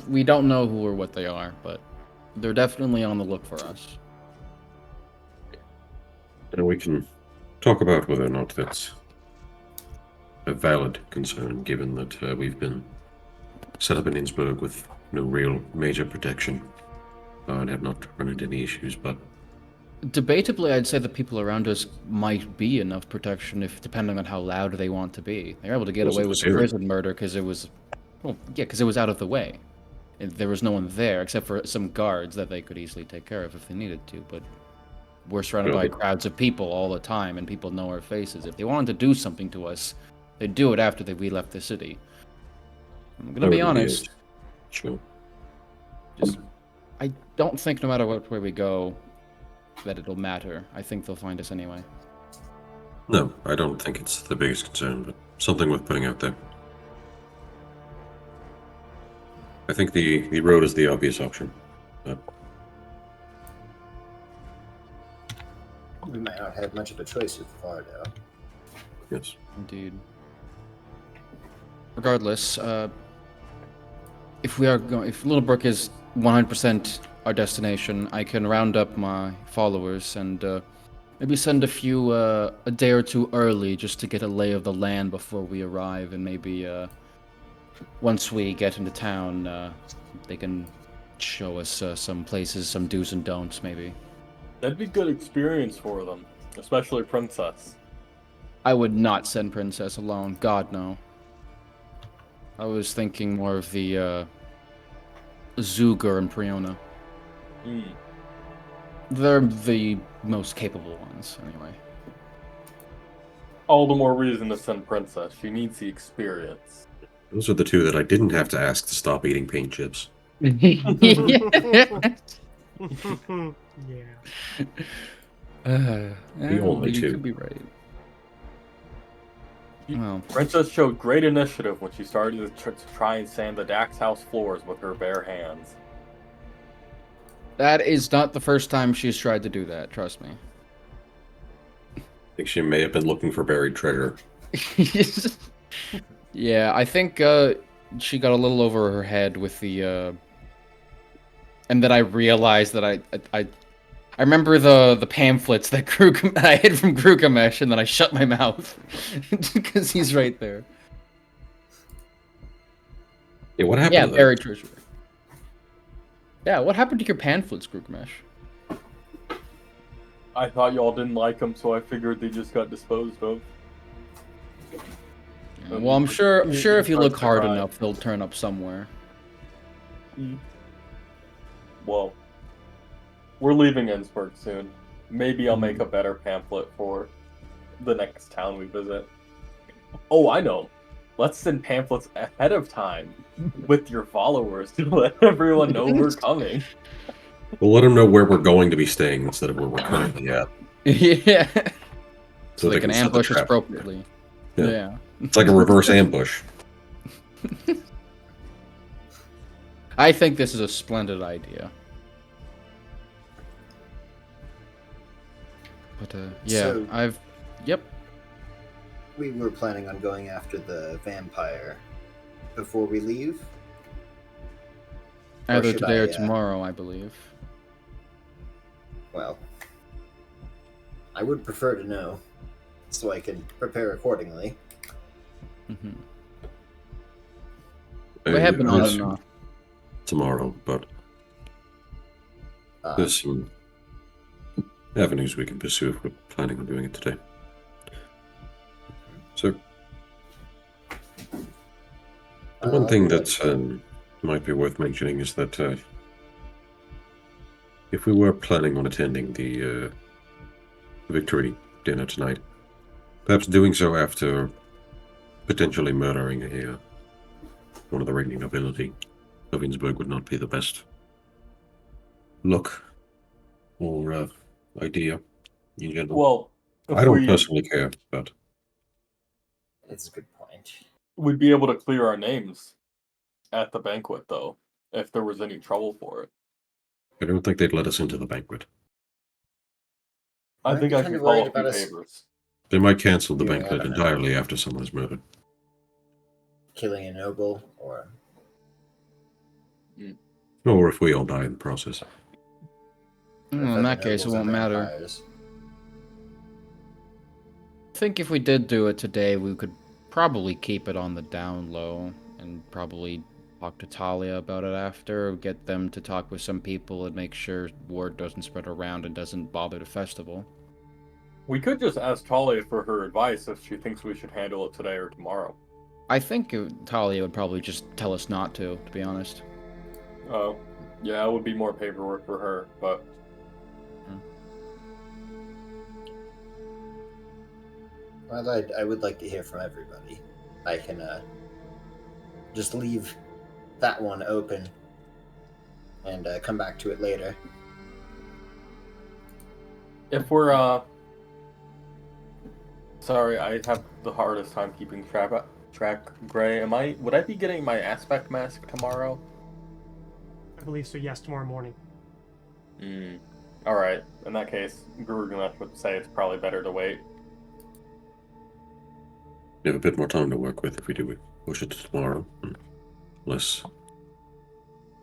we don't know who or what they are, but they're definitely on the look for us. And we can talk about whether or not that's a valid concern, given that we've been set up in Innsbruck with no real major protection and have not run into any issues, but Debatably, I'd say the people around us might be enough protection, if depending on how loud they want to be. They're able to get Also away with the zero. prison murder because it was, well, yeah, because it was out of the way. There was no one there except for some guards that they could easily take care of if they needed to. But we're surrounded by Really? crowds of people all the time, and people know our faces. If they wanted to do something to us, they'd do it after we left the city. I'm gonna be honest. Sure. Just, I don't think no matter what way we go, that it'll matter. I think they'll find us anyway. No, I don't think it's the biggest concern, but something worth putting out there. I think the road is the obvious option, but We might not have much of a choice with Vardo. yes. Indeed. Regardless, if Little Brook is 100% our destination, I can round up my followers and maybe send a few a day or two early just to get a lay of the land before we arrive, and maybe once we get into town, they can show us some places, some do's and don'ts, maybe. That'd be good experience for them, especially Princess. I would not send Princess alone. God, no. I was thinking more of the Junger and Priona. Hmm. They're the most capable ones, anyway. All the more reason to send Princess. She needs the experience. Those are the two that I didn't have to ask to stop eating paint chips. Yeah. only you two. could be right. Well, Princess showed great initiative when she started to try and sand the Dax house floors with her bare hands. that is not the first time she's tried to do that, trust me. I think she may have been looking for buried treasure. Yeah, I think she got a little over her head with the and then I realized that I remember the pamphlets that I hid from Grugamesh, and then I shut my mouth because he's right there. Yeah, what happened Yeah, to that? buried treasure. Yeah, what happened to your pamphlets, Grugamesh? I thought y'all didn't like them, so I figured they just got disposed of. Yeah, well, I'm sure if you look hard Right. enough, they'll turn up somewhere. Well, we're leaving Innsbruck soon. Maybe I'll make a better pamphlet for the next town we visit. Oh, I know. Let's send pamphlets ahead of time with your followers to let everyone know we're coming. We'll let them know where we're going to be staying instead of where we're currently at. Yeah. So They can set the ambush us trap. appropriately. Yeah. Yeah. It's like a reverse ambush. I think this is a splendid idea. But yeah, So- Yep. We were planning on going after the vampire before we leave. Or Either should today or I, tomorrow, I believe. Well, I would prefer to know, so I can prepare accordingly. Mm-hmm. We have been on and off. Tomorrow, but there's some avenues we can pursue if we're planning on doing it today. So, one thing that might be worth mentioning is that if we were planning on attending the victory dinner tonight, perhaps doing so after potentially murdering one of the reigning nobility of Innsbruck would not be the best look or idea in general. Well, I don't personally care, but It's a good point. we'd be able to clear our names at the banquet, though, if there was any trouble for it. I don't think they'd let us into the banquet. I Aren't think they I kinda can call worried a few about us? favors. They might cancel the Doing, I banquet don't know. entirely after someone is murdered. Killing a noble, or Or if we all die in the process. Well, in that case, it won't matter. Vampires. I think if we did do it today, we could probably keep it on the down low and probably talk to Talia about it after, get them to talk with some people and make sure word doesn't spread around and doesn't bother the festival. We could just ask Talia for her advice if she thinks we should handle it today or tomorrow. I think Talia would probably just tell us not to be honest. Oh, yeah, it would be more paperwork for her, but Well, I would like to hear from everybody. I can just leave that one open and come back to it later. if we're sorry, I have the hardest time keeping track, Gray. Would I be getting my aspect mask tomorrow? I believe so, yes, tomorrow morning. Alright, in that case, Gurugunath would say it's probably better to wait. We have a bit more time to work with if we do push it to tomorrow. Less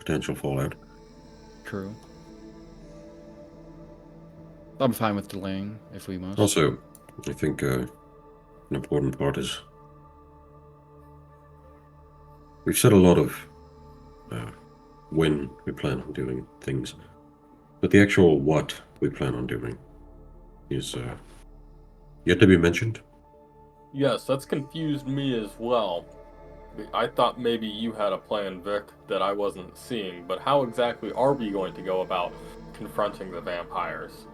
potential fallout. True. I'm fine with delaying if we must. Also, I think an important part is we've said a lot of when we plan on doing things, but the actual what we plan on doing is yet to be mentioned. Yes, that's confused me as well. I thought maybe you had a plan, Vic, that I wasn't seeing, but how exactly are we going to go about confronting the vampires?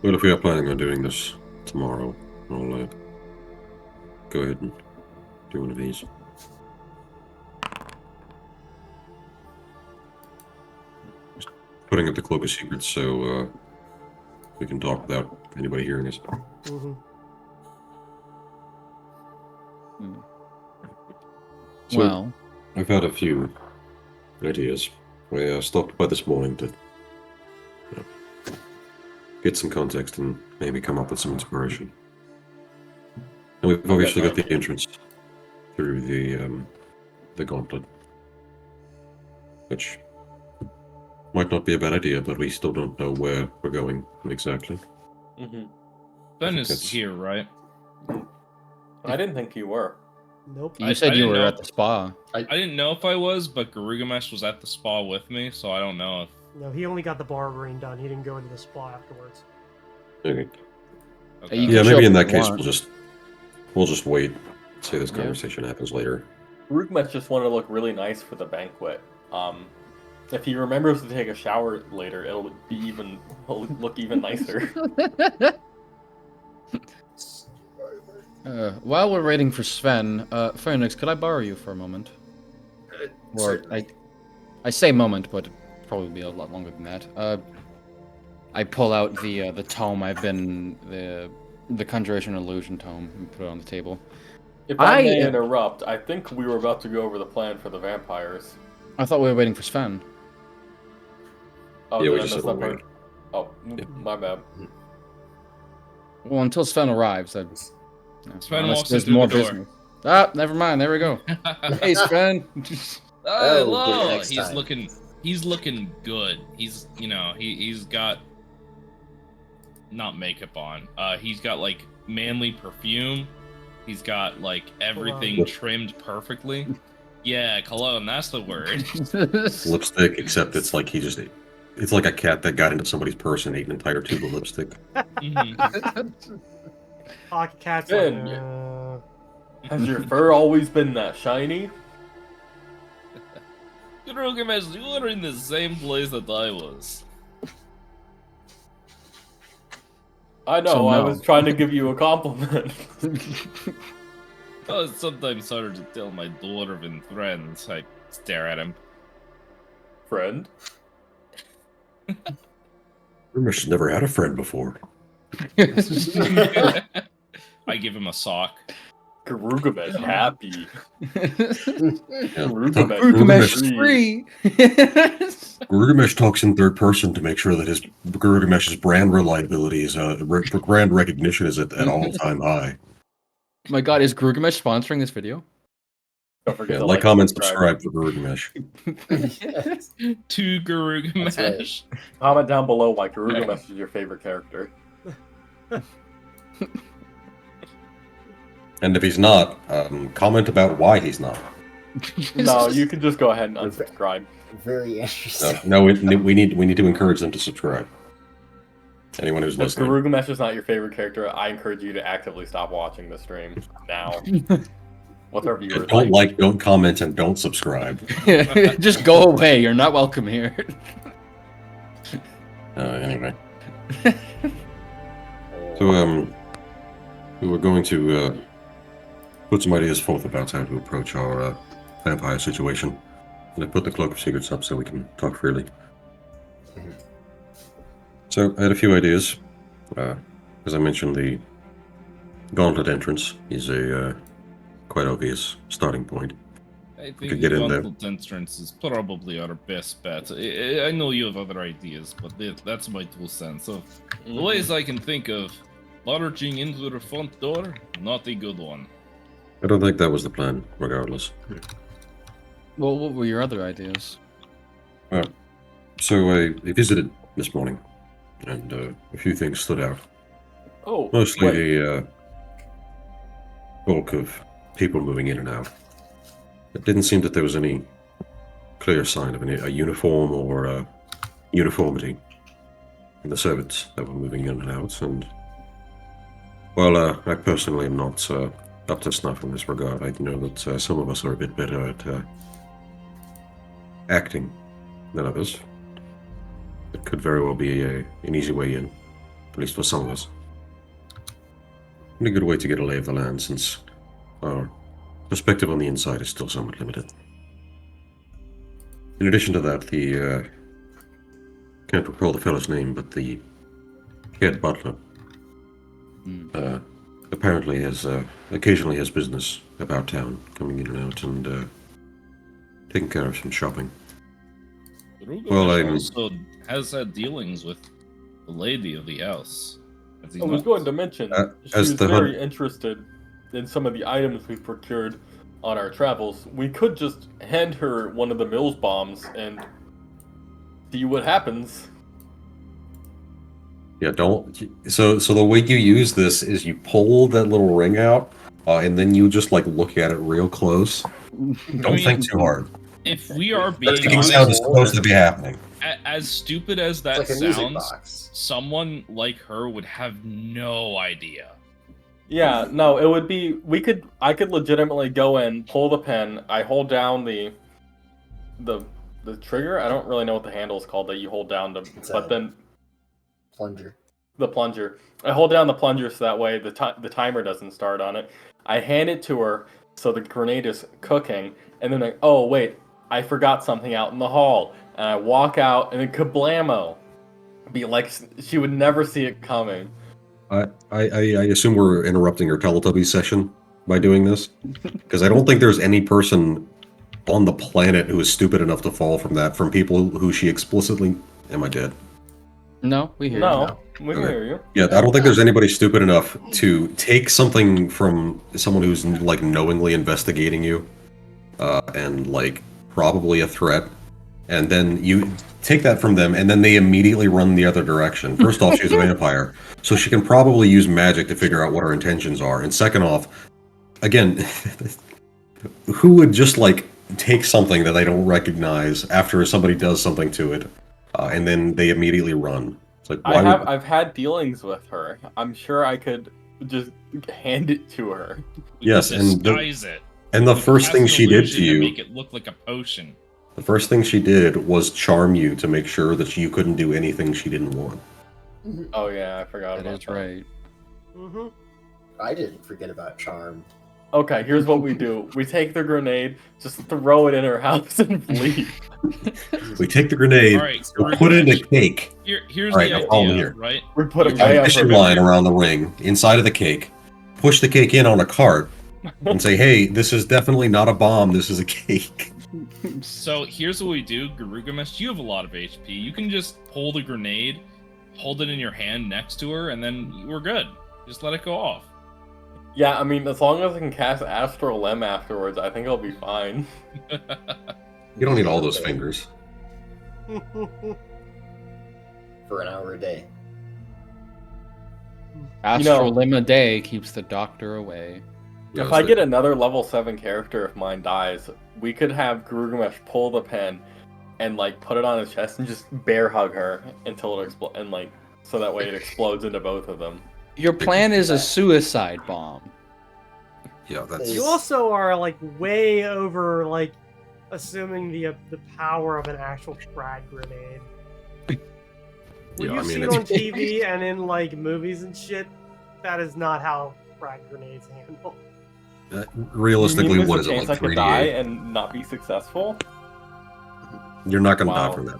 Well, if we are planning on doing this tomorrow, I'll go ahead and do one of these. Just putting up the cloak of secrets so we can talk without anybody hearing us. Mm-hmm. So, Well, I've had a few ideas. I stopped by this morning to get some context and maybe come up with some inspiration. And we've obviously got the entrance through the gauntlet, which might not be a bad idea, but we still don't know where we're going exactly. Ben is here, right? I didn't think you were. Nope. you said I you didn't were know- at the spa. I didn't know if I was, but Garugamesh was at the spa with me, so I don't know if... No, he only got the barbering done. He didn't go into the spa afterwards. Okay. Okay. You Yeah, can show maybe in up that if you case want. we'll just wait. Say this Yeah. conversation happens later. Rugmesh just wanted to look really nice for the banquet. If he remembers to take a shower later, it'll look even nicer. While we're waiting for Sven, Phoenix, could I borrow you for a moment? Or Certainly. I say moment, but it'll probably be a lot longer than that. I pull out the tome I've been the Conjuration Illusion tome and put it on the table. If I may interrupt, I think we were about to go over the plan for the vampires. I thought we were waiting for Sven. Oh, Yeah, we did I just miss said that we're part? Oh, Yeah. my bad. Well, until Sven arrives, I'd... Sven unless walks in there's through more the door. business. Ah, never mind. There we go. Hey, Sven. Oh, Hello. next He's time. looking good. He's he's got not makeup on. He's got like manly perfume. He's got like everything Cologne. trimmed perfectly. Yeah, cologne, that's the word. Lipstick, except it's like it's like a cat that got into somebody's purse and ate an entire tube of lipstick. Mhm. Pocket cat's Ben, like, Has your fur always been that shiny? Gilgamesh, you were in the same place that I was. I know, So I no. was trying to give you a compliment. Oh, it's sometimes harder to tell my dwarven friends. I stare at him. Friend? Rumish has never had a friend before. I give him a sock. Garugamesh happy. Gilgamesh Garugamesh free. Garugamesh talks in third person to make sure that Garugamesh's brand reliability is brand recognition is at all-time high. My God, is Gilgamesh sponsoring this video? Don't forget Yeah, to like, comment, subscribe for Garugamesh. To Garugamesh. That's Comment down below why Garugamesh is your favorite character. And if he's not, comment about why he's not. No, you can just go ahead and unsubscribe. Very interesting. No, we need to encourage them to subscribe. Anyone who's If listening. Garugamesh is not your favorite character, I encourage you to actively stop watching the stream now. What's our viewers Don't like, don't comment, and don't subscribe. Just go away. You're not welcome here. Anyway. So, we were going to put some ideas forth about how to approach our vampire situation. And I put the Cloak of Secrets up so we can talk freely. So, I had a few ideas. As I mentioned, the gauntlet entrance is a quite obvious starting point. I could think get the in there. gauntlet entrance is probably our best bet. I know you have other ideas, but that's my 2 cents. So, the ways I can think of, barging into the front door, not a good one. I don't think that was the plan, regardless. Well, what were your other ideas? So, I visited this morning, and a few things stood out. Oh, Mostly wait. the bulk of people moving in and out. It didn't seem that there was any clear sign of a uniform or uniformity in the servants that were moving in and out. And while I personally am not up to snuff in this regard, I know that some of us are a bit better at acting than others. It could very well be an easy way in, at least for some of us. And a good way to get a lay of the land, since our perspective on the inside is still somewhat limited. In addition to that, the can't recall the fellow's name, but the head butler apparently has occasionally has business about town, coming in and out, and taking care of some shopping. Well, I'm- also has had dealings with the lady of the house. Has he I was not? going to mention, she as was the very interested in some of the items we procured on our travels. We could just hand her one of the Mills bombs and see what happens. Yeah, don't. So the way you use this is you pull that little ring out, and then you just like look at it real close. Don't mean- think too hard. If we are The being ticking honest, sound is supposed to be happening. as stupid as that It's like a music sounds, box. someone like her would have no idea. Yeah, no, it would be. I could legitimately go in, pull the pen. I hold down the trigger. I don't really know what the handle is called that you hold down to, It's but a- then Plunger. the plunger. I hold down the plunger so that way the timer doesn't start on it. I hand it to her so the grenade is cooking, and then oh wait, I forgot something out in the hall, and I walk out, and then kablamo, be like she would never see it coming. I assume we're interrupting her Teletubbies session by doing this, because I don't think there's any person on the planet who is stupid enough to fall from that. From people who she explicitly. Am I dead? No, we hear No. We can Okay. hear you. Yeah, I don't think there's anybody stupid enough to take something from someone who's like knowingly investigating you, and like probably a threat, and then you take that from them, and then they immediately run the other direction. First off, she's a vampire, so she can probably use magic to figure out what her intentions are. And second off, again, who would just like take something that they don't recognize after somebody does something to it, and then they immediately run? It's like, why would... I've had dealings with her. I'm sure I could just hand it to her. We Yes, could and disguise it. And the We could first cast thing an she did illusion to you, make it look like a potion. the first thing she did was charm you to make sure that you couldn't do anything she didn't want. Oh yeah, I forgot That about is that. right. Mm-hmm. I didn't forget about charm. Okay, here's what we do. We take the grenade, just throw it in her house and leave. We take the grenade, All right, we'll put it in a cake, Here's All right, the now follow me idea, here. right? We put it tie way a up her fishing butt. line around the ring, inside of the cake, push the cake in on a cart, and say, hey, this is definitely not a bomb, this is a cake. So here's what we do, Garugamesh. You have a lot of HP. You can just pull the grenade, hold it in your hand next to her, and then we're good. Just let it go off. Yeah, I mean, as long as I can cast Astral Limb afterwards, I think I'll be fine. You don't need all those fingers. For an hour a day. Astral limb a day keeps the doctor away. Yeah, If so I get another level 7 character, if mine dies, we could have Garugamesh pull the pen and like put it on his chest and just bear hug her until it explodes, and like so that way it explodes into both of them. Your plan is a suicide bomb. yeah, that's... You also are like way over like assuming the power of an actual frag grenade. What Yeah, you've I mean, seen it's... on TV and in like movies and shit, that is not how frag grenades handle. realistically, You mean what there's is a it, chance like I could die 3D8? and not be successful? You're not going to die Wow. from that.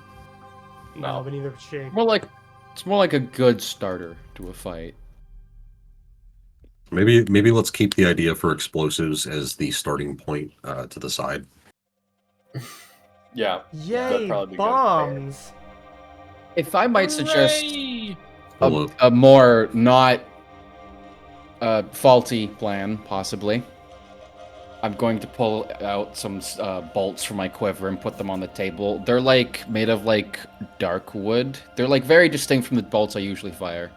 No, but neither she. It's more like a good starter to a fight. Maybe let's keep the idea for explosives as the starting point to the side. Yeah. Yay, probably be good. bombs! If I might suggest Hooray! Hello. a more not faulty plan, possibly. I'm going to pull out some bolts from my quiver and put them on the table. They're like made of like dark wood. They're like very distinct from the bolts I usually fire.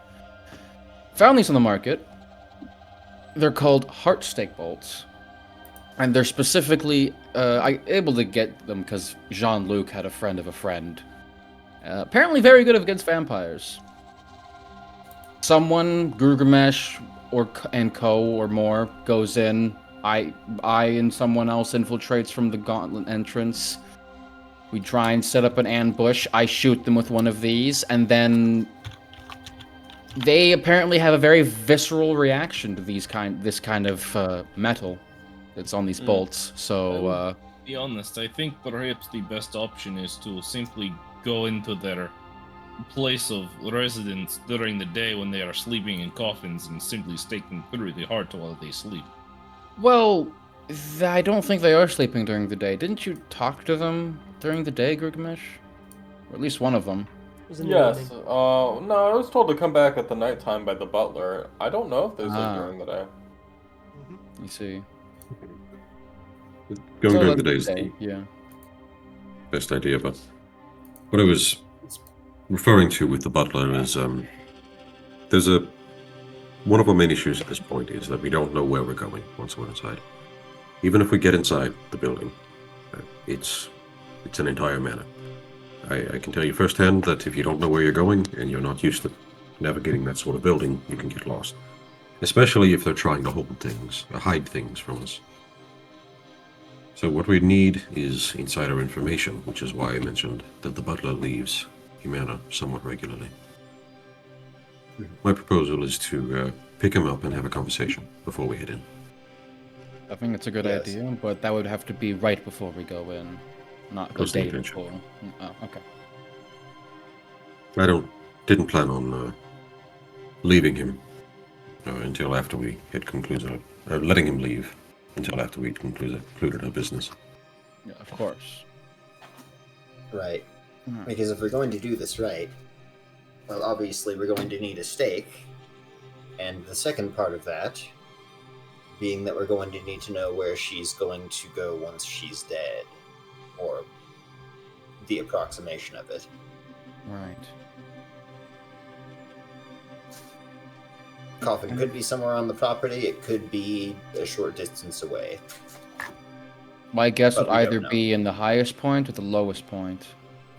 Found these on the market. They're called heartstake bolts, and they're specifically I able to get them because Jean-Luc had a friend of a friend. Apparently very good against vampires. Someone, Gurgamesh and co or more, goes in. I and someone else infiltrates from the gauntlet entrance. We try and set up an ambush. I shoot them with one of these, and then they apparently have a very visceral reaction to this kind of metal that's on these bolts. So, Be honest, I think perhaps the best option is to simply go into their place of residence during the day when they are sleeping in coffins and simply stake them through the heart while they sleep. well, I don't think they are sleeping during the day. Didn't you talk to them during the day, Gurgamesh? Or at least one of them. It was in the Yes. evening. No, I was told to come back at the nighttime by the butler. I don't know if there's Ah. during the day. You see. Going So during the that's day is day, the yeah. best idea, but what I was referring to with the butler is there's one of our main issues at this point is that we don't know where we're going once we're inside. Even if we get inside the building, it's an entire manor. I can tell you firsthand that if you don't know where you're going and you're not used to navigating that sort of building, you can get lost. Especially if they're trying to hold things, or hide things from us. So what we need is insider information, which is why I mentioned that the butler leaves Humana somewhat regularly. My proposal is to pick him up and have a conversation before we head in. I think it's a good Yes. idea, but that would have to be right before we go in, not the What's the day intention? before. Oh, okay. I didn't plan on leaving him until after we had concluded, letting him leave until after we'd concluded our business. Yeah, of course. Right. Mhm. Because if we're going to do this right, Well, obviously, we're going to need a stake. And the second part of that being that we're going to need to know where she's going to go once she's dead, or the approximation of it. Right. Coffin could be somewhere on the property, it could be a short distance away. My guess But would we don't either know. be in the highest point or the lowest point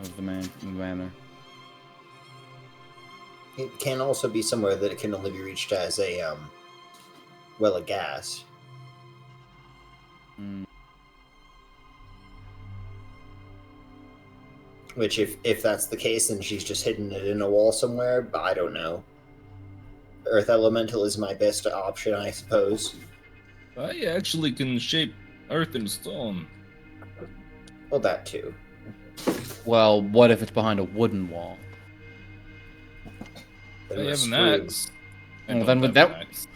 of the manor. It can also be somewhere that it can only be reached as a well of gas. Mm. Which, if that's the case, then she's just hidden it in a wall somewhere. But I don't know. Earth Elemental is my best option, I suppose. I actually can shape earth and stone. Well, that too. Well, what if it's behind a wooden wall? Then I we're have an screwed. axe. Well, don't then with have an that- axe.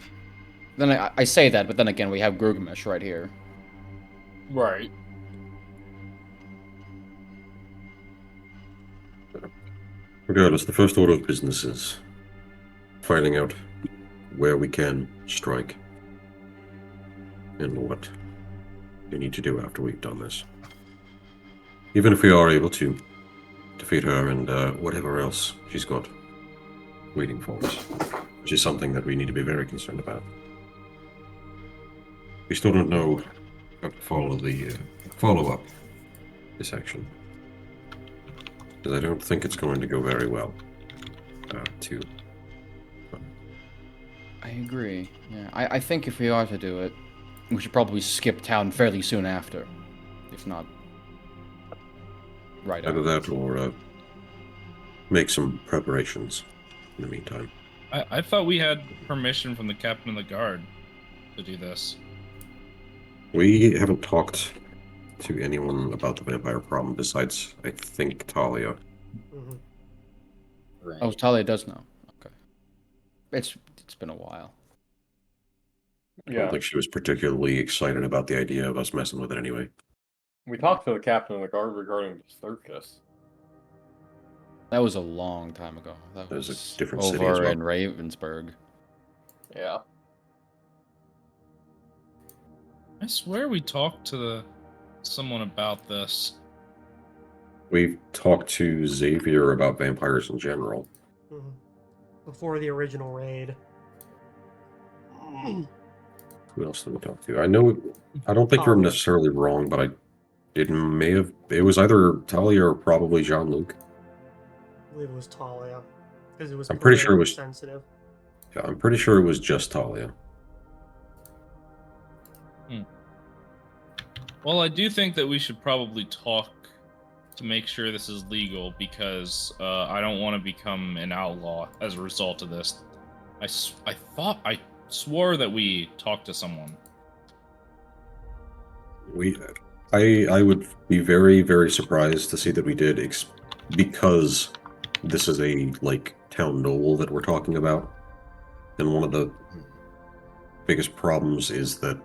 Then I say that, but then again, we have Gilgamesh right here. Right. Regardless, the first order of business is finding out where we can strike and what we need to do after we've done this. Even if we are able to defeat her and whatever else she's got waiting for us, which is something that we need to be very concerned about. We still don't know how to follow up this action, because I don't think it's going to go very well. I agree. Yeah, I think if we are to do it, we should probably skip town fairly soon after, if not right Either after. that or make some preparations in the meantime. I thought we had permission from the captain of the guard to do this. We haven't talked to anyone about the vampire problem besides, I think, Talia. Mhm. Right. Oh, Talia does know. Okay. It's been a while. I Yeah. don't think she was particularly excited about the idea of us messing with it anyway. We talked to the captain of the guard regarding the circus. That was a long time ago. That That was was a different over city as well. in Ravensburg. Yeah. I swear we talked to someone about this. We've talked to Xavier about vampires in general. Mhm. Before the original raid. Who else did we talk to? I don't think you're Talia. necessarily wrong, but it was either Talia or probably Jean-Luc. I believe it was Talia. Because it was I'm pretty sure it politically was- sensitive. Yeah, I'm pretty sure it was just Talia. Well, I do think that we should probably talk to make sure this is legal, because I don't want to become an outlaw as a result of this. I swore that we talked to someone. I would be very, very surprised to see that we did, because this is a town noble that we're talking about, and one of the biggest problems is that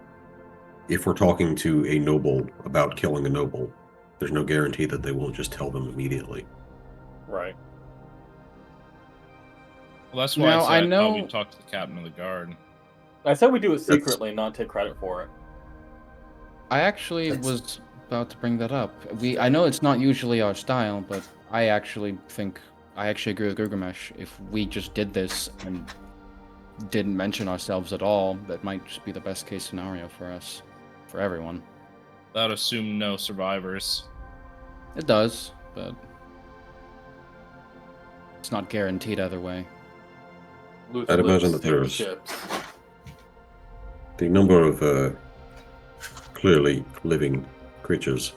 if we're talking to a noble about killing a noble, there's no guarantee that they won't just tell them immediately. Right. Well, that's why Now, I said I I thought know- we'd talk to the captain of the guard. I said we do it secretly and not take credit for it. I actually That's- was about to bring that up. I know it's not usually our style, but I actually agree with Gilgamesh. If we just did this and didn't mention ourselves at all, that might just be the best case scenario for us, for everyone. That assume no survivors. It does, but it's not guaranteed either way. Loose I'd lips imagine that sink there's- ships. The number of clearly living creatures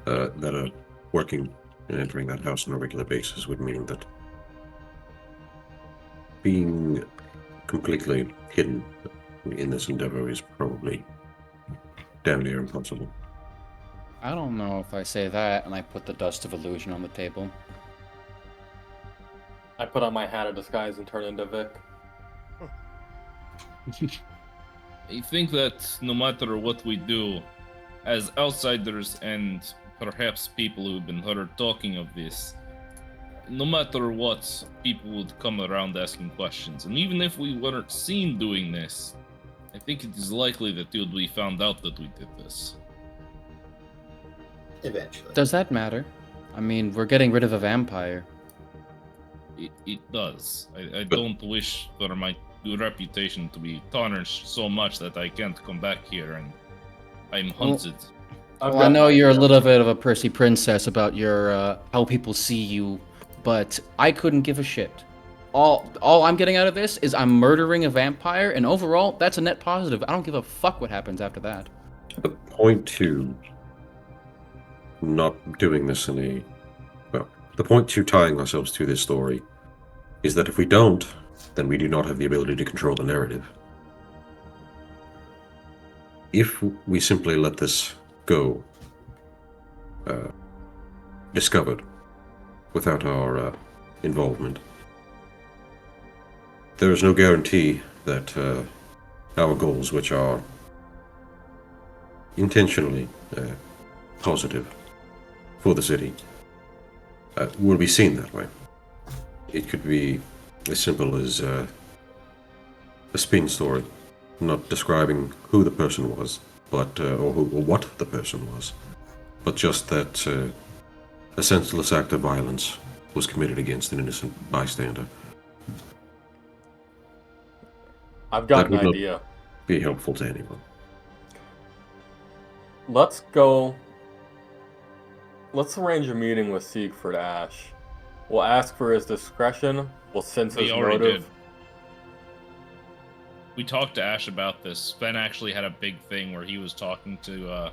that are working and entering that house on a regular basis would mean that being completely hidden in this endeavor is probably damn near impossible. I don't know if I say that and I put the dust of illusion on the table. I put on my hat of disguise and turn into Vic. I think that no matter what we do, as outsiders and perhaps people who've been heard talking of this, no matter what, people would come around asking questions. And even if we weren't seen doing this, I think it is likely that it would be found out that we did this. Eventually. Does that matter? I mean, we're getting rid of a vampire. It does. I don't wish for my reputation to be tarnished so much that I can't come back here and I'm hunted. Well, I know you're a little bit of a Percy princess about your how people see you, but I couldn't give a shit. All I'm getting out of this is I'm murdering a vampire, and overall, that's a net positive. I don't give a fuck what happens after that. The point to not doing this the point to tying ourselves to this story is that if we don't, then we do not have the ability to control the narrative. If we simply let this go discovered without our involvement, there is no guarantee that our goals, which are intentionally positive for the city, will be seen that way. It could be as simple as a spin story, not describing who the person was, but or what the person was, but just that a senseless act of violence was committed against an innocent bystander. I've got That an would idea. not be helpful to anyone. Let's arrange a meeting with Siegfried Ashe. We'll ask for his discretion. We'll sense his already motive. did. We talked to Ash about this. Sven actually had a big thing where he was talking to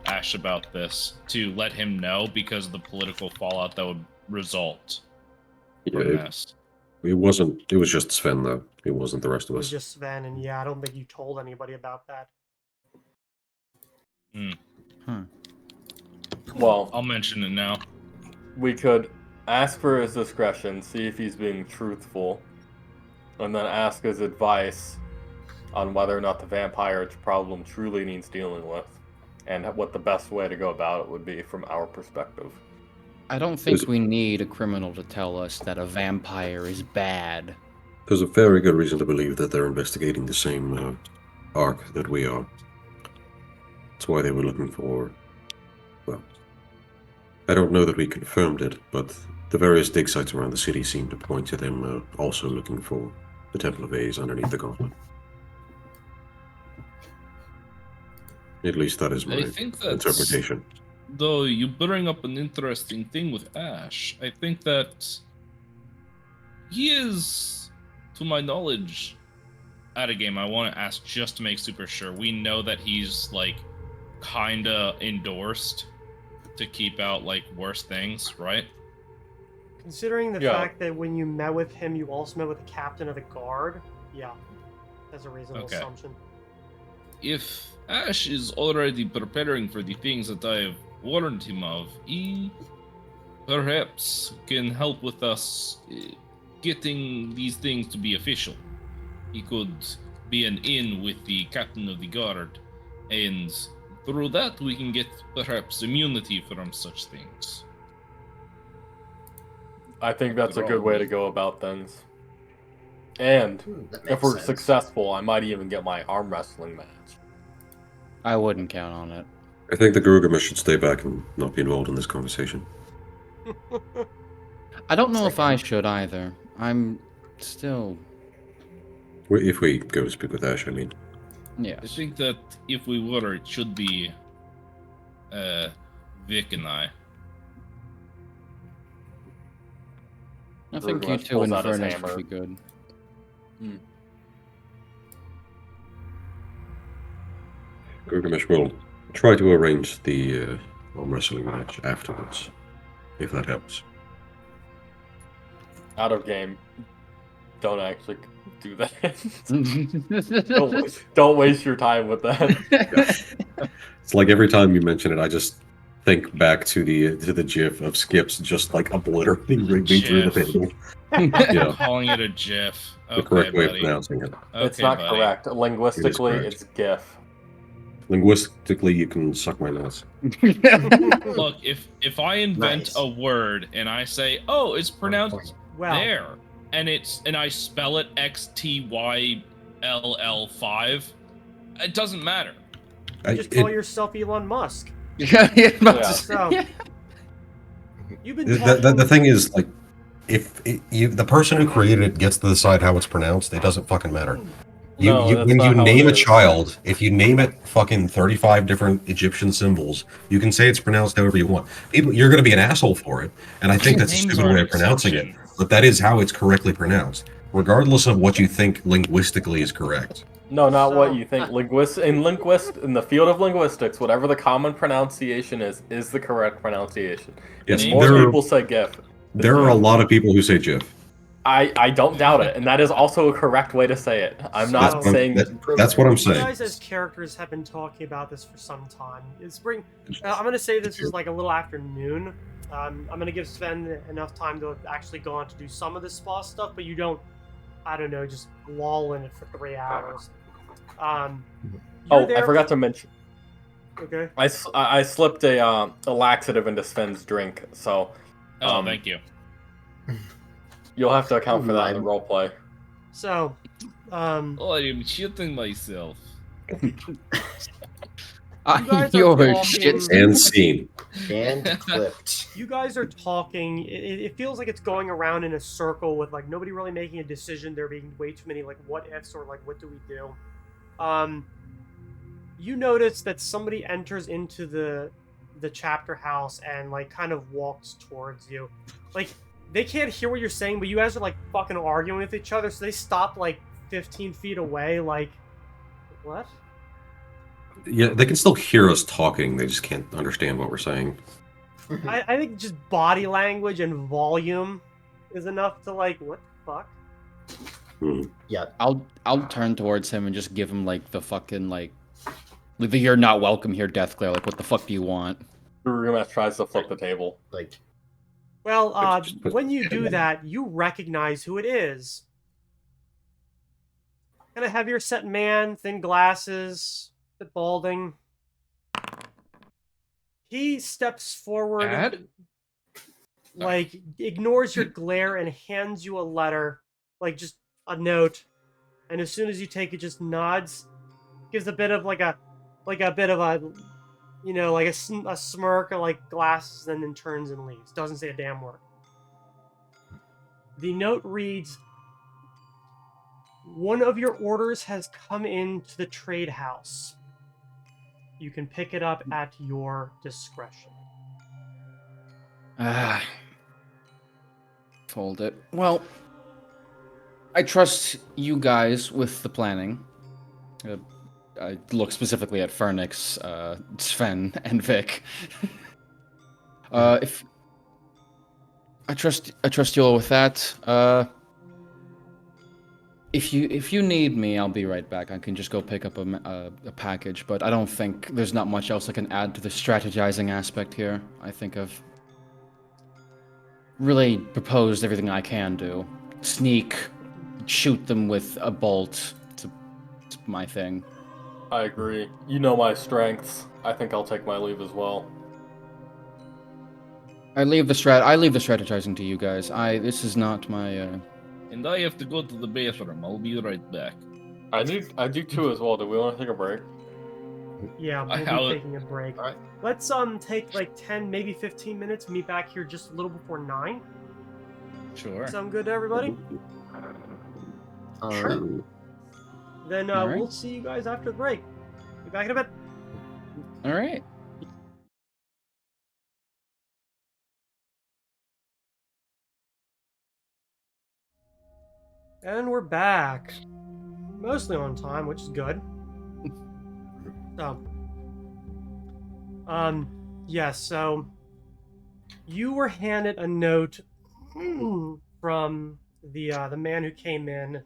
Ash about this to let him know because of the political fallout that would result from this. It was just Sven though. It wasn't the rest of It was us. just Sven, and yeah, I don't think you told anybody about that. Well, I'll mention it now. we could ask for his discretion, see if he's being truthful, and then ask his advice on whether or not the vampire problem truly needs dealing with, and what the best way to go about it would be from our perspective. I don't think we need a criminal to tell us that a vampire is bad. There's a very good reason to believe that they're investigating the same arc that we are. That's why they were looking for... Well, I don't know that we confirmed it, but the various dig sites around the city seem to point to them also looking for the Temple of Aes underneath the gauntlet. At least that is my I think that's, interpretation. Though you bring up an interesting thing with Ash, I think that he is, to my knowledge, at a game I want to ask just to make super sure. We know that he's like kinda endorsed to keep out like worse things, right? Considering the fact that when you met with him, you also met with the captain of the guard, yeah, that's a reasonable assumption. If Ash is already preparing for the things that I have warned him of, he perhaps can help with us getting these things to be official. He could be an in with the captain of the guard, and through that we can get perhaps immunity from such things. I think that's a good way to go about things. And if we're successful, I might even get my arm wrestling match. I wouldn't count on it. I think the Garugama should stay back and not be involved in this conversation. I don't know if I should either. I'm still... If we go to speak with Ash, I mean. Yes. I think that if we were, it should be Vic and I. I think you two in Furnace would be good. Gilgamesh will try to arrange the arm wrestling match afterwards, if that helps. Out of game. Don't actually do that. don't waste your time with that. It's like every time you mention it, I just think back to the GIF of Skips just like obliterating Rigby through the table. Yeah. Calling it a GIF. Okay, the correct way buddy. of pronouncing it. It's not correct. Linguistically, it's GIF. Linguistically, you can suck my nuts. Look, if I invent Nice. a word and I say, "Oh, it's pronounced point. Well, there," and I spell it XTYLL5, it doesn't matter. you just call yourself Elon Musk. Yeah. So, you've been The, talking. the thing is, like, if the person who created it gets to decide how it's pronounced, it doesn't fucking matter. No, that's When not you how name it a is. child, if you name it fucking 35 different Egyptian symbols, you can say it's pronounced however you want. You're going to be an asshole for it, and I think that's a Names stupid are way an of pronouncing it. exception. But that is how it's correctly pronounced, regardless of what you think linguistically is correct. No, not what So- you think. In the field of linguistics, whatever the common pronunciation is the correct pronunciation. Yes, Names More are- people say GIF. there are a lot of people who say GIF. I don't doubt it, and that is also a correct way to say it. I'm not So- saying That's what I'm You saying. guys as characters have been talking about this for some time. I'm gonna say this is like a little afternoon. I'm gonna give Sven enough time to actually go on to do some of this spa stuff, but you don't, I don't know, just lull in it for 3 hours. Oh, you're I there- forgot to mention. Okay. I slipped a laxative into Sven's drink, so Oh, thank you. you'll have to account for that in the I'm- roleplay. So, Oh, I'm shitting myself. guys are You're talking- shit. And scene. And clipped. you guys are talking. It feels like it's going around in a circle with like nobody really making a decision. There being way too many like what ifs or like what do we do. You notice that somebody enters into the chapter house and like kind of walks towards you. Like they can't hear what you're saying, but you guys are like fucking arguing with each other, so they stop like 15 feet away. Like, what? Yeah, they can still hear us talking. They just can't understand what we're saying. I think just body language and volume is enough to like, what the fuck? Yeah. I'll turn towards him and just give him like the fucking like the "you're not welcome here" death glare. Like, what the fuck do you want? Rurumas tries to flip the table. Like, Well, Just put- when you do that, you recognize who it is. Kind of heavier set man, thin glasses, bit balding. He steps forward, Dad? like ignores your glare and hands you a letter, like just a note. And as soon as you take it, just nods, gives a bit of like a bit of a, you know, like a smirk or like glasses, and then turns and leaves. Doesn't say a damn word. The note reads, "One of your orders has come into the trade house. You can pick it up at your discretion." Ah. Fold it. Well, I trust you guys with the planning. I look specifically at Fernix, Sven, and Vic. If I trust you all with that. If you need me, I'll be right back. I can just go pick up a package, but I don't think there's not much else I can add to the strategizing aspect here. I think I've really proposed everything I can do. Sneak, shoot them with a bolt. It's my thing. I agree. You know my strengths. I think I'll take my leave as well. I leave the strategizing to you guys. This is not my And I have to go to the bathroom. I'll be right back. I do too as well. Do we want to take a break? Yeah, we'll How- be taking a break. Alright. Let's take like 10, maybe 15 minutes. Meet back here just a little before 9. Sure. Sound good to everybody? Sure. Then Alright. we'll see you guys after the break. Be back in a bit. all right. And we're back. Mostly on time, which is good. So, yes, so you were handed a note from the man who came in,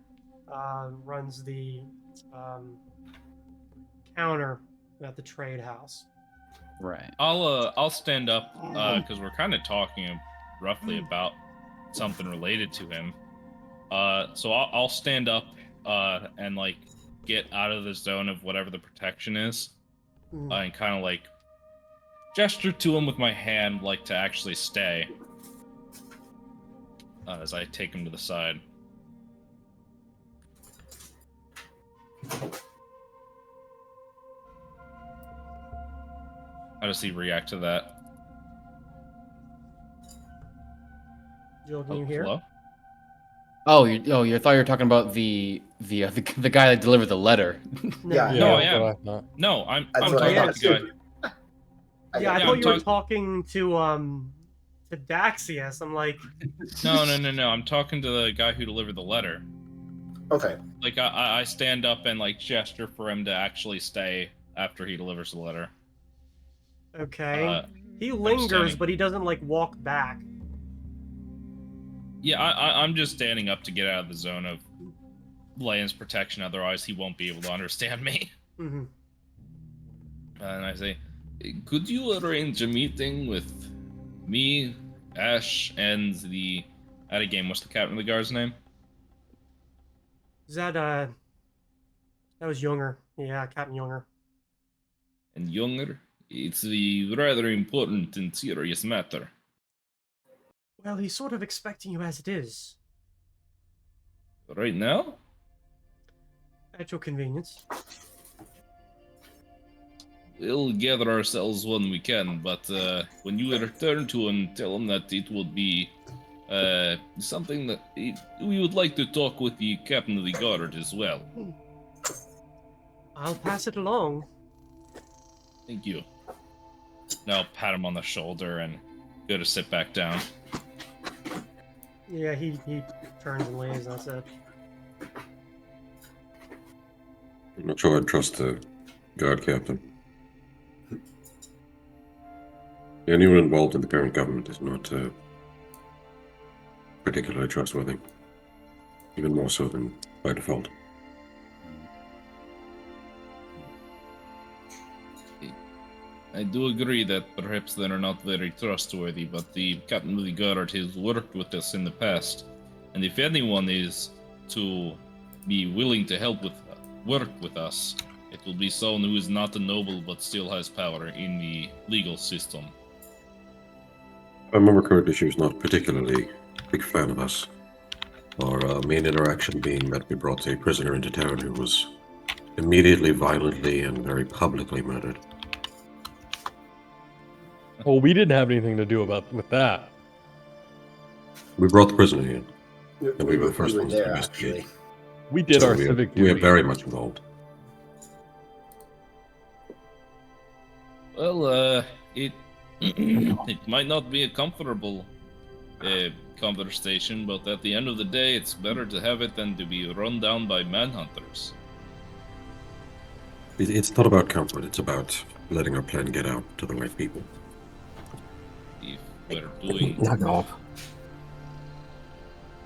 runs the counter at the trade house. Right. I'll stand up because we're kind of talking roughly about something related to him. So I'll stand up and like get out of the zone of whatever the protection is. and kind of like gesture to him with my hand, like to actually stay. As I take him to the side. How does he react to that? Jill, can you hear? Hello? You thought you were talking about the guy that delivered the letter. Yeah. No, I that's am. what I thought. No, I'm That's what talking I about the guy. Yeah, I Yeah, thought I'm you were talk- talking to Daxius. I'm like, No. I'm talking to the guy who delivered the letter. Okay. Like, I stand up and, like, gesture for him to actually stay after he delivers the letter. okay. He I'm lingers, standing. but he doesn't like walk back. Yeah, I'm just standing up to get out of the zone of Layan's protection, otherwise he won't be able to understand me. Hmm. And I say, could you arrange a meeting with me, Ash, and the... At a game, what's the captain of the guard's name? Is that was Junger. Yeah, Captain Junger. And Junger? It's a rather important and serious matter. Well, he's sort of expecting you as it is. Right now? At your convenience. We'll gather ourselves when we can, but when you return to him, tell him that it will be something that we would like to talk with the captain of the guard as well. I'll pass it along. Thank you. Now I'll pat him on the shoulder and go to sit back down. Yeah, he turns and leaves. That's it. I'm not sure I'd trust the guard captain. Anyone involved in the current government is not particularly trustworthy. Even more so than by default. I do agree that perhaps they are not very trustworthy, but the captain of the guard has worked with us in the past, and if anyone is to be willing to work with us, it will be someone who is not a noble but still has power in the legal system. If I remember correctly, she was not particularly a big fan of us. Our main interaction being that we brought a prisoner into town who was immediately, violently, and very publicly murdered. Well, we didn't have anything to do with that. We brought the prisoner in. We were the first were ones to there, investigate. actually. We did So our we are- civic We are duty. very much involved. Well, it it might not be a comfortable conversation, but at the end of the day, it's better to have it than to be run down by manhunters. It's not about comfort, it's about letting our plan get out to the right people. If we're doing Knock off.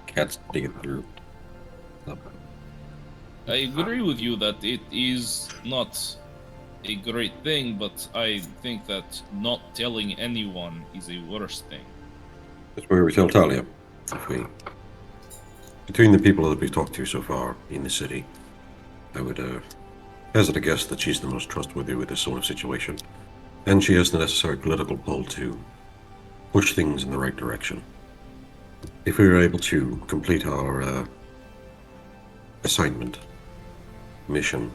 Cats digging through. I agree with you that it is not a great thing, but I think that not telling anyone is a worse thing. That's where we tell Talia. Between the people that we've talked to so far in the city, I would hazard a guess that she's the most trustworthy with this sort of situation. And she has the necessary political pull to push things in the right direction. If we were able to complete our assignment, mission,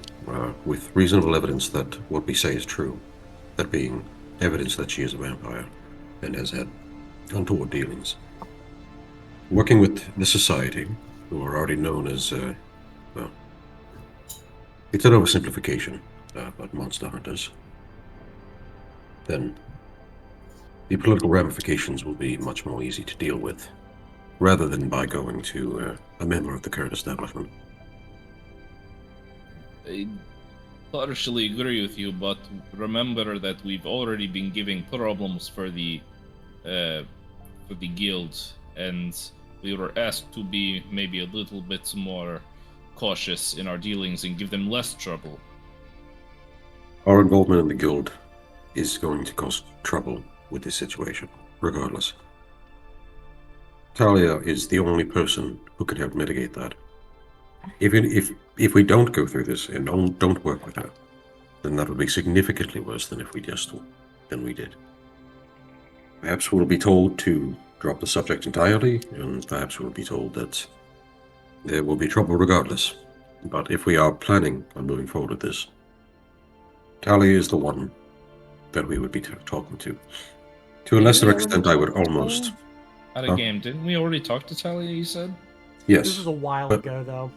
with reasonable evidence that what we say is true, that being evidence that she is a vampire and has had untoward dealings. Working with the society, who are already known as, well, it's an oversimplification, but monster hunters, then the political ramifications will be much more easy to deal with, rather than by going to a member of the current establishment. I partially agree with you, but remember that we've already been giving problems for the guild, and we were asked to be maybe a little bit more cautious in our dealings and give them less trouble. Our involvement in the guild is going to cause trouble with this situation, regardless. Talia is the only person who can help mitigate that. If we don't go through this and don't work with her, then that would be significantly worse than if we did. Perhaps we'll be told to drop the subject entirely, and perhaps we'll be told that there will be trouble regardless. But if we are planning on moving forward with this, Talia is the one that we would be talking to. To a lesser extent, I would almost... At a game, didn't we already talk to Talia, you said? Yes. This was a while ago, though.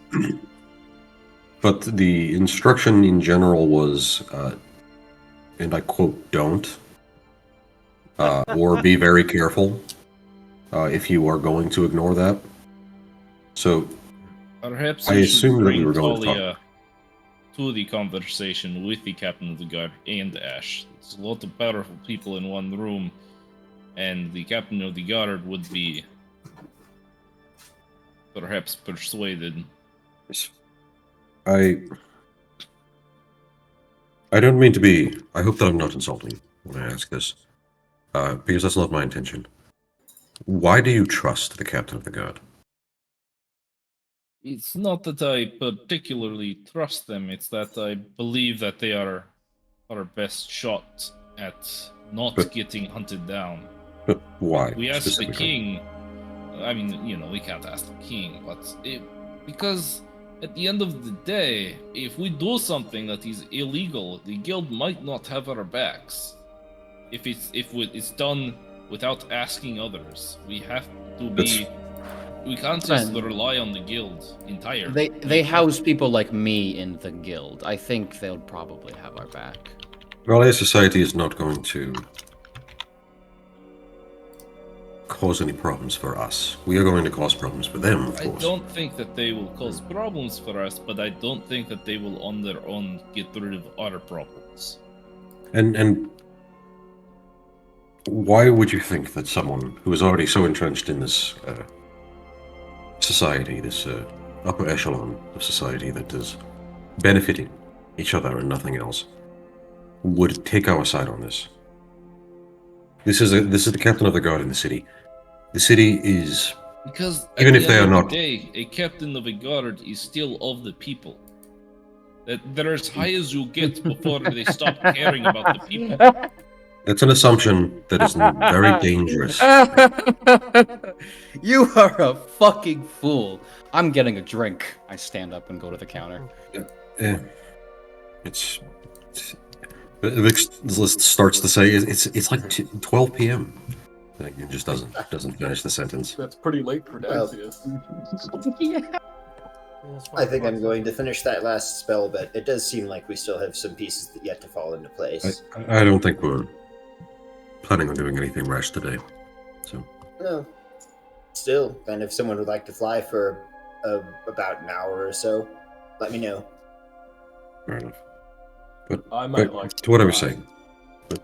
But the instruction in general was, and I quote, don't, or be very careful if you are going to ignore that. So, perhaps I we assume should that we bring were going to Talia to the conversation with the Captain of the Guard and Ashe. There's a lot of powerful people in one room, and the Captain of the Guard would be perhaps persuaded. I don't mean to be... I hope that I'm not insulting when I ask this, because that's not my intention. Why do you trust the Captain of the Guard? It's not that I particularly trust them, it's that I believe that they are our best shot at not getting hunted down. But why? We asked the specifically? king, I mean, we can't ask the king, but because at the end of the day, if we do something that is illegal, the guild might not have our backs. If it's done without asking others, we have to be... We can't just rely on the guild entirely. They house people like me in the guild. I think they'll probably have our back. Well, a society is not going to cause any problems for us. We are going to cause problems for them, of course. I don't think that they will cause problems for us, but I don't think that they will on their own get rid of our problems. And why would you think that someone who is already so entrenched in this society, this upper echelon of society that is benefiting each other and nothing else, would take our side on this? This is the Captain of the Guard in the city. The city is... Because even at if the they end are of not... the day, a captain of a guard is still of the people. That they're as high as you get before they stop caring about the people. That's an assumption that is very dangerous. You are a fucking fool. I'm getting a drink. I stand up and go to the counter. Vic starts to say it's like 12 p.m. It just doesn't finish the sentence. That's pretty late for Dacius. I think I'm going to finish that last spell, but it does seem like we still have some pieces that yet to fall into place. I don't think we're planning on doing anything rash today. So No. Still, and if someone would like to fly for about an hour or so, let me know. fair enough. But I might back like to what I was saying. But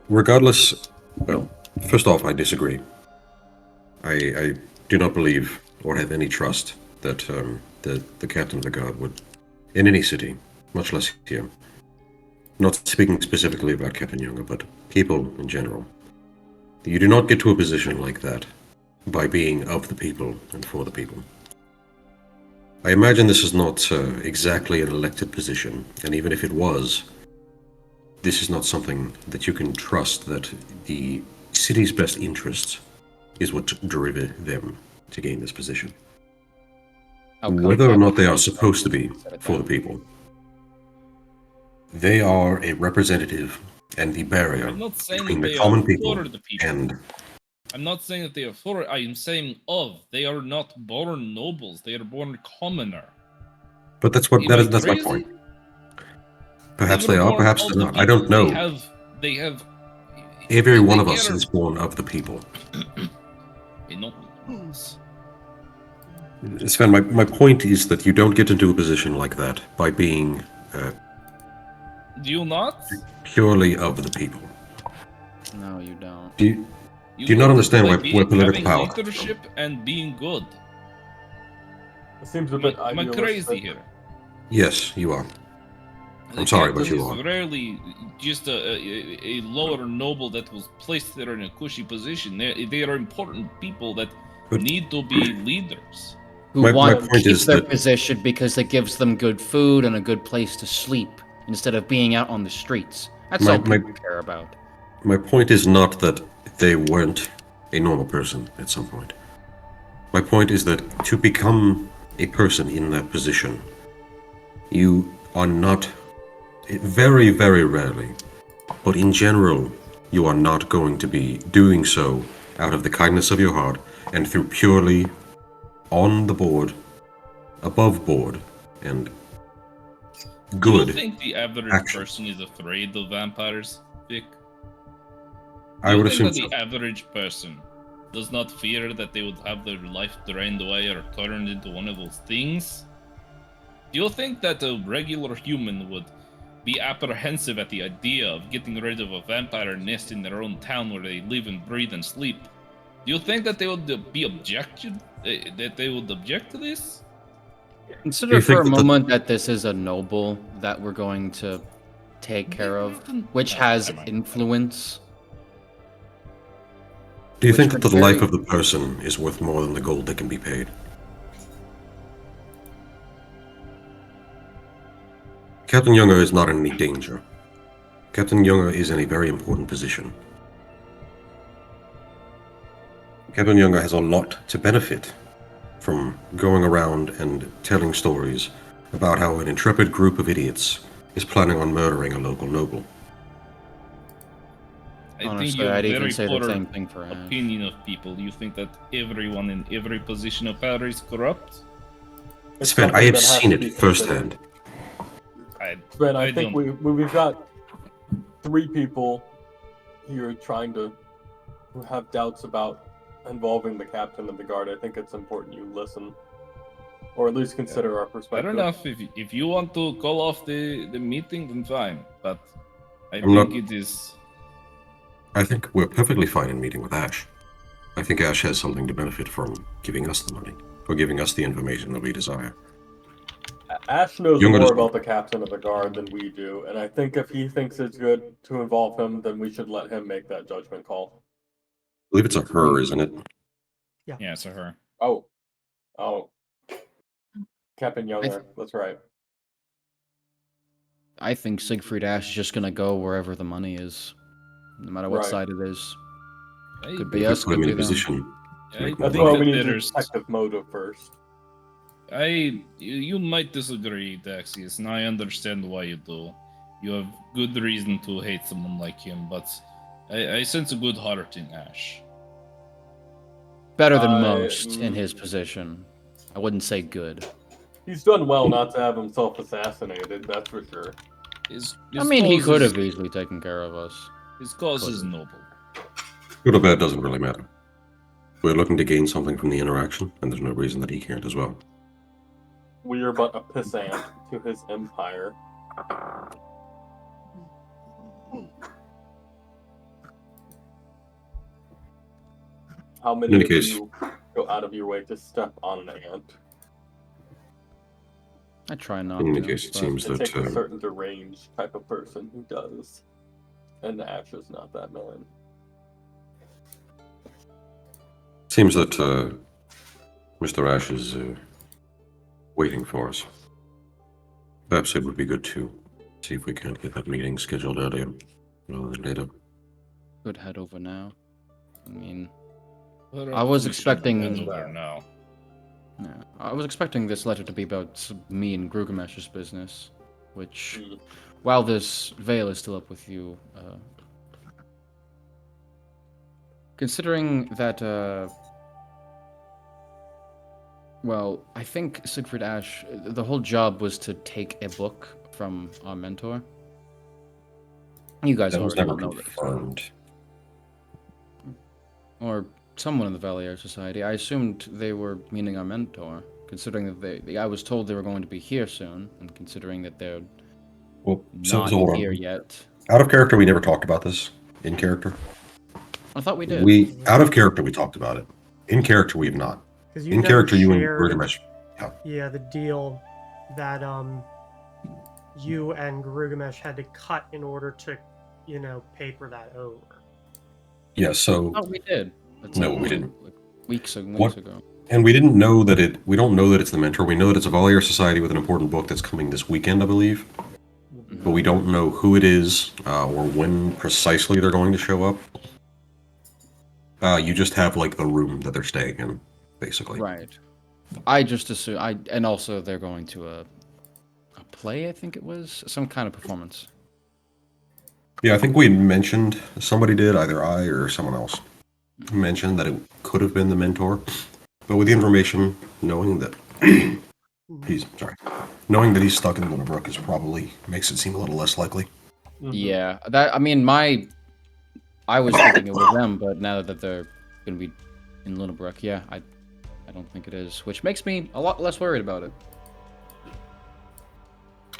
regardless, well, first off, I disagree. I do not believe or have any trust that the Captain of the Guard would, in any city, much less here, not speaking specifically about Captain Junger, but people in general, you do not get to a position like that by being of the people and for the people. I imagine this is not exactly an elected position, and even if it was, this is not something that you can trust that the city's best interests is what drove them to gain this position. Whether or not they are supposed to be for the people, they are a representative and the barrier I'm not saying between that the they common are people for the people. and... I'm not saying that they are for it. I am saying of. They are not born nobles. They are born commoner. But that's what that's my crazy? point. Perhaps were they are, born perhaps of they're the not. I don't people. know. They have. Every one of they us are- is born of the people. Sven, my point is that you don't get into a position like that by being Do you not? purely of the people. No, you don't. Do you not get understand by why political having power comes from? leadership and being good. It seems a Am bit I idealistic. crazy here? Yes, you are. The sorry, but captain you is are. rarely just a lower noble that was placed there in a cushy position. They are important people that But- need to be leaders. who My want to point keep is their that- position because it gives them good food and a good place to sleep instead of being out on the streets. That's My- all my- people care about. My point is not that they weren't a normal person at some point. My point is that to become a person in that position, you are not, very, very rarely, but in general, you are not going to be doing so out of the kindness of your heart and through purely on the board, above board, and good. Do you think the average actions. person is afraid of vampires, Vic? I Do would you think assume that the average person does not fear that they would have their life drained away or turned into one of those things? Do you think that a regular human would be apprehensive at the idea of getting rid of a vampire nest in their own town where they live and breathe and sleep? Do you think that they would be that they would object to this? Do Consider you for a think that the- moment that this is a noble that we're going to take care of, which has influence. Do you Which think that could the life very- of the person is worth more than the gold that can be paid? Captain Junger is not in any danger. Captain Junger is in a very important position. Captain Junger has a lot to benefit from going around and telling stories about how an intrepid group of idiots is planning on murdering a local noble. I think Honestly, you have I'd a even very say the poor same thing for Ash. opinion of people. You think that everyone in every position of power is corrupt? It's Sven, I something have that has seen to be it firsthand. Sven, I I think don't- we've got 3 people here trying to who have doubts about involving the captain of the guard. I think it's important you listen, or at least consider our perspective. Fair enough. If you want to call off the meeting, then fine. But I I'm think not- it is. I think we're perfectly fine in meeting with Ash. I think Ash has something to benefit from giving us the money, or giving us the information that we desire. Ash knows Junger more does about not. the captain of the guard than we do, and I think if he thinks it's good to involve him, then we should let him make that judgment call. I believe it's a her, isn't it? Yeah, it's a her. Oh, Captain Younger, that's right. I think Siegfried Ashe is just gonna go wherever the money is, no matter what Right. side it is. I, Could If be we us, put him could in be a them. position. I That's That's think why that we need to there's. detective motive first. You might disagree, Daxius, and I understand why you do. You have good reason to hate someone like him, but I sense a good heart in Ash. Better than I- most in his position. I wouldn't say good. He's done well not to have himself assassinated, that's for sure. I mean, he cause could is- have easily taken care of us. His cause is could've. noble. Good or bad doesn't really matter. We're looking to gain something from the interaction, and there's no reason that he can't as well. We are but a pissant to his empire. How many In of any case- you go out of your way to step on an ant? I try not In any to. case, it but seems It that takes a certain deranged type of person who does. And Ash is not that man. Mr. Ash is waiting for us. Perhaps it would be good to see if we can't get that meeting scheduled earlier rather than later. could head over now. I mean, Perhaps I was we should expecting- head over now. yeah, I was expecting this letter to be about me and Grugimesh's business, which, Mm. while this veil is still up with you, considering that, well, I think Siegfried Ashe, the whole job was to take a book from our mentor. You guys That was already never know this. confirmed. Or someone in the Valier Society. I assumed they were meaning our mentor, considering that I was told they were going to be here soon, and considering that they're Well, not hold on. here yet. Out of character, we never talked about this. In character, I thought we did. out of character, we talked about it. In character, we have not. Because you In never character, you and shared, Gilgamesh. yeah, the deal that you and Gilgamesh had to cut in order to, paper that over. Yeah. So Oh, we did. That's No, like, we didn't. like weeks and What- weeks ago. And we didn't know that it. We don't know that it's the mentor. We know that it's a Valier Society with an important book that's coming this weekend, I believe. But we don't know who it is or when precisely they're going to show up. You just have like the room that they're staying in, basically. Right. I just assume. And also they're going to a play. I think it was some kind of performance. Yeah, I think we mentioned, somebody did, either I or someone else, mentioned that it could have been the mentor. But with the information, knowing that he's stuck in Willowbrook is probably makes it seem a little less likely. Yeah, I mean, I was thinking it was them, but now that they're going to be in Lunabrook, yeah, I don't think it is, which makes me a lot less worried about it.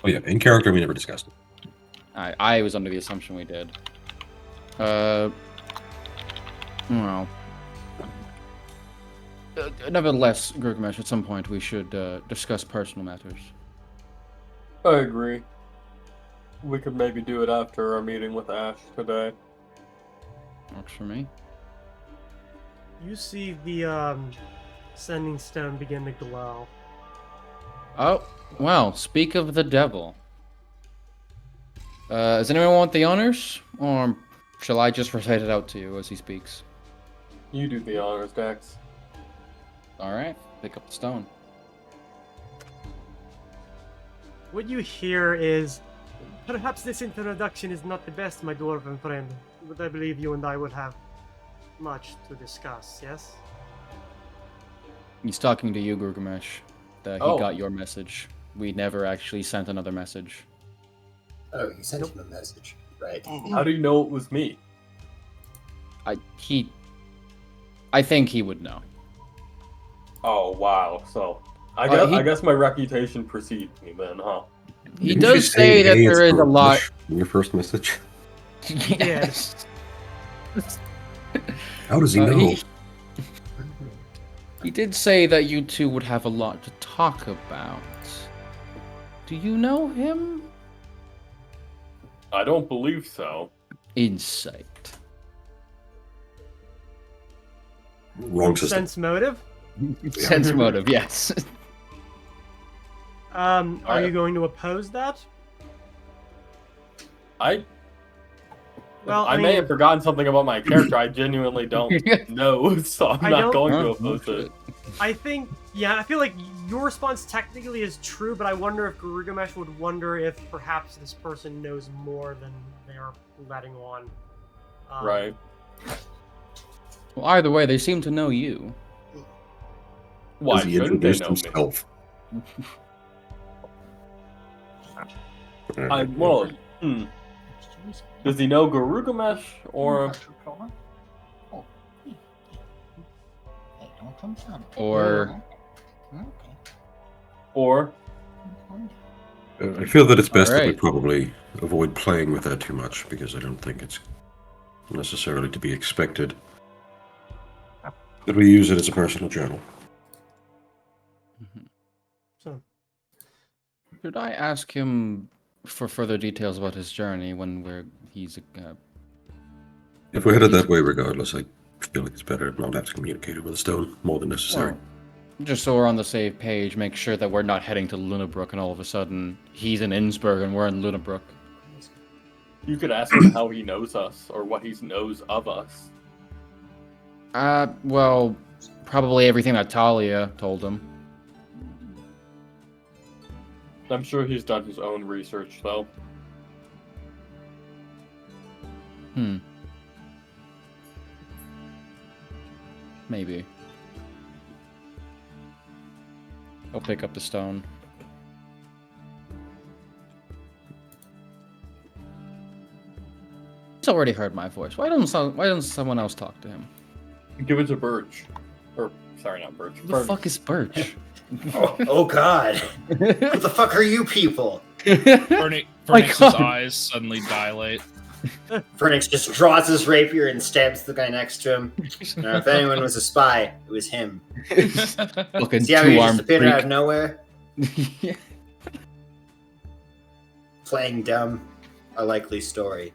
Oh yeah, in character we never discussed it. I was under the assumption we did. Well. Nevertheless, Gurgamesh, at some point we should discuss personal matters. I agree. We could maybe do it after our meeting with Ash today. Works for me. You see the sending stone begin to glow. Oh, well, speak of the devil. Does anyone want the honors? Or shall I just recite it out to you as he speaks? You do the honors, Dex. Alright, pick up the stone. What you hear is, perhaps this introduction is not the best, my dwarven friend, but I believe you and I will have much to discuss, yes? He's talking to you, Gurgamesh. He Oh. got your message. We never actually sent another message. Oh, you sent him a message, right? How do you know it was me? I think he would know. Oh wow! So I guess my reputation precedes me then, huh? He Didn't you does say that "Hey, it's there is a lot. English" in your first message. Yes. How does he know? He did say that you two would have a lot to talk about. Do you know him? I don't believe so. Insight. Wrong system. Sense motive? Sense motive, yes. Are you going to oppose that? I may have forgotten something about my character. I genuinely don't know, so I'm not going to oppose it. I think, yeah, I feel like your response technically is true, but I wonder if Gurgamesh would wonder if perhaps this person knows more than they're letting on. Right. Well, either way, they seem to know you. Why Has he shouldn't they introduced know me? himself? Does he know Gurgamesh or? Or I feel that it's best that we Alright. probably avoid playing with that too much, because I don't think it's necessarily to be expected that we use it as a personal journal. So, Should I ask him for further details about his journey when he's If we're headed that way regardless, I feel like it's better not have to communicate it with a stone more than necessary. just so we're on the same page, make sure that we're not heading to Lunabrook and all of a sudden he's in Innsbruck and we're in Lunabrook. you could ask him how he knows us or what he knows of us. Well, probably everything that Talia told him. I'm sure he's done his own research, though. Maybe. I'll pick up the stone. He's already heard my voice. Why doesn't someone else talk to him? Give it to Birch. Or, sorry, not Birch. Who the fuck is Birch? Oh God! Who the fuck are you people? Fernix's eyes suddenly dilate. Fernix just draws his rapier and stabs the guy next to him. Now, if anyone was a spy, it was him. Fucking See how he just two-armed appeared out of freak. nowhere? Yeah. Playing dumb, a likely story.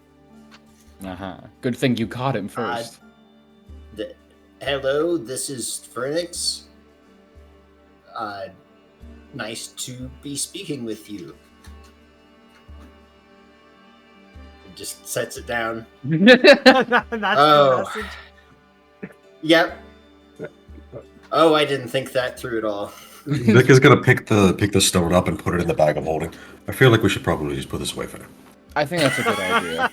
Good thing you caught him first. Hello, this is Fernix. Nice to be speaking with you. It just sets it down. That's Oh. the message. Yep. Oh, I didn't think that through at all. Vic is gonna pick the stone up and put it in the bag of holding. I feel like we should probably just put this away for now. I think that's a good idea.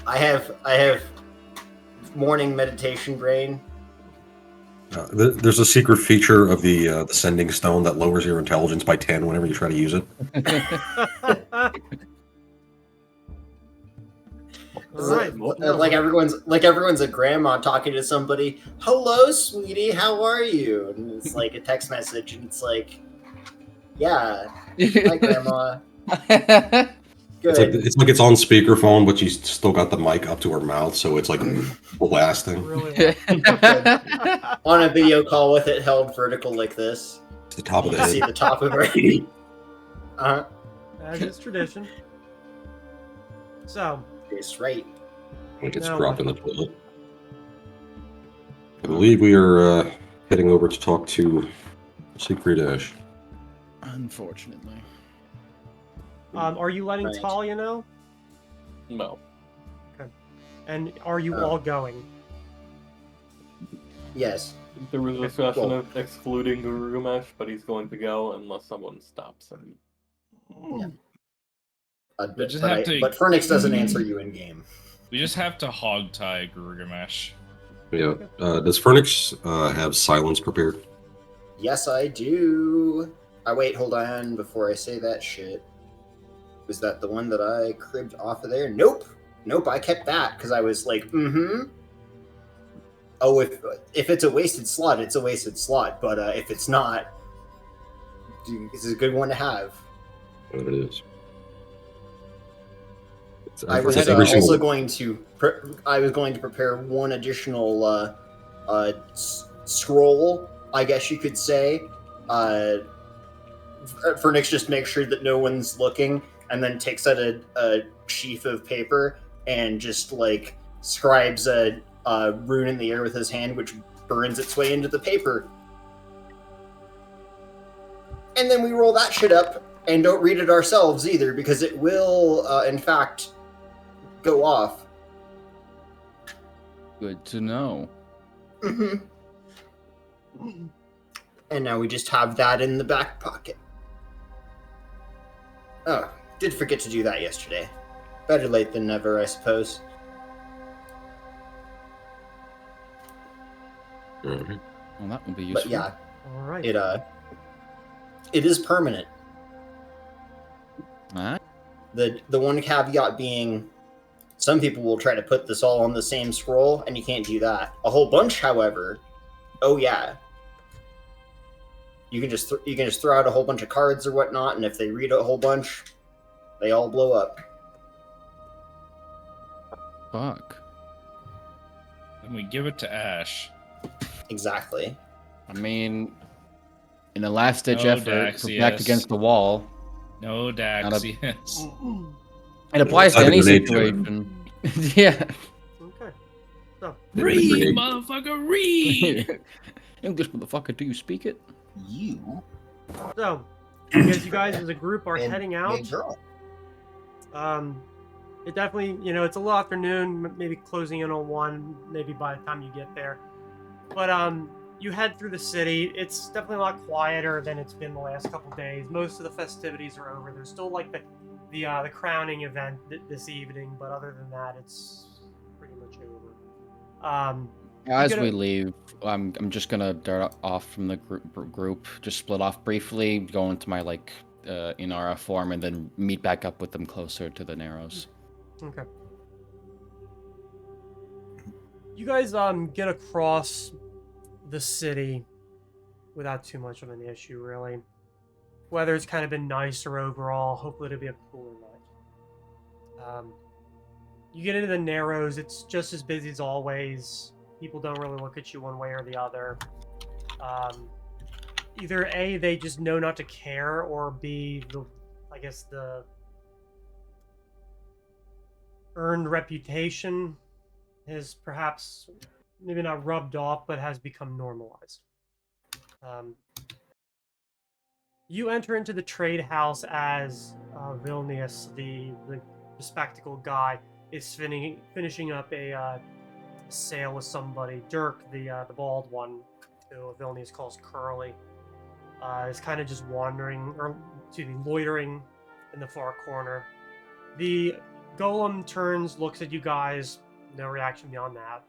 I have morning meditation brain. There's a secret feature of the sending stone that lowers your intelligence by 10 whenever you try to use it. Alright. Like everyone's a grandma talking to somebody. Hello, sweetie, how are you? And it's like a text message, and it's like, yeah, hi, grandma. Good. It's like it's on speakerphone, but she's still got the mic up to her mouth, so it's like blasting. Really On a video call with it held vertical like this. It's the top of You the can see head. the top of her. As is tradition. So, It's right. Like it's No. dropped in the toilet. I believe we are heading over to talk to Siegfried Ashe. Unfortunately. are you letting Right. Talia know? No. And are you Oh. all going? Yes. There was a discussion Well- of excluding Gurumesh, but he's going to go unless someone stops him. Hmm. just have to- But Fernix doesn't answer you in game. We just have to hog tie Gurgamesh. Yeah. Does Fernix have silence prepared? Yes, I do. Wait, hold on before I say that shit. Was that the one that I cribbed off of there? Nope. I kept that because I was like, Oh, if it's a wasted slot, it's a wasted slot. But if it's not, this is a good one to have. What it is. I was It's every also single- going to prepare one additional scroll, I guess you could say. Fernix just makes sure that no one's looking, and then takes out a sheaf of paper and just like scribes a rune in the air with his hand, which burns its way into the paper. And then we roll that shit up and don't read it ourselves either, because it will, in fact, go off. Good to know. Mm-hmm. And now we just have that in the back pocket. Oh, did forget to do that yesterday. Better late than never, I suppose. Mhm. Well, that would be useful. But yeah, Alright. it is permanent. Alright. The one caveat being, some people will try to put this all on the same scroll, and you can't do that. A whole bunch, however, oh yeah, you can just throw out a whole bunch of cards or whatnot, and if they read a whole bunch, they all blow up. Fuck. And we give it to Ash. Exactly. I mean, in a last-ditch No, effort, Dax, we're back yes. against the wall. No Dax, Not a- yes. It applies to Not a any grenade to him. situation. Yeah. Okay. So, Read, motherfucker, read! English motherfucker, do you speak it? You so because you guys as a group are and heading a out, girl. it definitely, it's a little afternoon, maybe closing in on 1, maybe by the time you get there. But you head through the city. It's definitely a lot quieter than it's been the last couple days. Most of the festivities are over. There's still like the crowning event this evening, but other than that, it's pretty much over. As gonna- we leave, I'm just gonna dart off from the group, just split off briefly, go into my Inara form, and then meet back up with them closer to the Narrows. Okay. You guys get across the city without too much of an issue, really. Weather's kind of been nicer overall. Hopefully it'll be a cooler night. You get into the Narrows, it's just as busy as always. People don't really look at you one way or the other. Either A, they just know not to care, or B, the earned reputation has perhaps maybe not rubbed off, but has become normalized. You enter into the trade house as Vilnius, the bespectacled guy, is finishing up a sale with somebody. Dirk, the bald one, who Vilnius calls Curly, is kind of just loitering in the far corner. The golem turns, looks at you guys. No reaction beyond that.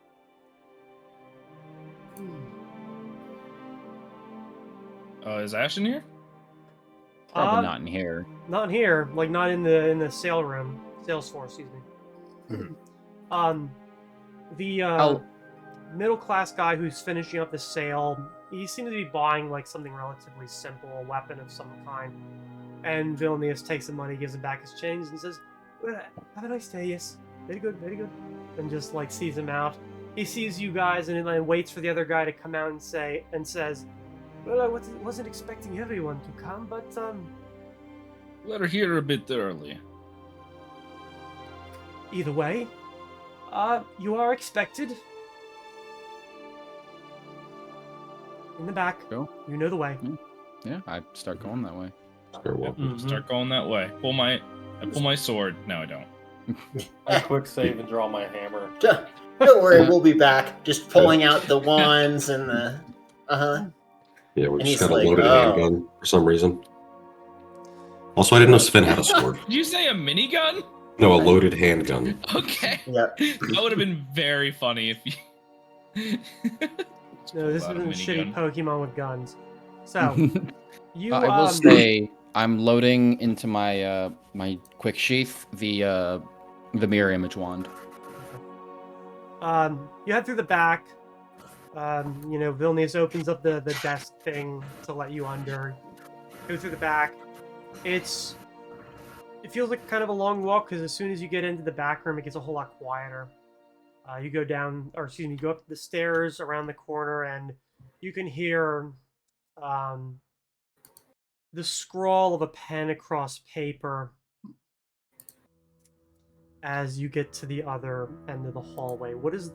Is Ash in here? Probably not in here. Not here, like not in the sale room, sales floor. Excuse me. The middle class guy who's finishing up the sale, he seems to be buying like something relatively simple, a weapon of some kind. And Vilnius takes the money, gives him back his change, and says, "Well, have a nice day, yes. Very good, very good." And just like sees him out. He sees you guys and then waits for the other guy to come out and says, "Well, I wasn't expecting everyone to come, but We're here a bit early. either way, you are expected. In the back. Go. You know the way." Yeah, I start going that way. Sure, well. Start going that way. I pull my sword. No, I don't. I quick save and draw my hammer. Don't worry, we'll be back. Just pulling out the wands and the. Yeah, we And just he's got a like, loaded "Oh." handgun for some reason. Also, I didn't know Sven had a sword. Did you say a minigun? No, a loaded handgun. Okay. Yep. That would have been very funny if you. No, this Pull out a isn't shitty minigun. Pokemon with guns. So, you I will say I'm loading into my my quick sheath the mirror image wand. you head through the back. Vilnius opens up the desk thing to let you under. Go through the back. It feels like kind of a long walk because as soon as you get into the back room, it gets a whole lot quieter. You go go up the stairs around the corner, and you can hear the scrawl of a pen across paper as you get to the other end of the hallway. What is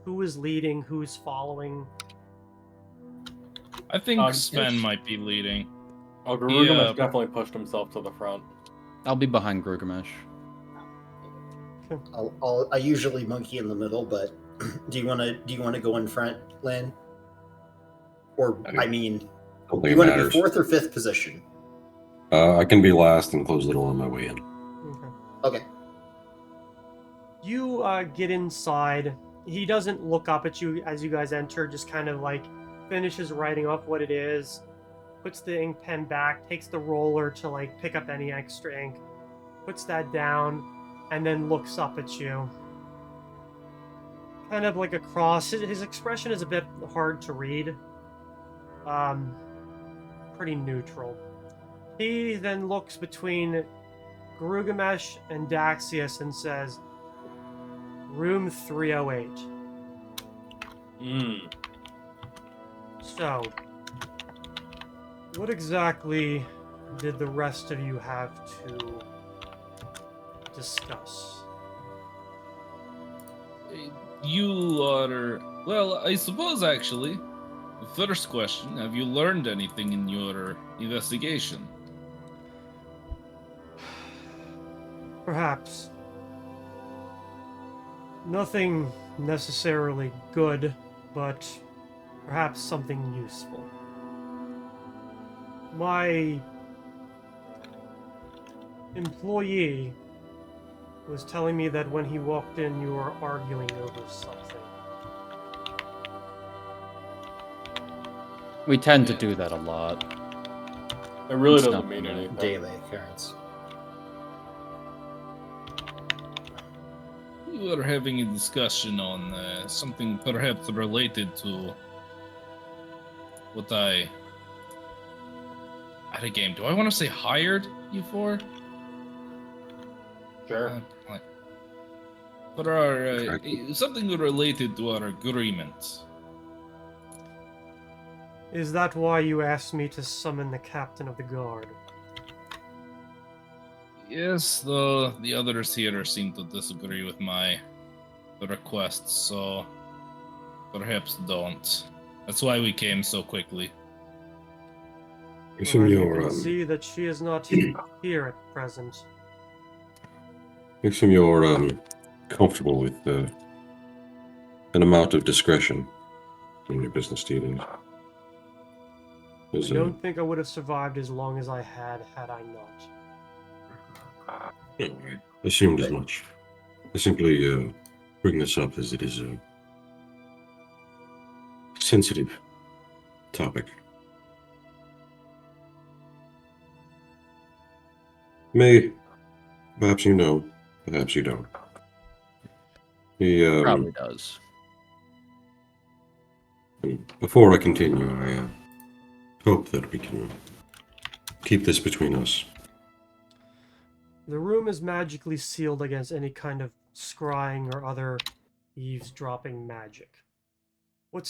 who is leading, who's following? I think Um, Sven it's- might be leading. Oh, Garugamesh Yeah. definitely pushed himself to the front. I'll be behind Gilgamesh. I usually monkey in the middle, but do you want to go in front, Lynn? Or I don't do think you it want to be matters. fourth or fifth position? I can be last and close the door on my way in. Okay. Okay. You get inside. He doesn't look up at you as you guys enter, just kind of like finishes writing off what it is, puts the ink pen back, takes the roller to like pick up any extra ink, puts that down, and then looks up at you. Kind of like across. His expression is a bit hard to read. Pretty neutral. He then looks between Garugamesh and Daxius and says, "Room 308. So, what exactly did the rest of you have to discuss?" You are. Well, I suppose actually. The first question: have you learned anything in your investigation? Perhaps. Nothing necessarily good, but perhaps something useful. My employee was telling me that when he walked in, you were arguing over something. We tend to do that a lot. It really It's doesn't not mean really anything. Daily occurrence. We were having a discussion on something perhaps related to what I. At a game, do I want to say hired you for? Sure. But our something related to our agreement. Is that why you asked me to summon the captain of the guard? Yes, though the others here seem to disagree with my requests, so Perhaps don't. That's why we came so quickly. I assume Well, you you're, can see that she is not here at present. I assume you're comfortable with an amount of discretion in your business dealings. I Is, don't think I would have survived as long as I had I not. I assumed as much. I simply bring this up as it is a sensitive topic. Perhaps you know, perhaps you don't. Probably does. Before I continue, I hope that we can keep this between us. The room is magically sealed against any kind of scrying or other eavesdropping magic. What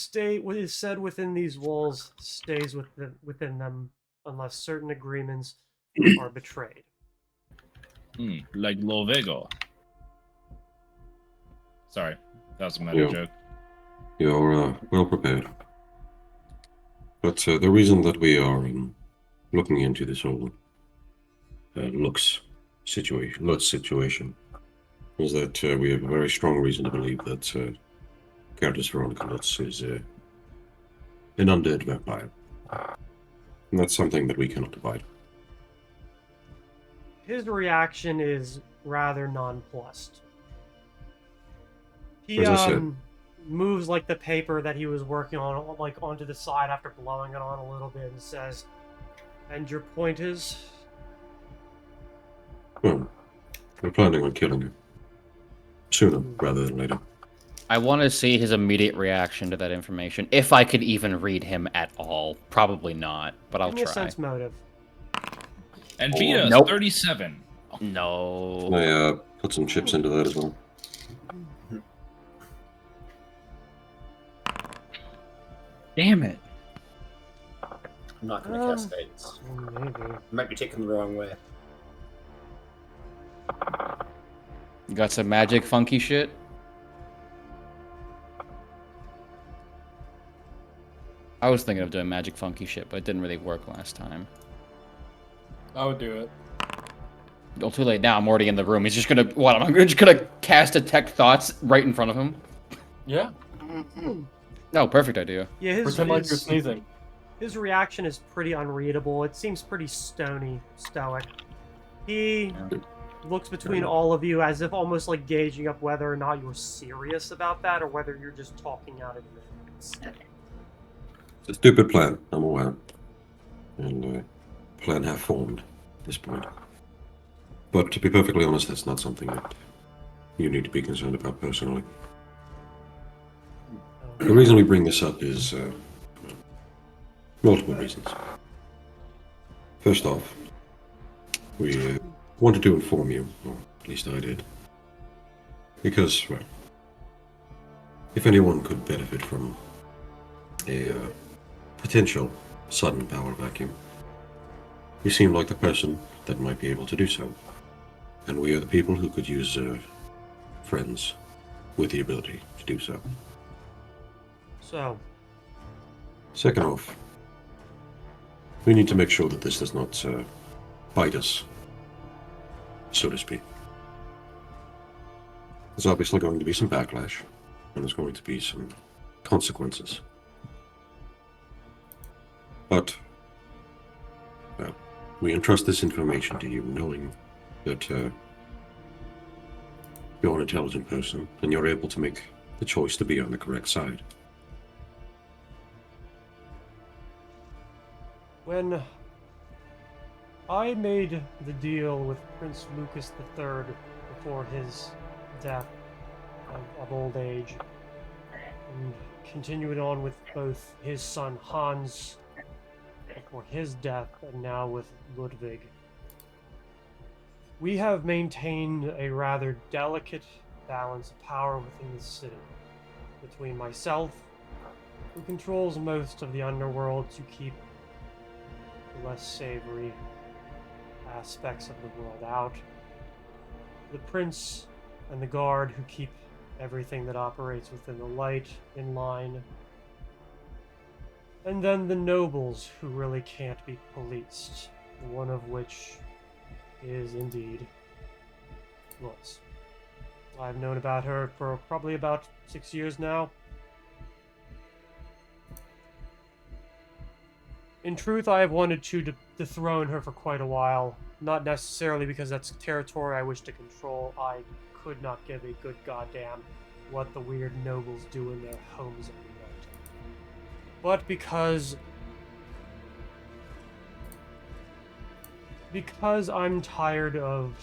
is said within these walls stays within them unless certain agreements are betrayed. Like Lovego. Sorry, that was a meta joke. You're well prepared. But the reason that we are looking into this whole Lutz situation is that we have a very strong reason to believe that Countess Veronica Lutz is an undead vampire. And that's something that we cannot divide. His reaction is rather nonplussed. He As I said, moves like the paper that he was working on, like onto the side after blowing it on a little bit, and says, "And your point is?" well, we're planning on killing her. Sooner rather than later. I want to see his immediate reaction to that information, if I could even read him at all. Probably not, but I'll Give me a try. sense motive. And Vita's nope. 37. No. I put some chips into that as well. Damn it. I'm not going to cast guidance. Maybe. I might be taken the wrong way. You got some magic funky shit? I was thinking of doing magic funky shit, but it didn't really work last time. I would do it. Well, too late now. I'm already in the room. He's just gonna... What? I'm just gonna cast Detect Thoughts right in front of him? Yeah. No, perfect idea. Yeah, Pretend like you're sneezing. His reaction is pretty unreadable. It seems pretty stoic. He looks between all of you as if almost like gauging up whether or not you're serious about that or whether you're just talking out of your ass. It's a stupid plan, I'm aware. And plan have formed at this point. But to be perfectly honest, that's not something that you need to be concerned about personally. The reason we bring this up is multiple reasons. First off, we wanted to inform you, or at least I did, because, well, if anyone could benefit from a potential sudden power vacuum, you seem like the person that might be able to do so. And we are the people who could use friends with the ability to do so. So, Second off, we need to make sure that this does not bite us, so to speak. There's obviously going to be some backlash, and there's going to be some consequences. But, well, we entrust this information to you, knowing that you're an intelligent person, and you're able to make the choice to be on the correct side. when I made the deal with Prince Lucas III before his death of old age, and continued on with both his son Hans before his death, and now with Ludwig, we have maintained a rather delicate balance of power within the city between myself, who controls most of the underworld to keep the less savory aspects of the world out, the prince and the guard who keep everything that operates within the light in line. And then the nobles who really can't be policed, one of which is indeed Lutz. I've known about her for probably about 6 years now. In truth, I have wanted to dethrone her for quite a while. Not necessarily because that's territory I wish to control. I could not give a good goddamn what the weird nobles do in their homes every night. But because I'm tired of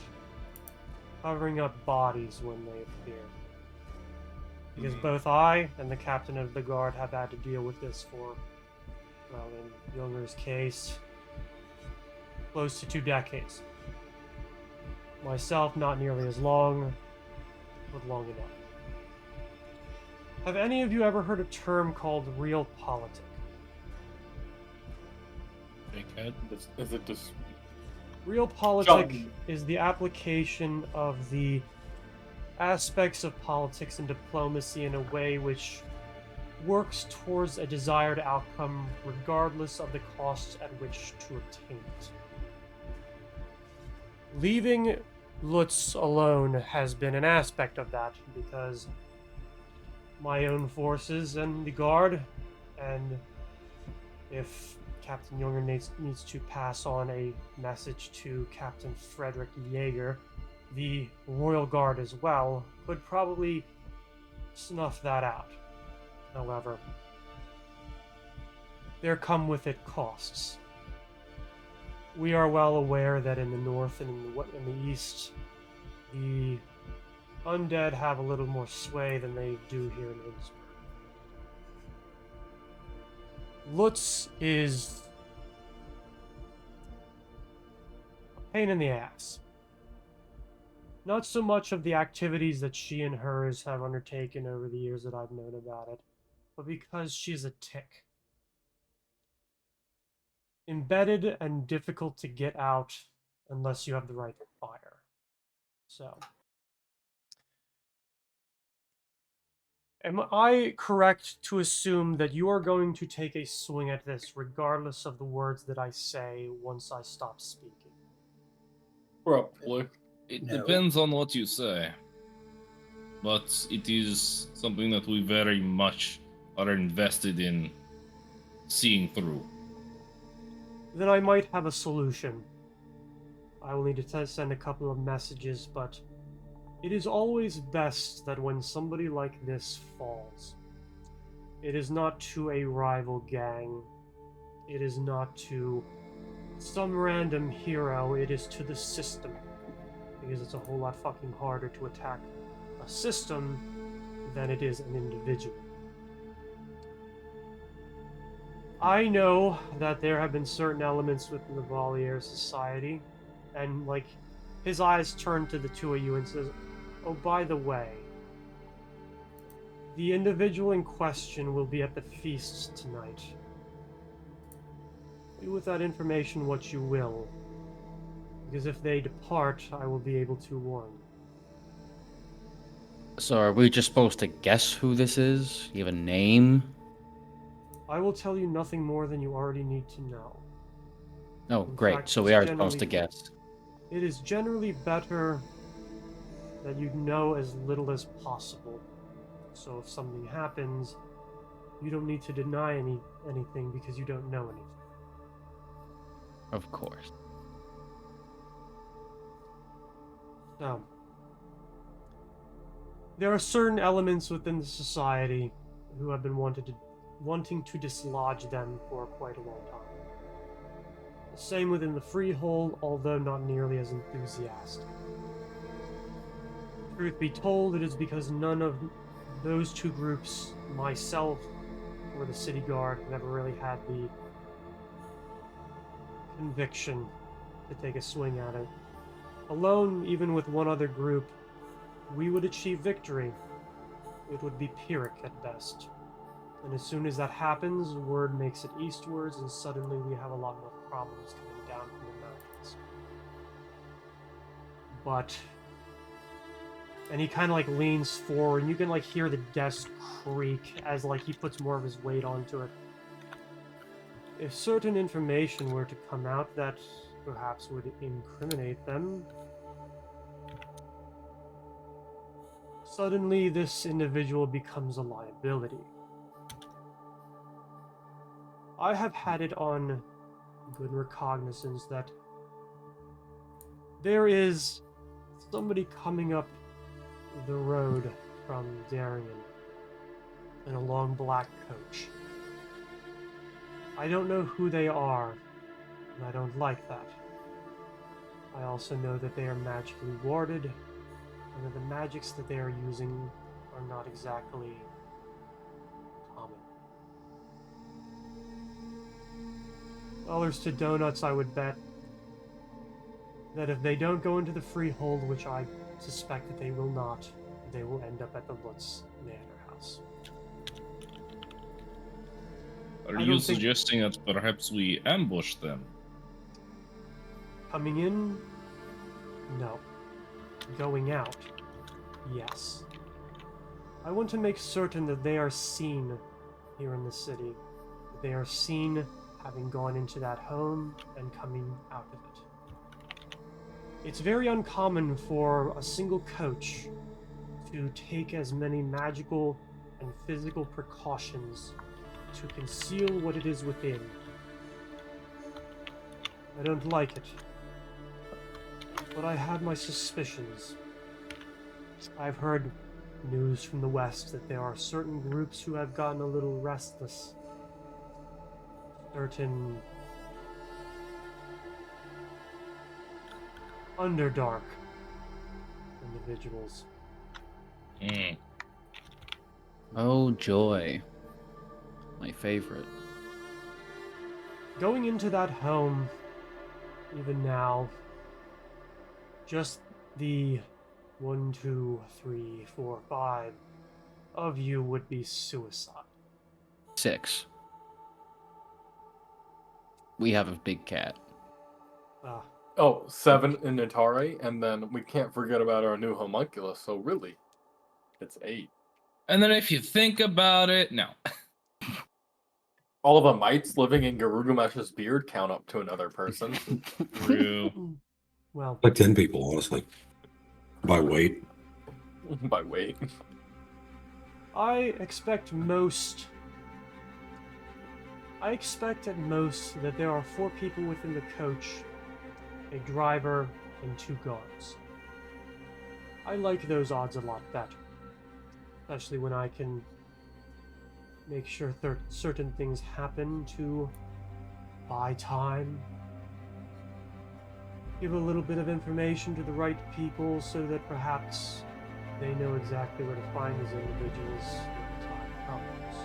covering up bodies when they appear. Because both I and the captain of the guard have had to deal with this for, well, in Junger's case, close to 2 decades. Myself, not nearly as long, but long enough. Have any of you ever heard a term called realpolitik? Big head. Is it just Realpolitik is the application of the aspects of politics and diplomacy in a way which works towards a desired outcome regardless of the costs at which to obtain it. Leaving Lutz alone has been an aspect of that because my own forces and the guard, and if Captain Junger needs to pass on a message to Captain Frederick Jaeger, the Royal Guard as well, could probably snuff that out. However, there come with it costs. We are well aware that in the north and in the east, the undead have a little more sway than they do here in Innsbruck. Lutz is a pain in the ass. Not so much of the activities that she and hers have undertaken over the years that I've known about it, but because she's a tick. Embedded and difficult to get out unless you have the right fire. So, am I correct to assume that you are going to take a swing at this regardless of the words that I say once I stop speaking? probably? It No. depends on what you say. But it is something that we very much are invested in seeing through. Then I might have a solution. I will need to send a couple of messages, but it is always best that when somebody like this falls, it is not to a rival gang, it is not to some random hero, it is to the system. Because it's a whole lot fucking harder to attack a system than it is an individual. I know that there have been certain elements within the Valier society, and like, his eyes turn to the two of you and says, oh, by the way, the individual in question will be at the feast tonight. Do with that information what you will, because if they depart, I will be able to warn. So are we just supposed to guess who this is? You have a name? I will tell you nothing more than you already need to know. Oh, In great. fact, So it's we are supposed to guess. It is generally better that you know as little as possible. So if something happens, you don't need to deny anything because you don't know anything. Of course. So, there are certain elements within the society who have been wanting to dislodge them for quite a long time. The same within the Freehold, although not nearly as enthusiastic. Truth be told, it is because none of those two groups, myself or the City Guard, never really had the conviction to take a swing at it. Alone, even with one other group, we would achieve victory. It would be Pyrrhic at best. And as soon as that happens, word makes it eastwards, and suddenly we have a lot more problems coming down from the mountains. But And he kind of like leans forward, and you can like hear the desk creak as like he puts more of his weight onto it. If certain information were to come out that perhaps would incriminate them, suddenly this individual becomes a liability. I have had it on good recognizance that there is somebody coming up the road from Darien in a long black coach. I don't know who they are, and I don't like that. I also know that they are magically warded, and that the magics that they are using are not exactly common. Dollars to donuts, I would bet that if they don't go into the freehold, which I suspect that they will not, they will end up at the Lutz Manorhouse. Are I you don't think- suggesting that perhaps we ambush them? Coming in? No. Going out? Yes. I want to make certain that they are seen here in the city. That they are seen having gone into that home and coming out of it. It's very uncommon for a single coach to take as many magical and physical precautions to conceal what it is within. I don't like it, but I had my suspicions. I've heard news from the West that there are certain groups who have gotten a little restless. Certain Underdark individuals. Hmm. Oh, joy. My favorite. Going into that home, even now, just the 1, 2, 3, 4, 5 of you would be suicide. 6. We have a big cat. Ah, Oh, 7 in Natari, and then we can't forget about our new homunculus, so really, it's 8. And then if you think about it, no. All of the mites living in Garugumesh's beard count up to another person. True. well, Like 10 people, honestly. By weight. By weight. I expect at most that there are 4 people within the coach, a driver, and 2 guards. I like those odds a lot better, especially when I can make sure certain things happen to buy time, give a little bit of information to the right people so that perhaps they know exactly where to find these individuals when the time comes.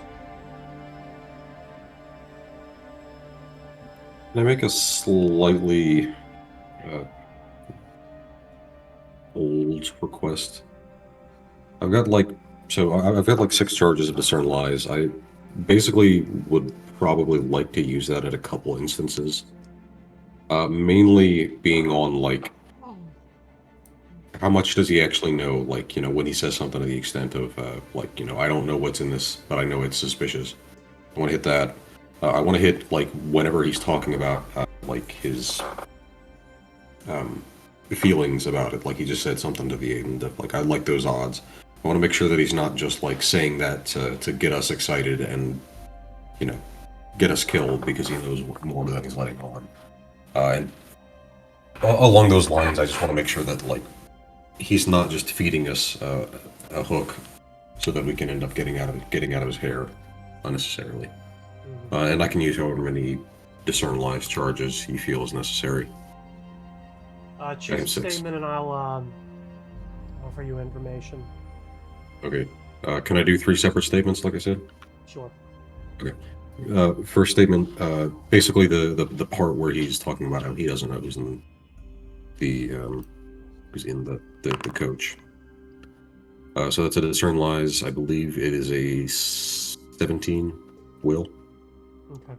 Can I make a slightly old request? I've got like 6 charges of discern lies. I basically would probably like to use that at a couple instances. Mainly being on like how much does he actually know? Like, when he says something to the extent of I don't know what's in this, but I know it's suspicious. I want to hit that. I want to hit like whenever he's talking about like his feelings about it. Like he just said something to the end of like I like those odds. I want to make sure that he's not just like saying that to get us excited and get us killed because he knows more than he's letting on. And along those lines, I just want to make sure that like he's not just feeding us a hook so that we can end up getting out of his hair unnecessarily. And I can use however many discern lives charges he feels necessary. Choose a 6. statement and I'll offer you information. Okay. Can I do 3 separate statements, like I said? Sure. Okay. First statement, basically the part where he's talking about how he doesn't know who's in the coach. So that's a discern lies. I believe it is a 17 will. Okay.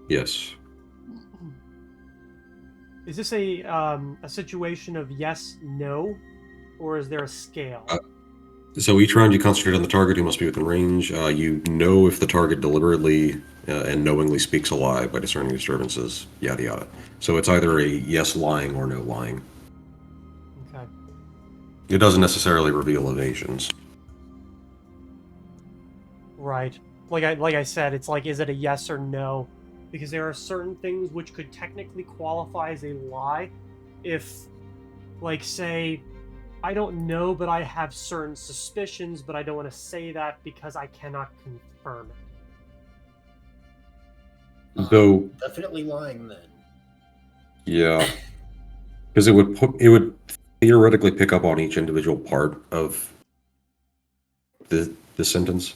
Yes. Is this a situation of yes, no, or is there a scale? So each round you concentrate on the target who must be within range. You know if the target deliberately and knowingly speaks a lie by discerning disturbances, yada yada. So it's either a yes lying or no lying. Okay. It doesn't necessarily reveal evasions. Right. Like I said, it's like, is it a yes or no? Because there are certain things which could technically qualify as a lie if, like, say, I don't know, but I have certain suspicions, but I don't want to say that because I cannot confirm it. Though, Definitely lying then. yeah, because it would theoretically pick up on each individual part of the sentence.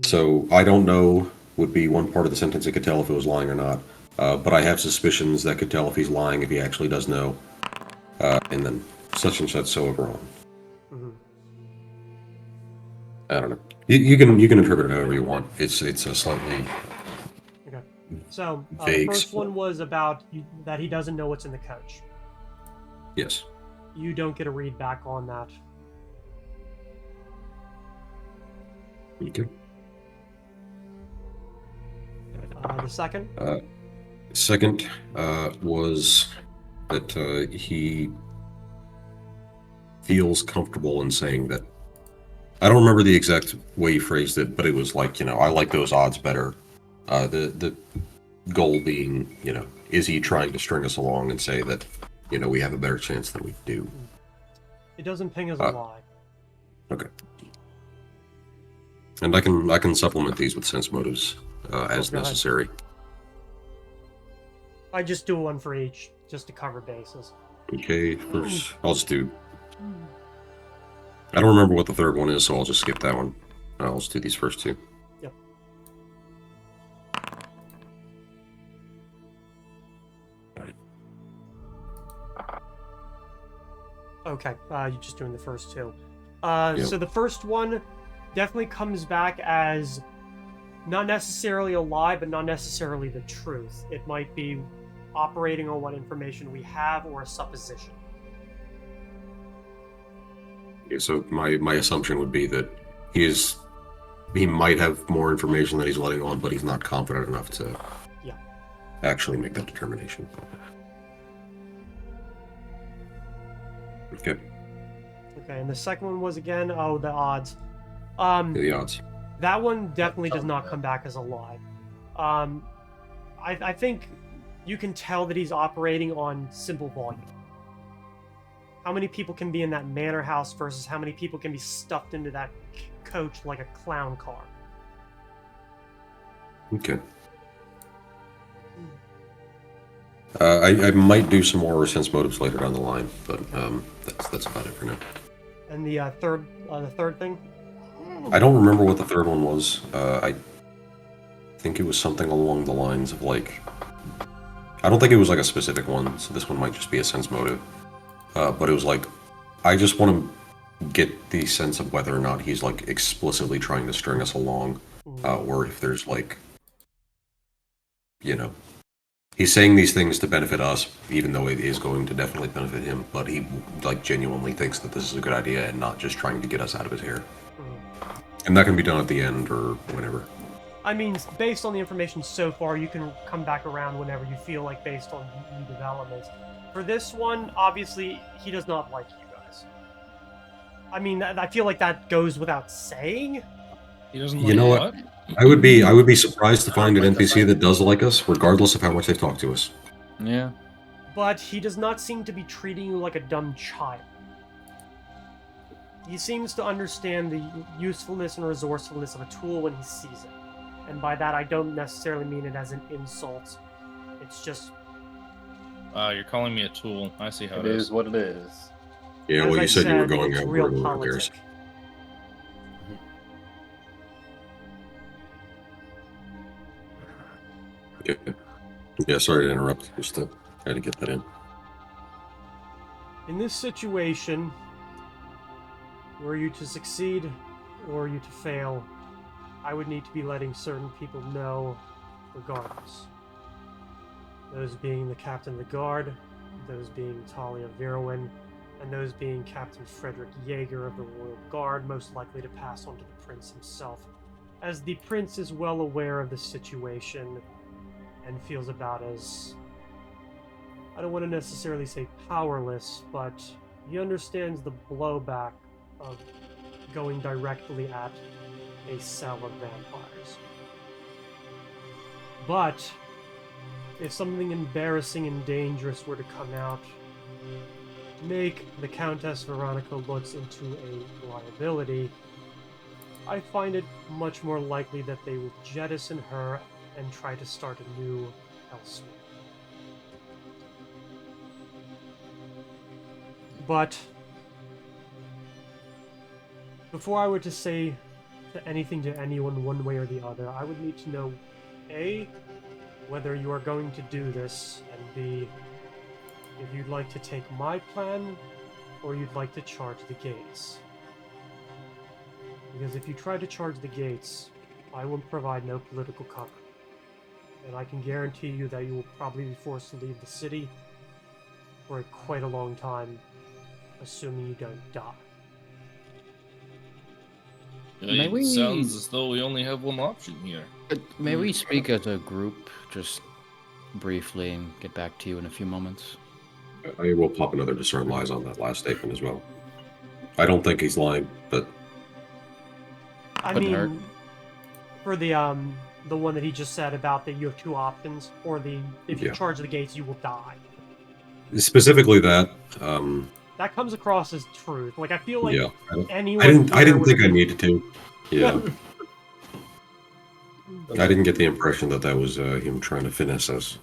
So I don't know would be one part of the sentence it could tell if it was lying or not. But I have suspicions that could tell if he's lying if he actually does know. And then such and such so overall. Mm-hmm. I don't know. You can interpret it however you want. It's a slightly Okay. So the vague. first one was about that he doesn't know what's in the coach. Yes. You don't get a read back on that. Okay. The second? Second was that he feels comfortable in saying that. I don't remember the exact way he phrased it, but it was like, I like those odds better. The goal being, is he trying to string us along and say that, we have a better chance than we do? It doesn't ping as a lie. Okay. And I can supplement these with sense motives as Go ahead. necessary. I just do one for each, just to cover bases. Okay, first I'll just do. I don't remember what the third one is, so I'll just skip that one. I'll just do these first two. Yep. Okay, you're just doing the first two. Yep. So the first one definitely comes back as not necessarily a lie, but not necessarily the truth. It might be operating on what information we have or a supposition. Okay, so my assumption would be that he might have more information that he's letting on, but he's not confident enough to actually make that determination. Okay. Okay, and the second one was again, the odds. The odds. That one definitely does not come back as a lie. I think you can tell that he's operating on simple volume. How many people can be in that manor house versus how many people can be stuffed into that coach like a clown car? Okay. I might do some more sense motives later down the line, but that's about it for now. And the third thing? I don't remember what the third one was. I think it was something along the lines of like. I don't think it was like a specific one, so this one might just be a sense motive. But it was like, I just want to get the sense of whether or not he's like explicitly trying to string us along, or if there's like, he's saying these things to benefit us, even though it is going to definitely benefit him, but he like genuinely thinks that this is a good idea and not just trying to get us out of his hair. And that can be done at the end or whenever. I mean, based on the information so far, you can come back around whenever you feel like based on new developments. For this one, obviously, he does not like you guys. I mean, I feel like that goes without saying. He doesn't You know what? what? I would be surprised to find an NPC that does like us, regardless of how much they talk to us. Yeah. But he does not seem to be treating you like a dumb child. He seems to understand the usefulness and resourcefulness of a tool when he sees it. And by that, I don't necessarily mean it as an insult. It's just... You're calling me a tool. I see how It is what it is. Yeah, as well, I you said you were said, going it's out. real Who politic. cares? Okay. Yeah, sorry to interrupt. Just to try to get that in. In this situation, were you to succeed or you to fail, I would need to be letting certain people know regardless. Those being the captain of the guard, those being Talia Verowan, and those being Captain Frederick Jaeger of the Royal Guard, most likely to pass on to the prince himself, as the prince is well aware of the situation and feels about as, I don't want to necessarily say powerless, but he understands the blowback of going directly at a cell of vampires. But if something embarrassing and dangerous were to come out, make the Countess Veronica Lutz into a liability, I find it much more likely that they will jettison her and try to start anew elsewhere. But before I were to say anything to anyone one way or the other, I would need to know A, whether you are going to do this, and B, if you'd like to take my plan or you'd like to charge the gates. Because if you try to charge the gates, I will provide no political cover. And I can guarantee you that you will probably be forced to leave the city for quite a long time, assuming you don't die. May It we- sounds as though we only have one option here. May we speak as a group, just briefly, and get back to you in a few moments? I will pop another discern lies on that last statement as well. I don't think he's lying, but I Couldn't mean, hurt. for the one that he just said about that you have two options, or the if you Yeah. charge the gates, you will die. specifically that, That comes across as truth. Like I feel like yeah, anyone. I didn't here would think I be- needed to. Yeah, I didn't get the impression that that was him trying to finesse us.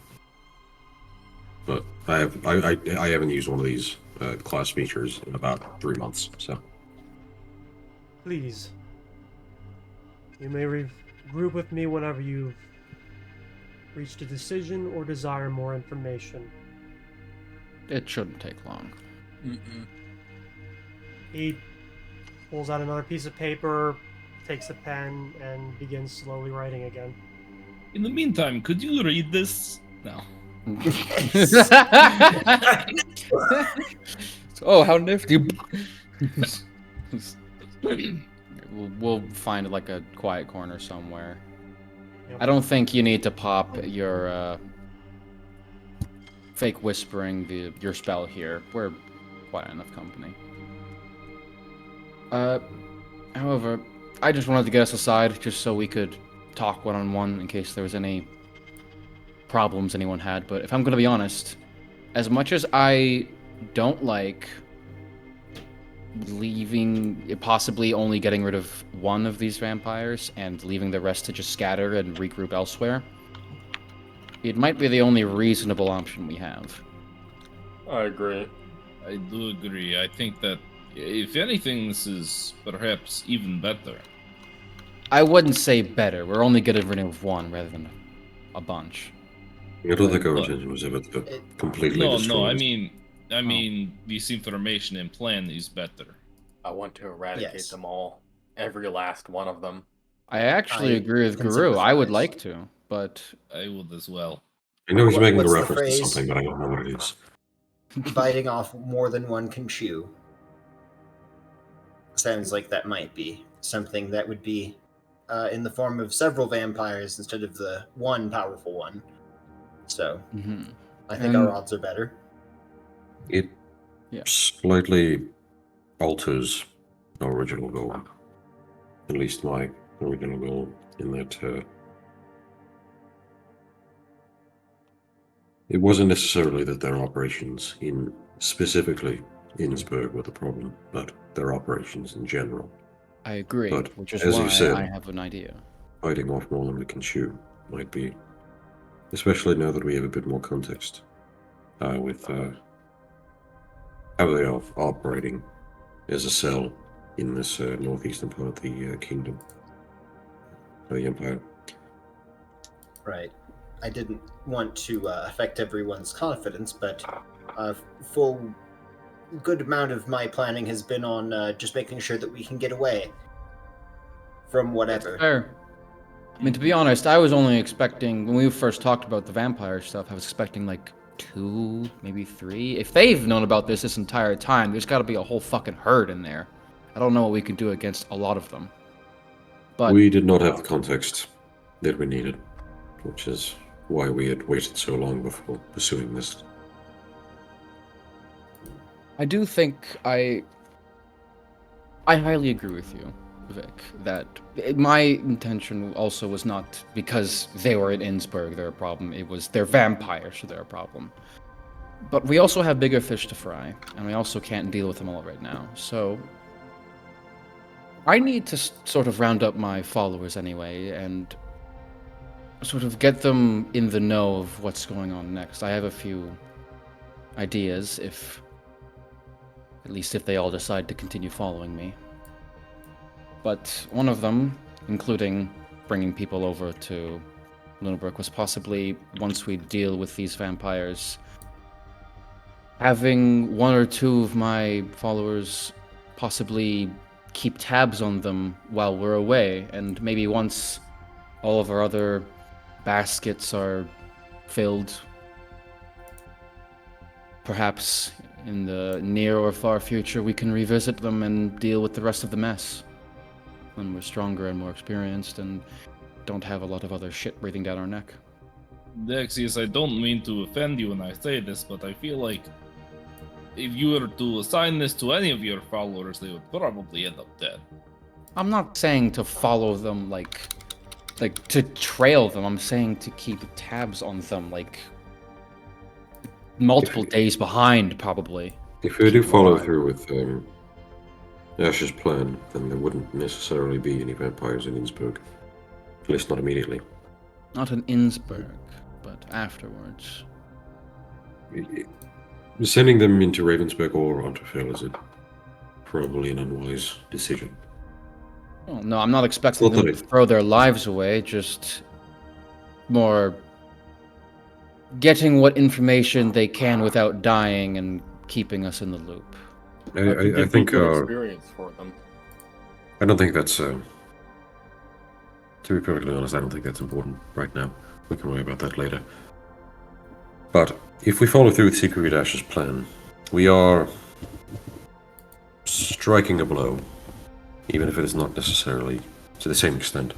But I haven't used one of these class features in about 3 months, so. Please, you may regroup with me whenever you've reached a decision or desire more information. It shouldn't take long. He pulls out another piece of paper, takes a pen, and begins slowly writing again. In the meantime, could you read this? No. Oh, how nifty. We'll find like a quiet corner somewhere. Yep. I don't think you need to pop your fake whispering your spell here. We're quite enough company. However, I just wanted to get us aside just so we could talk one-on-one in case there was any problems anyone had. But if I'm going to be honest, as much as I don't like leaving, possibly only getting rid of one of these vampires and leaving the rest to just scatter and regroup elsewhere, it might be the only reasonable option we have. I agree. I do agree. I think that, if anything, this is perhaps even better. I wouldn't say better. We're only getting rid of one rather than a bunch. I don't think our But- intention was ever to completely No, destroy no. I this. mean, this information and plan is better. I want to eradicate Yes. them all. Every last one of them. I actually I agree with can Guru. I would sympathize. like to, but I would as well. I know he's What- making a what's the reference to phrase? something, but I don't know what it is. Biting off more than one can chew. Sounds like that might be something that would be in the form of several vampires instead of the one powerful one. So mhm. I think our odds are better. It Yeah. slightly alters our original goal. At least my original goal, in that it wasn't necessarily that their operations in specifically Innsbruck were the problem, but their operations in general. I agree, But, which is as you why said- I have an idea. Biting off more than we can chew might be, especially now that we have a bit more context with how they are operating as a cell in this northeastern part of the kingdom, of the empire. Right. I didn't want to affect everyone's confidence, but a full good amount of my planning has been on just making sure that we can get away from whatever. Fair. I mean, to be honest, I was only expecting, when we first talked about the vampire stuff, I was expecting, like, 2, maybe 3. If they've known about this entire time, there's got to be a whole fucking herd in there. I don't know what we can do against a lot of them. But we did not have the context that we needed, which is why we had waited so long before pursuing this. I do think I highly agree with you, Vic, that my intention also was not because they were in Innsbruck, they're a problem. It was they're vampires, so they're a problem. But we also have bigger fish to fry, and we also can't deal with them all right now. So I need to sort of round up my followers anyway, and sort of get them in the know of what's going on next. I have a few ideas, at least if they all decide to continue following me. But one of them, including bringing people over to Lunenburg, was possibly, once we deal with these vampires, having 1 or 2 of my followers possibly keep tabs on them while we're away, and maybe once all of our other baskets are filled, perhaps in the near or far future, we can revisit them and deal with the rest of the mess when we're stronger and more experienced and don't have a lot of other shit breathing down our neck. Dexius, I don't mean to offend you when I say this, but I feel like if you were to assign this to any of your followers, they would probably end up dead. I'm not saying to follow them like to trail them. I'm saying to keep tabs on them, like multiple days behind, probably. If we do follow through with Ashe's plan, then there wouldn't necessarily be any vampires in Innsbruck. At least not immediately. Not in Innsbruck, but afterwards. Sending them into Ravensburg or Unterfell is probably an unwise decision. Well, no, I'm not expecting them to throw their lives away, just more getting what information they can without dying and keeping us in the loop. I think experience for them. I don't think that's to be perfectly honest, I don't think that's important right now. We can worry about that later. But if we follow through with Siegfried Ashe's plan, we are striking a blow, even if it is not necessarily to the same extent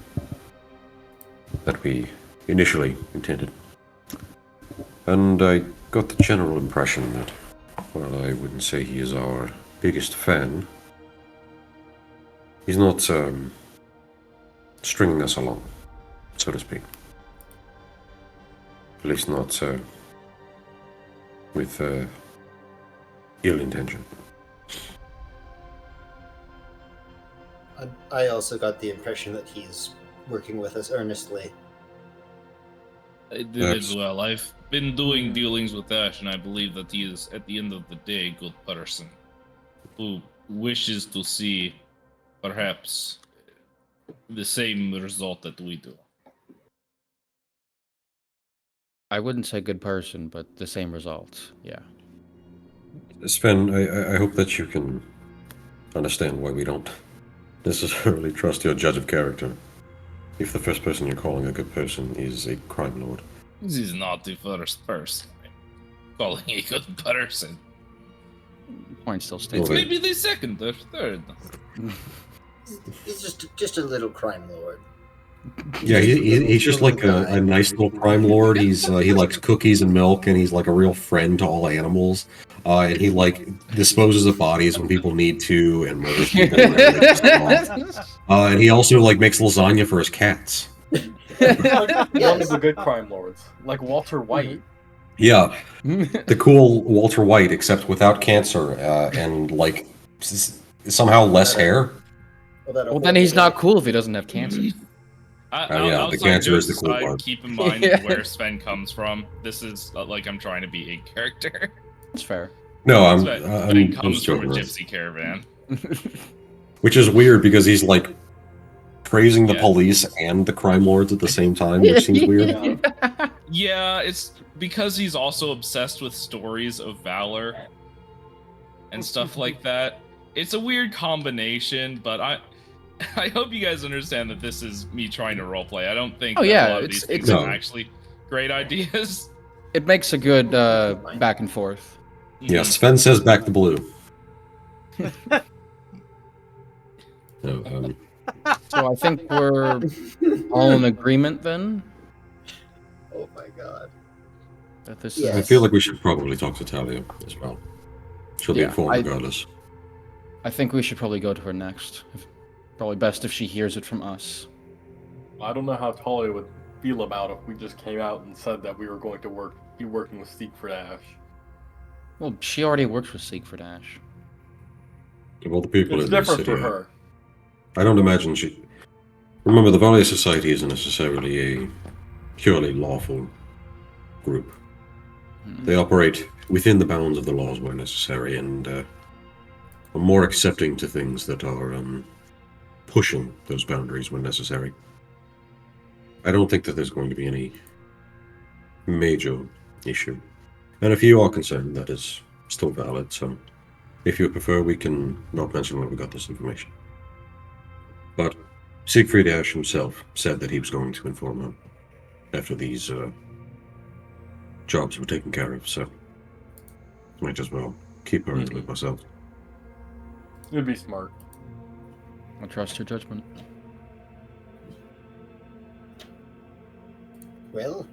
that we initially intended. And I got the general impression that, while I wouldn't say he is our biggest fan, he's not stringing us along, so to speak. At least not with ill intention. I also got the impression that he's working with us earnestly. I did as well. I've been doing dealings with Ashe, and I believe that he is, at the end of the day, a good person who wishes to see, perhaps, the same result that we do. I wouldn't say good person, but the same results, yeah. Sven, I hope that you can understand why we don't necessarily trust your judge of character if the first person you're calling a good person is a crime lord. This is not the first person I'm calling a good person. Point still stands. It's maybe the second or third. He's just a little crime lord. Yeah, he's just like a nice little crime lord. He likes cookies and milk, and he's like a real friend to all animals. And he like disposes of bodies when people need to, and murders people. And he also like makes lasagna for his cats. One of the good crime lords, like Walter White. Yeah, the cool Walter White, except without cancer and like somehow less hair. Well, then he's not cool if he doesn't have cancer. Yeah, the cancer is the cool part. Keep in mind where Sven comes from. This is like I'm trying to be a character. That's fair. No, Sven comes from a gypsy caravan. Which is weird because he's like praising the police and the crime lords at the same time, which seems weird. Yeah, it's because he's also obsessed with stories of valor and stuff like that. It's a weird combination, but I hope you guys understand that this is me trying to roleplay. I don't think a lot of these things are actually great ideas. It makes a good back and forth. Yeah, Sven says back the blue. No, So I think we're all in agreement then Oh my god. that this Yes. I is. feel like we should probably talk to Talia as well. She'll be Yeah, informed regardless. I think we should probably go to her next. Probably best if she hears it from us. I don't know how Talia would feel about if we just came out and said that we were going to be working with Siegfried Ashe. Well, she already works with Siegfried Ashe. Of all the people It's in the different city, for her. I don't imagine she... Remember, the Valley Society isn't necessarily a purely lawful group. They operate within the bounds of the laws where necessary, and are more accepting to things that are pushing those boundaries when necessary. I don't think that there's going to be any major issue. And if you are concerned, that is still valid, so if you prefer, we can not mention where we got this information. But Siegfried Ashe himself said that he was going to inform her after these jobs were taken care of, so might as well keep her in the loop ourselves. It'd be smart. I trust your judgment. Well,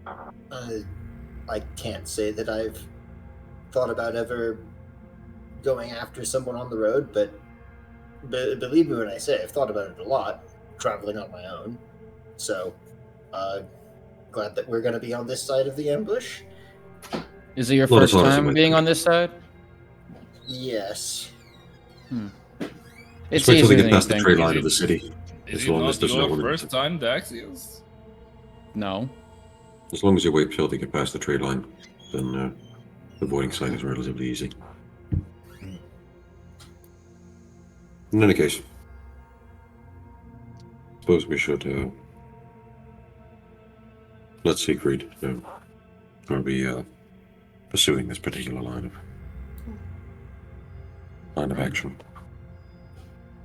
I can't say that I've thought about ever going after someone on the road, but believe me when I say I've thought about it a lot, traveling on my own. So, glad that we're going to be on this side of the ambush. Is it your Not as first hard as you time might being think. on this side? Yes. It's Just wait till they easier get than past you the tree think. line of the city. Is As it long not as there's no your one. first time, Daxius? No. As long as you wait till they get past the tree line, then avoiding sight is relatively easy. In any case, suppose we should let Siegfried know we'll be pursuing this particular line of action.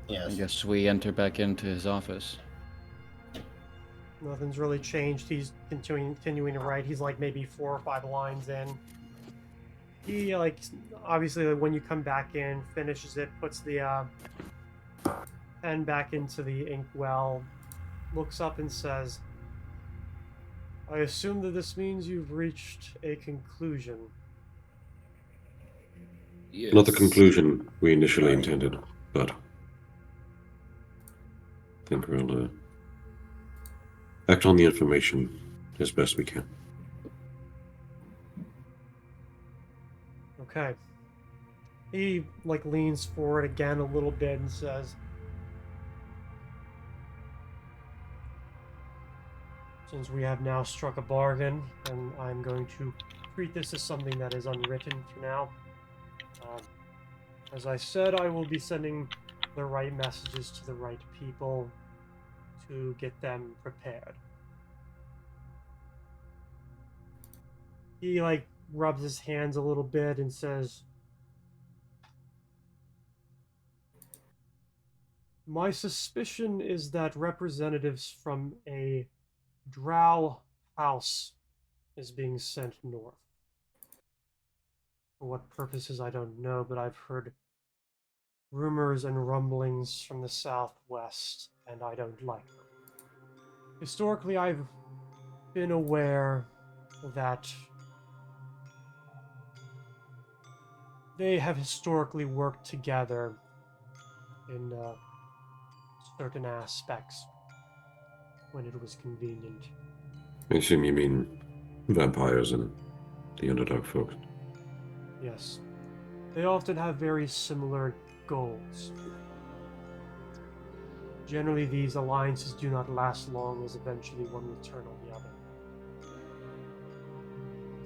Yes. I guess we enter back into his office. Nothing's really changed. He's continuing to write. He's like maybe 4 or 5 lines in. He like obviously like, when you come back in, finishes it, puts the pen back into the inkwell, looks up and says, "I assume that this means you've reached a conclusion." Yes. Not the conclusion we initially intended, but I think we'll act on the information as best we can. Okay. He like leans forward again a little bit and says, "Since we have now struck a bargain, and I'm going to treat this as something that is unwritten for now. As I said, I will be sending the right messages to the right people to get them prepared." He like rubs his hands a little bit and says, "My suspicion is that representatives from a drow house is being sent north. For what purposes, I don't know, but I've heard rumors and rumblings from the southwest, and I don't like them. Historically, I've been aware that they have historically worked together in certain aspects when it was convenient." I assume you mean vampires and the Underdark folk. Yes. They often have very similar goals. Generally, these alliances do not last long, as eventually one will turn on the other.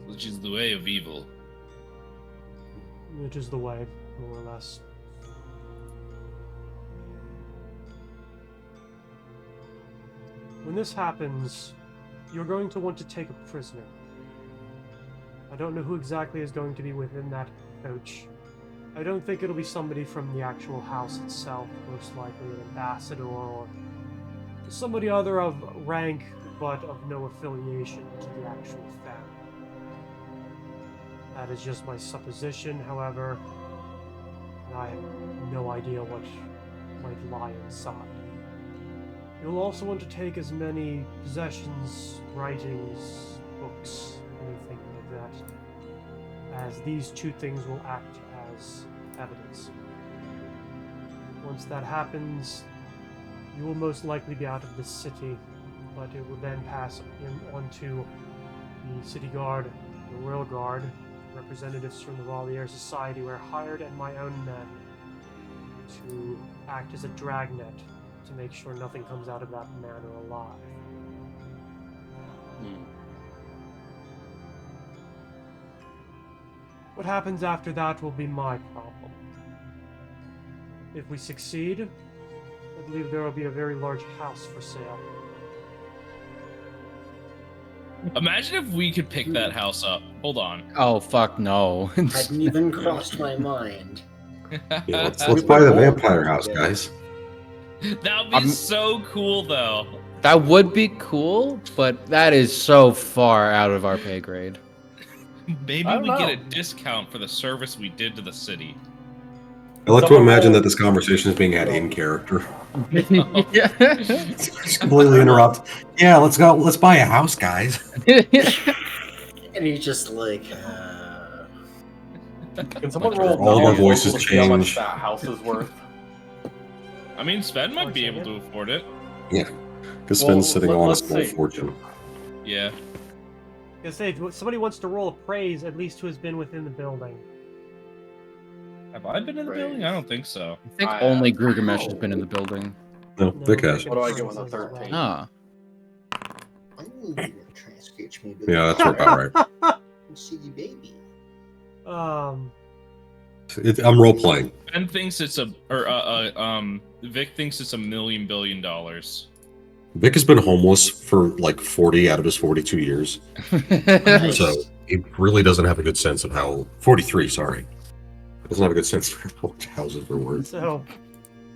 Which is the way of evil. Which is the way, more or less. When this happens, you're going to want to take a prisoner. I don't know who exactly is going to be within that coach. I don't think it'll be somebody from the actual house itself, most likely an ambassador or somebody other of rank but of no affiliation to the actual family. That is just my supposition, however, I have no idea what might lie inside. You'll also want to take as many possessions, writings, books, anything like that, as these two things will act as evidence. Once that happens, you will most likely be out of this city, but it will then pass onto the city guard, the royal guard, representatives from the Valier Society were hired, and my own men to act as a dragnet to make sure nothing comes out of that manor alive. What happens after that will be my problem. If we succeed, I believe there will be a very large house for sale. Imagine if we could pick that house up. Hold on. Oh fuck no. Hadn't even crossed my mind. Yeah, let's buy the vampire house, guys. That would be so cool, though. That would be cool, but that is so far out of our pay grade. Maybe we get a discount for the service we did to the city. I like to imagine that this conversation is being had in character. Just completely interrupt. Yeah, let's go. Let's buy a house, guys. And he's just like, Can someone roll All of our knowledge voices to see how much change. that house is worth? I mean, Sven might be able to afford it. Yeah, because Sven's sitting on a let's small see. fortune. Yeah. I say, if somebody wants to roll a praise, at least who has been within the building. Have I been in the building? I don't think so. I think only Grugamesh has been in the building. No, Vic has. What do I get with a 13? Ah. I'm gonna try and scratch me. Yeah, that's about right. See you, baby. Um, I'm role playing. Ben thinks it's Vic thinks it's $1 million billion. Vic has been homeless for like 40 out of his 42 years, Nice. so he really doesn't have a good sense of how. 43, sorry. He doesn't have a good sense of how much houses are worth. so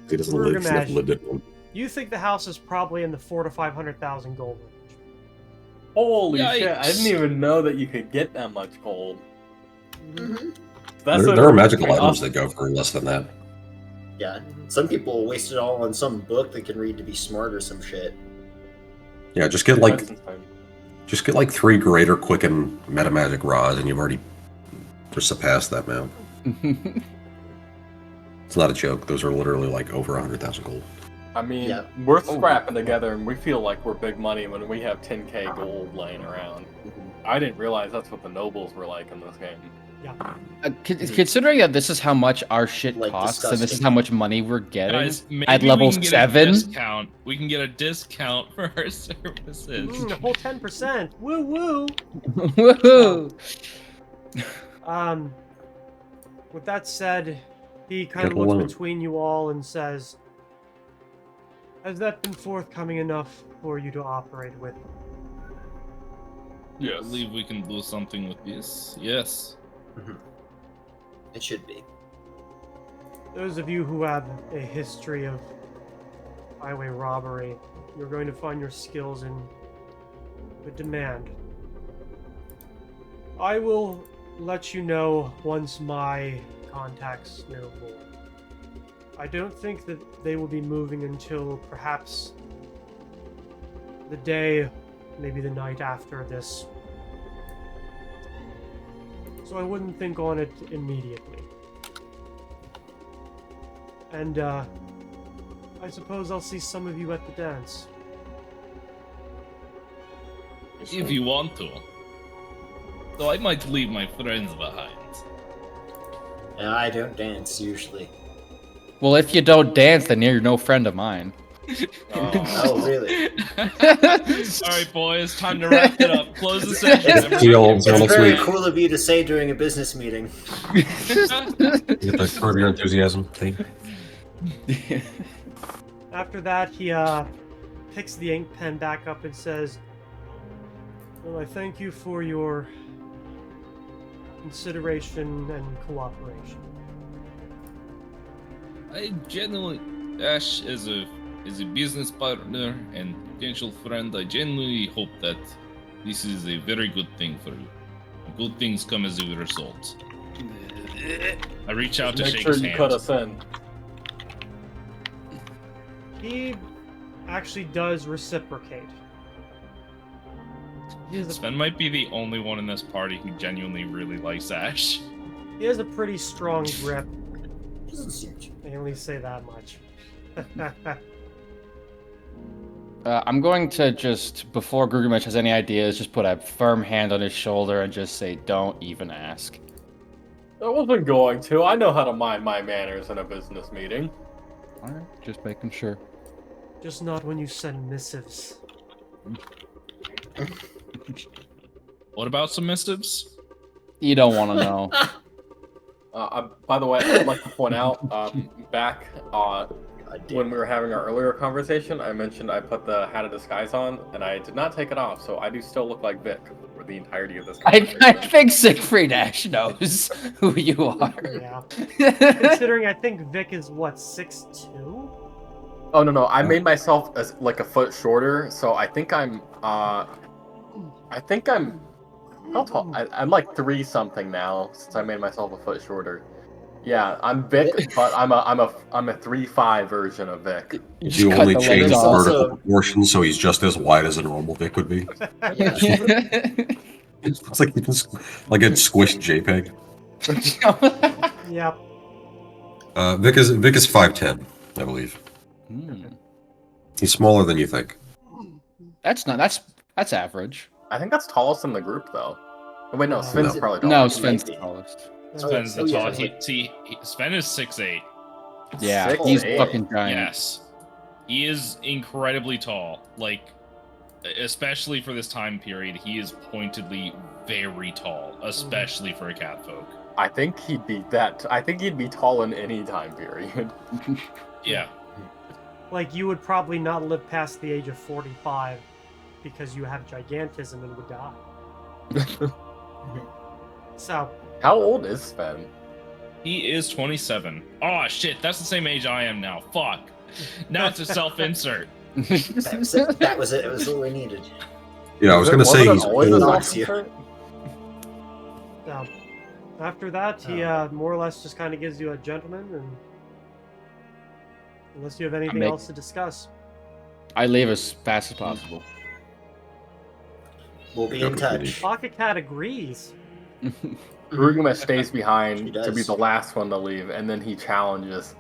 He doesn't live. He's never Grugamesh. lived in one. you think the house is probably in the 400,000 to 500,000 gold range? Holy shit! I Yikes. didn't even know that you could get that much gold. Mhm. There are magical items that go for less than that. Yeah, some people waste it all on some book they can read to be smart or some shit. Yeah, just get like 3 greater quicken metamagic rods, and you've already just surpassed that amount. It's not a joke. Those are literally like over 100,000 gold. I mean, Yeah. we're scrapping together, and we feel like we're big money when we have 10k gold laying around. I didn't realize that's what the nobles were like in this game. Yeah. Considering that this is how much our shit Like, costs, and this is disgusting. how much money we're getting Guys, maybe at we level can get a 7. discount. We can get a discount for our services. A whole 10%. Woo woo. Woohoo! With that said, he kind of Get looks alone. between you all and says, "Has that been forthcoming enough for you to operate with?" I believe we can do something with this. Yes. It should be. Those of you who have a history of highway robbery, you're going to find your skills in good demand. I will let you know once my contacts know more. I don't think that they will be moving until perhaps the day, maybe the night after this. So I wouldn't think on it immediately. And, I suppose I'll see some of you at the dance. If you want to. Though I might leave my friends behind. I don't dance usually. Well, if you don't dance, then you're no friend of mine. Oh, really? Alright, boys, time to wrap it up. Close the session. See y'all It's next very week. cool of you to say during a business meeting. You get the curb your enthusiasm thing. After that, he picks the ink pen back up and says, "Well, I thank you for your consideration and cooperation. I genuinely, Ash, as a business partner and potential friend, I genuinely hope that this is a very good thing for you. Good things come as a result. I reach out to Make shake sure his you hand. cut us in. He actually does reciprocate. He has, Sven might be the only one in this party who genuinely really likes Ash. he has a pretty strong grip. Doesn't seem to. I can at least say that much. I'm going to just, before Grugamesh has any ideas, just put a firm hand on his shoulder and just say, don't even ask. I wasn't going to. I know how to mind my manners in a business meeting. Alright, just making sure. Just not when you send missives. What about some missives? You don't want to know. By the way, I'd like to point out, back God damn. when we were having our earlier conversation, I mentioned I put the hat of disguise on, and I did not take it off, so I do still look like Vic for the entirety of this I conversation. think Siegfried Ashe knows who you are. Yeah. Considering I think Vic is what, 6'2"? Oh, no, I made myself as like a foot shorter, so I think I'm how tall? I'm like 3 something now since I made myself a foot shorter. Yeah, I'm Vic, but I'm a 3'5" version of Vic. You You cut only the change legs the off. vertical proportions so he's just as wide as a normal Vic would be. It's like like a squished JPEG. Yep. Vic is 5'10", I believe. Hmm. He's smaller than you think. That's average. I think that's tallest in the group, though. Oh, wait, no, Sven's No. probably No, tallest. Sven's the tallest. Sven's the Oh, yeah, tall. it's like- Sven is 6'8". Yeah, 6'8". he's fucking giant. Yes. He is incredibly tall. Like, especially for this time period, he is pointedly very tall, especially for a catfolk. I think he'd be tall in any time period. Yeah. Like, you would probably not live past the age of 45 because you have gigantism and would die. So, How old is Sven? He is 27. Oh, shit. That's the same age I am now. Fuck. Now it's a self-insert. That was it. That was it. It was all we needed. Yeah, I was gonna say he's always a old. self-insert? after that, he more or less just kind of gives you a gentleman, and unless you have anything make- else to discuss. I leave as fast as possible. We'll be in touch. Pocket Cat agrees. Rugamesh stays She behind does. to be the last one to leave, and then he challenges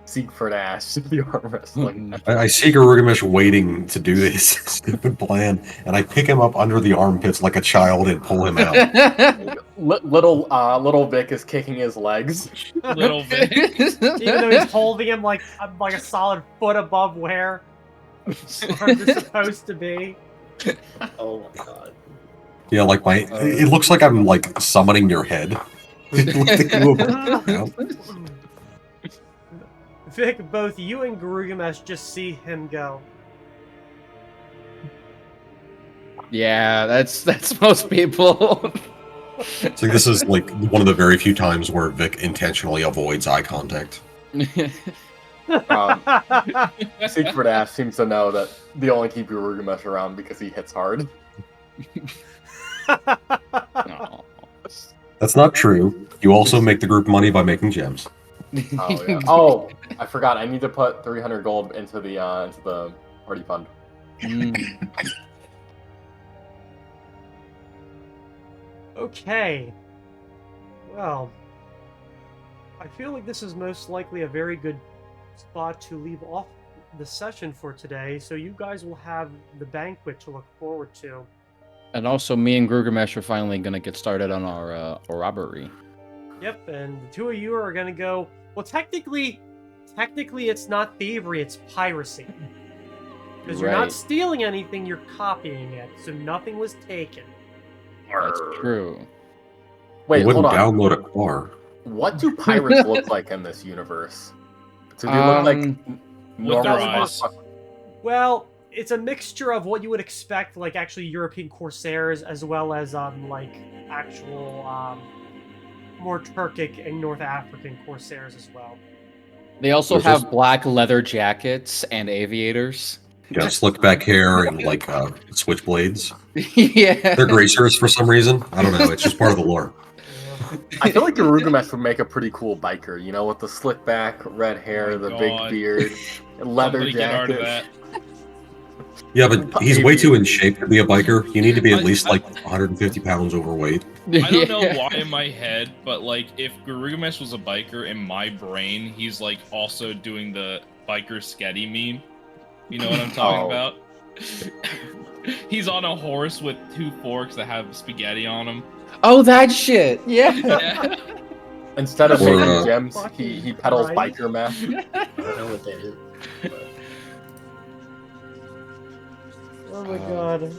Siegfried Ashe to the arm wrestling. I see Garugamesh waiting to do this stupid plan, and I pick him up under the armpits like a child and pull him out. Little Vic is kicking his legs. Little Vic. Even though he's holding him like a solid foot above where his arms are supposed to be. Oh my god. Yeah, like it looks like I'm like summoning your head. Vic, both you and Garugamesh just see him go. Yeah, that's most people. It's like this is like one of the very few times where Vic intentionally avoids eye contact. Siegfried Ashe seems to know that they only keep Rugamesh around because he hits hard. Aw. That's not true. You also make the group money by making gems. Oh yeah. Oh, I forgot. I need to put 300 gold into the party fund. Mm. Okay. Well, I feel like this is most likely a very good spot to leave off the session for today, so you guys will have the banquet to look forward to. And also, me and Grugamesh are finally gonna get started on our robbery. Yep, and the two of you are gonna go. Well, technically, it's not thievery; it's piracy. Because you're not Right. stealing anything; you're copying it. So nothing was taken. That's true. Wait, I wouldn't hold on. download a car. What do pirates look like in this universe? Do they look like with their normal? eyes. Well, it's a mixture of what you would expect, like actually European corsairs, as well as like actual more Turkic and North African corsairs as well. They also There's have this- black leather jackets and aviators. got slicked back hair and like switchblades. Yeah. They're gracers for some reason. I don't know. It's just part of the lore. I feel like Garugamesh would make a pretty cool biker, you know, with the slick back, red hair, Oh my the God. big beard, leather Somebody get rid of jacket. that. Yeah, but he's way too in shape to be a biker. You need to be at least like 150 pounds overweight. I don't know why in my head, but like if Garugamesh was a biker, in my brain, he's like also doing the biker sketty meme. You know what I'm talking about? He's on a horse with 2 forks that have spaghetti on them. Oh, that shit. Yeah. Yeah. Instead of Or, making gems, he peddles Right. biker meth. I don't know what that is. Oh my god.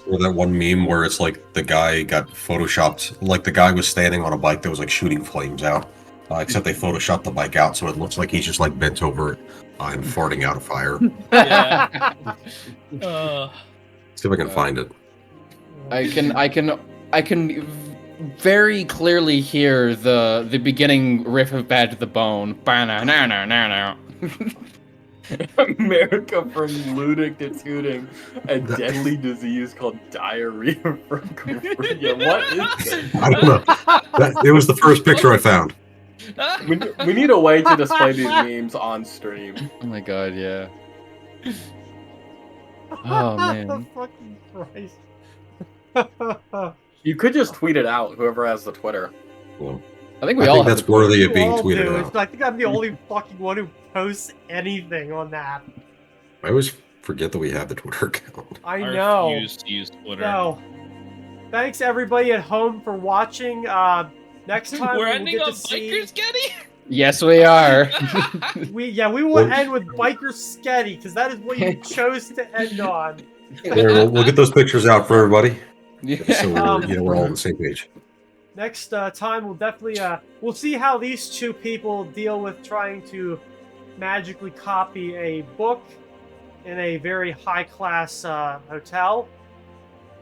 Or that one meme where it's like the guy got photoshopped, like the guy was standing on a bike that was like shooting flames out. Except they photoshopped the bike out, so it looks like he's just like bent over and farting out a fire. Yeah. See if I can find it. I can very clearly hear the beginning riff of Bad to the Bone. Ba-na-na-na-na-na. America from looting to tooting, a deadly disease called diarrhea from Korea. What is this? I don't know. It was the first picture I found. We need a way to display these memes on stream. Oh my god, yeah. Oh man. Fucking Christ. You could just tweet it out, whoever has the Twitter. Well, I think we I all think have that's worthy of You being all tweeted do. out. I think I'm the only fucking one who posts anything on that. I always forget that we have the Twitter account. I I know. refuse to use Twitter. No. Thanks everybody at home for watching. Next time We're we will ending get on to see. biker sketty. Yes, we are. We will end with biker sketty because that is what you chose to end on. There, we'll get those pictures out for everybody, Yeah. so we're all on the same page. Next time we'll definitely we'll see how these two people deal with trying to magically copy a book in a very high class hotel,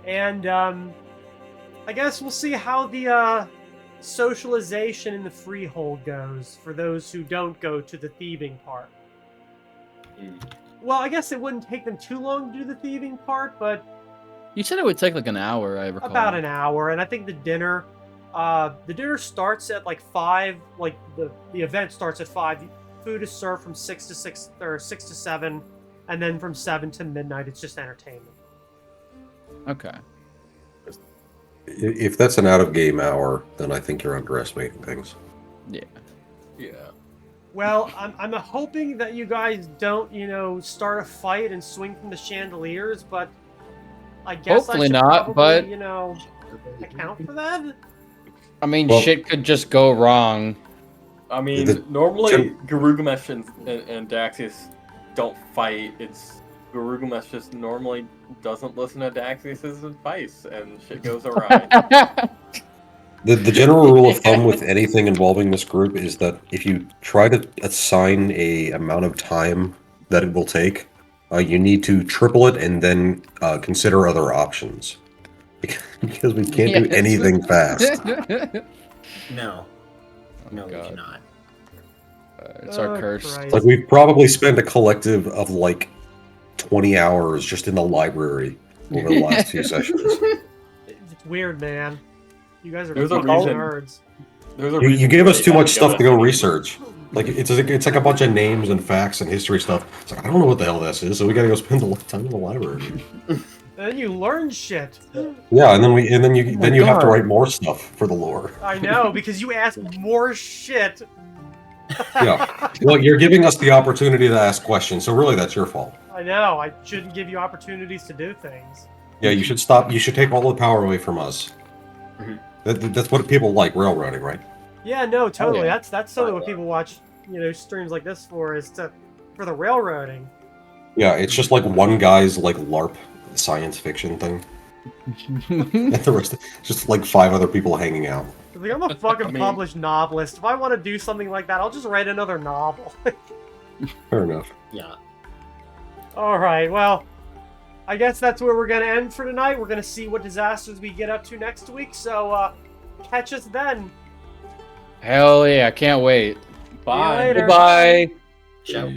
and I guess we'll see how the socialization in the freehold goes for those who don't go to the thieving part. Well, I guess it wouldn't take them too long to do the thieving part, but You said it would take like an hour, I recall. about an hour, and I think the dinner starts at like 5. Like the event starts at 5. Food is served from 6 to 6 or 6 to 7, and then from 7 to midnight it's just entertainment. Okay. If that's an out-of-game hour, then I think you're underestimating things. Yeah. Yeah. Well, I'm hoping that you guys don't, start a fight and swing from the chandeliers, but I guess Hopefully I should not, probably, but- account for that. I mean, Well- shit could just go wrong. I mean, The- normally Garugamesh and Daxius don't fight. It's Garugamesh just normally doesn't listen to Daxius' advice, and shit goes awry. The general rule of thumb with anything involving this group is that if you try to assign a amount of time that it will take, you need to triple it and then consider other options. Because we can't do Yes. anything fast. No. Oh No, we God. cannot. It's our Oh, curse. Christ. Like we've probably spent a collective of like 20 hours just in the library over the last 2 sessions. It's weird, man. You guys are There's a fucking reason. nerds. There's a You reason gave us they too had much stuff to go go with- research. Like it's like a bunch of names and facts and history stuff. It's like I don't know what the hell this is, so we gotta go spend a lot of time in the library. And then you learn shit. Yeah, and then you have to God. write more stuff for the lore. I know, because you ask more shit. Yeah. Well, you're giving us the opportunity to ask questions, so really that's your fault. I know. I shouldn't give you opportunities to do things. Yeah, you should stop. You should take all the power away from us. Mhm. That's what people like, railroading, right? Yeah, no, totally. yeah. That's something what people watch, streams like this for for the railroading. Yeah, it's just like one guy's like LARP science fiction thing, and the rest just like 5 other people hanging out. Like, I'm a fucking I mean- published novelist. If I want to do something like that, I'll just write another novel. Fair enough. Yeah. All right, well, I guess that's where we're gonna end for tonight. We're gonna see what disasters we get up to next week. So catch us then. Hell yeah, can't wait. Bye. later. Goodbye. Ciao.